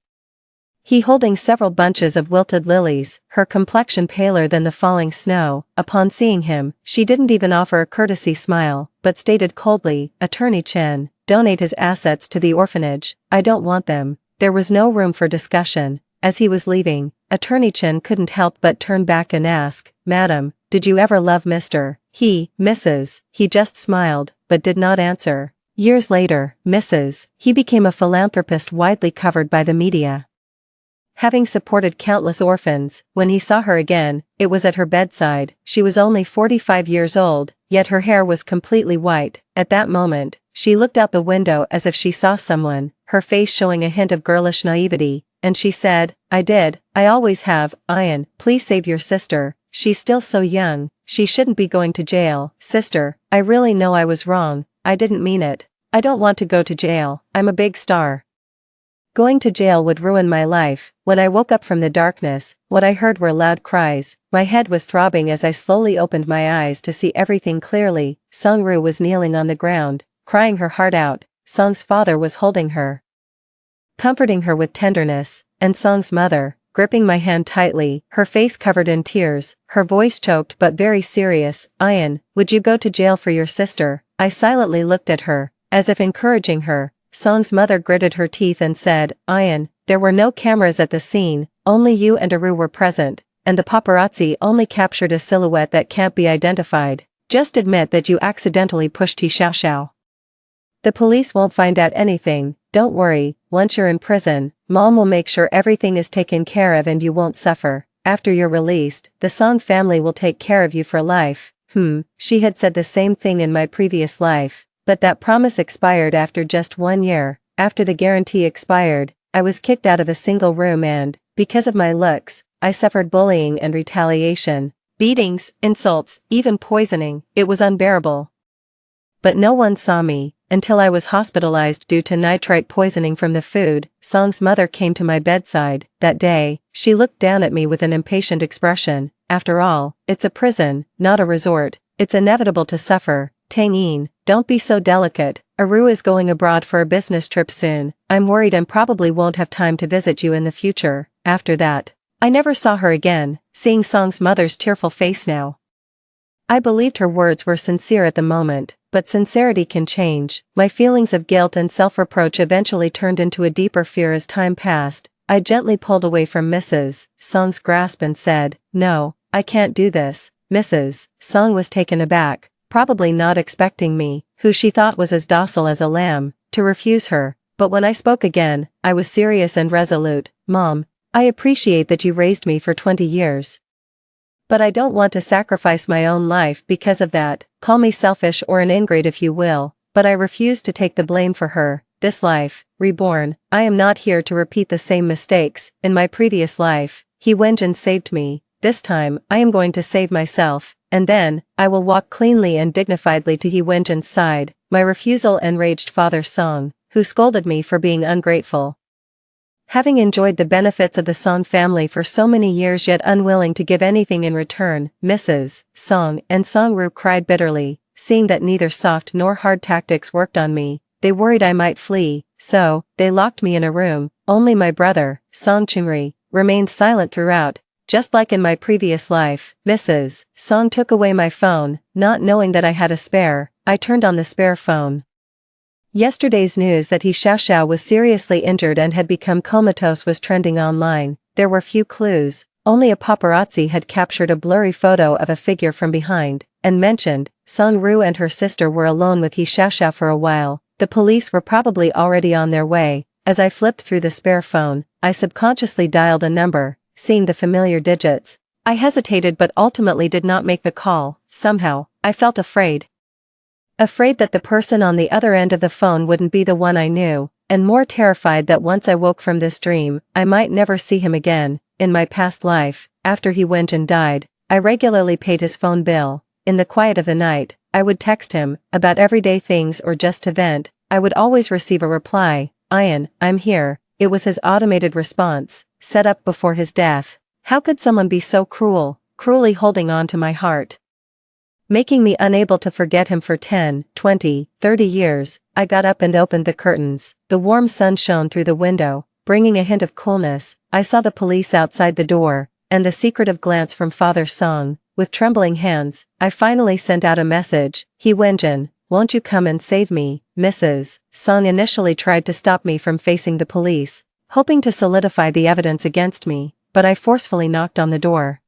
He holding several bunches of wilted lilies, her complexion paler than the falling snow. Upon seeing him, she didn't even offer a courtesy smile, but stated coldly, Attorney Chen, donate his assets to the orphanage. I don't want them. There was no room for discussion. As he was leaving, Attorney Chen couldn't help but turn back and ask, Madam, did you ever love Mr. He, Mrs. He just smiled, but did not answer. Years later, Mrs. He became a philanthropist widely covered by the media. Having supported countless orphans, when he saw her again, it was at her bedside. She was only 45 years old, yet her hair was completely white. At that moment, she looked out the window as if she saw someone, her face showing a hint of girlish naivety, and she said, I did, I always have. Ian, please save your sister, she's still so young, she shouldn't be going to jail. Sister, I really know I was wrong, I didn't mean it. I don't want to go to jail, I'm a big star. Going to jail would ruin my life. When I woke up from the darkness, what I heard were loud cries. My head was throbbing as I slowly opened my eyes to see everything clearly. Song-ru was kneeling on the ground, crying her heart out. Song's father was holding her, comforting her with tenderness, and Song's mother, gripping my hand tightly, her face covered in tears, her voice choked but very serious. Ian, would you go to jail for your sister? I silently looked at her, as if encouraging her. Song's mother gritted her teeth and said, Ian, there were no cameras at the scene, only you and Aru were present, and the paparazzi only captured a silhouette that can't be identified. Just admit that you accidentally pushed Ti Xiaoxiao. The police won't find out anything, don't worry. Once you're in prison, Mom will make sure everything is taken care of and you won't suffer. After you're released, the Song family will take care of you for life. She had said the same thing in my previous life. But that promise expired after just 1 year. After the guarantee expired, I was kicked out of a single room and, because of my looks, I suffered bullying and retaliation. Beatings, insults, even poisoning. It was unbearable. But no one saw me, until I was hospitalized due to nitrite poisoning from the food. Song's mother came to my bedside. That day, she looked down at me with an impatient expression. After all, it's a prison, not a resort. It's inevitable to suffer. Tangyin, don't be so delicate. Aru is going abroad for a business trip soon. I'm worried and probably won't have time to visit you in the future. After that, I never saw her again. Seeing Song's mother's tearful face now, I believed her words were sincere at the moment, but sincerity can change. My feelings of guilt and self-reproach eventually turned into a deeper fear as time passed. I gently pulled away from Mrs. Song's grasp and said, No, I can't do this. Mrs. Song was taken aback, probably not expecting me who she thought was as docile as a lamb, to refuse her. But when I spoke again, I was serious and resolute. Mom, I appreciate that you raised me for 20 years. But I don't want to sacrifice my own life because of that. Call me selfish or an ingrate if you will, but I refuse to take the blame for her. This life, reborn, I am not here to repeat the same mistakes. In my previous life, he went and saved me. This time, I am going to save myself, and then, I will walk cleanly and dignifiedly to He Wenjin's side. My refusal enraged Father Song, who scolded me for being ungrateful. Having enjoyed the benefits of the Song family for so many years yet unwilling to give anything in return, Mrs. Song and Song Ru cried bitterly, seeing that neither soft nor hard tactics worked on me. They worried I might flee, so, they locked me in a room. Only my brother, Song Chungri, remained silent throughout. Just like in my previous life, Mrs. Song took away my phone, not knowing that I had a spare. I turned on the spare phone. Yesterday's news that He Xiaoxiao was seriously injured and had become comatose was trending online. There were few clues, only a paparazzi had captured a blurry photo of a figure from behind, and mentioned, Song Ru and her sister were alone with He Xiaoxiao for a while. The police were probably already on their way. As I flipped through the spare phone, I subconsciously dialed a number, seeing the familiar digits. I hesitated but ultimately did not make the call. Somehow, I felt afraid. Afraid that the person on the other end of the phone wouldn't be the one I knew, and more terrified that once I woke from this dream, I might never see him again. In my past life, after He Wenjin died, I regularly paid his phone bill. In the quiet of the night, I would text him, about everyday things or just to vent. I would always receive a reply, Ian, I'm here. It was his automated response, set up before his death. How could someone be so cruel, cruelly holding on to my heart? Making me unable to forget him for 10, 20, 30 years, I got up and opened the curtains. The warm sun shone through the window, bringing a hint of coolness. I saw the police outside the door, and the secretive glance from Father Song. With trembling hands, I finally sent out a message, He Wenjin, won't you come and save me? Mrs. Song initially tried to stop me from facing the police, hoping to solidify the evidence against me, but I forcefully knocked on the door.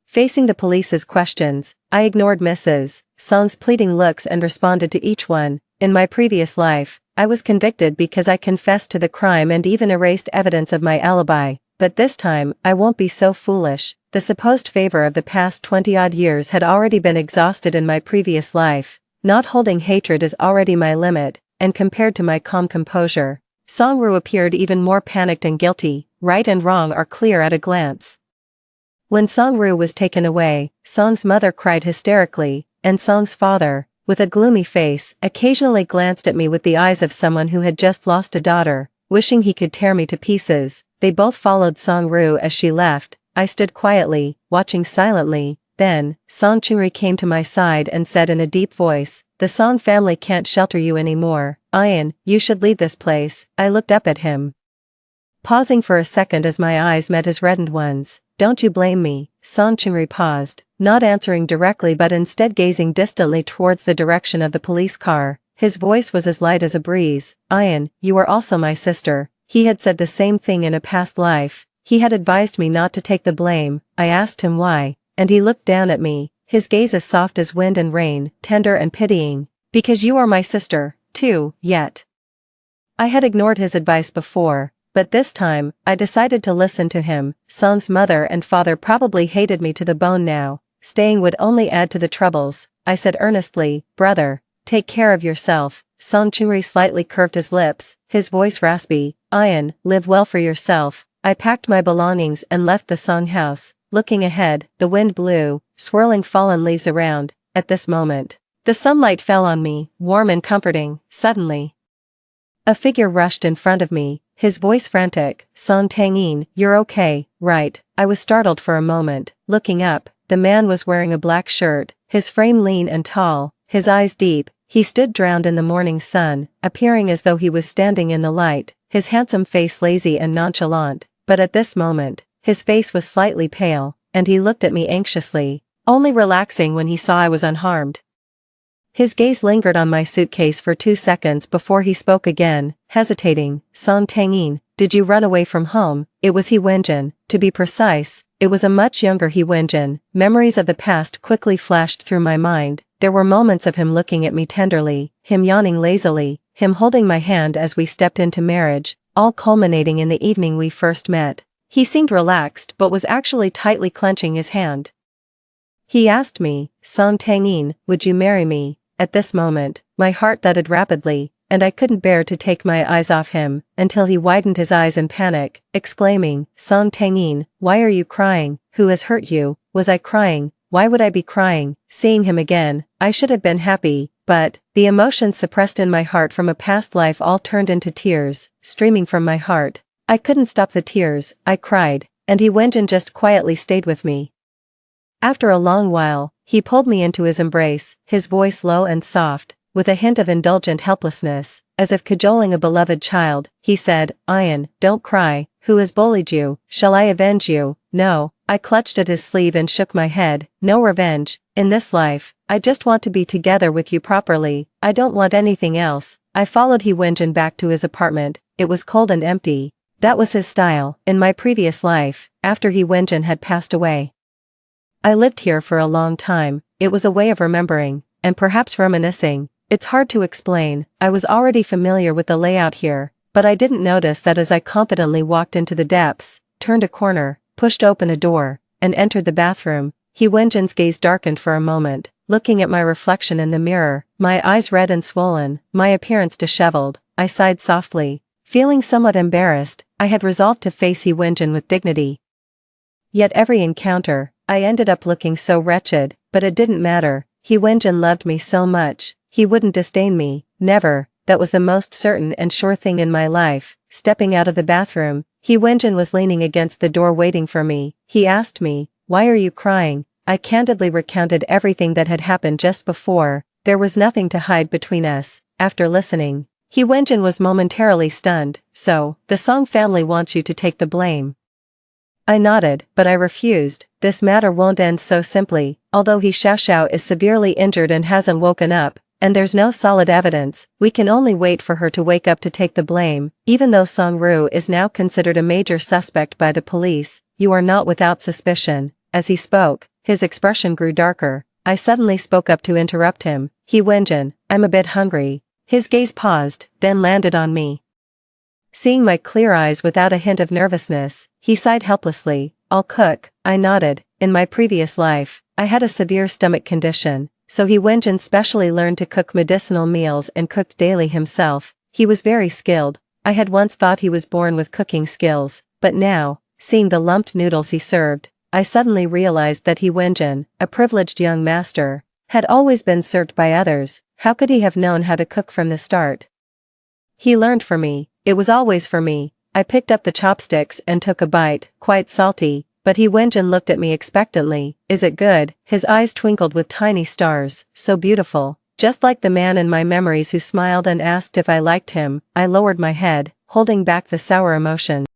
Facing the police's questions, I ignored Mrs. Song's pleading looks and responded to each one. In my previous life, I was convicted because I confessed to the crime and even erased evidence of my alibi, but this time, I won't be so foolish. The supposed favor of the past 20-odd years had already been exhausted in my previous life. Not holding hatred is already my limit, and compared to my calm composure, Song Ru appeared even more panicked and guilty. Right and wrong are clear at a glance. When Song Ru was taken away, Song's mother cried hysterically, and Song's father, with a gloomy face, occasionally glanced at me with the eyes of someone who had just lost a daughter, wishing he could tear me to pieces. They both followed Song Ru as she left. I stood quietly, watching silently. Then, Song Chungri came to my side and said in a deep voice, the Song family can't shelter you anymore. Ian, you should leave this place. I looked up at him, pausing for a second as my eyes met his reddened ones. Don't you blame me? Song Chungri paused, not answering directly but instead gazing distantly towards the direction of the police car. His voice was as light as a breeze. Ian, you are also my sister. He had said the same thing in a past life. He had advised me not to take the blame. I asked him why, and he looked down at me, his gaze as soft as wind and rain, tender and pitying. Because you are my sister, too, yet. I had ignored his advice before, but this time, I decided to listen to him. Song's mother and father probably hated me to the bone now. Staying would only add to the troubles. I said earnestly, brother, take care of yourself. Song Chungri slightly curved his lips, his voice raspy. Ian, live well for yourself. I packed my belongings and left the Song house. Looking ahead, the wind blew, swirling fallen leaves around. At this moment, the sunlight fell on me, warm and comforting. Suddenly, a figure rushed in front of me, his voice frantic. Song Tangyin, you're okay, right? I was startled for a moment. Looking up, the man was wearing a black shirt, his frame lean and tall, his eyes deep. He stood drowned in the morning sun, appearing as though he was standing in the light, his handsome face lazy and nonchalant. But at this moment, his face was slightly pale, and he looked at me anxiously, only relaxing when he saw I was unharmed. His gaze lingered on my suitcase for 2 seconds before he spoke again, hesitating. Song Tangyin, did you run away from home? It was He Wenjin. To be precise, it was a much younger He Wenjin. Memories of the past quickly flashed through my mind. There were moments of him looking at me tenderly, him yawning lazily, him holding my hand as we stepped into marriage, all culminating in the evening we first met. He seemed relaxed but was actually tightly clenching his hand. He asked me, "Song Tangin, would you marry me?" At this moment, my heart thudded rapidly, and I couldn't bear to take my eyes off him, until he widened his eyes in panic, exclaiming, "Song Tangin, why are you crying? Who has hurt you?" Was I crying? Why would I be crying? Seeing him again, I should have been happy, but the emotions suppressed in my heart from a past life all turned into tears, streaming from my heart. I couldn't stop the tears, I cried, and he Wenjin just quietly stayed with me. After a long while, he pulled me into his embrace, his voice low and soft, with a hint of indulgent helplessness, as if cajoling a beloved child. He said, "Ian, don't cry. Who has bullied you? Shall I avenge you?" "No." I clutched at his sleeve and shook my head. "No revenge. In this life, I just want to be together with you properly. I don't want anything else." I followed He Wenjin back to his apartment. It was cold and empty. That was his style, in my previous life, after He Wenjin had passed away. I lived here for a long time. It was a way of remembering, and perhaps reminiscing. It's hard to explain. I was already familiar with the layout here, but I didn't notice that as I confidently walked into the depths, turned a corner, pushed open a door, and entered the bathroom, He Wenjin's gaze darkened for a moment, looking at my reflection in the mirror, my eyes red and swollen, my appearance disheveled. I sighed softly. Feeling somewhat embarrassed, I had resolved to face He Wenjin with dignity. Yet every encounter, I ended up looking so wretched, but it didn't matter. He Wenjin loved me so much, he wouldn't disdain me, never. That was the most certain and sure thing in my life. Stepping out of the bathroom, He Wenjin was leaning against the door waiting for me. He asked me, "Why are you crying?" I candidly recounted everything that had happened just before. There was nothing to hide between us. After listening, He Wenjin was momentarily stunned. "So, the Song family wants you to take the blame." I nodded, but I refused. This matter won't end so simply. Although He Xiaoxiao is severely injured and hasn't woken up, and there's no solid evidence, we can only wait for her to wake up to take the blame. Even though Song Ru is now considered a major suspect by the police, you are not without suspicion. As he spoke, his expression grew darker. I suddenly spoke up to interrupt him. "He Wenjin, I'm a bit hungry." His gaze paused, then landed on me. Seeing my clear eyes without a hint of nervousness, he sighed helplessly. "I'll cook." I nodded. In my previous life, I had a severe stomach condition, so He Wenjin specially learned to cook medicinal meals and cooked daily himself. He was very skilled. I had once thought he was born with cooking skills, but now, seeing the lumped noodles he served, I suddenly realized that He Wenjin, a privileged young master, had always been served by others. How could he have known how to cook from the start? He learned for me. It was always for me. I picked up the chopsticks and took a bite, quite salty, but He Wenjin looked at me expectantly. "Is it good?" His eyes twinkled with tiny stars, so beautiful, just like the man in my memories who smiled and asked if I liked him. I lowered my head, holding back the sour emotion.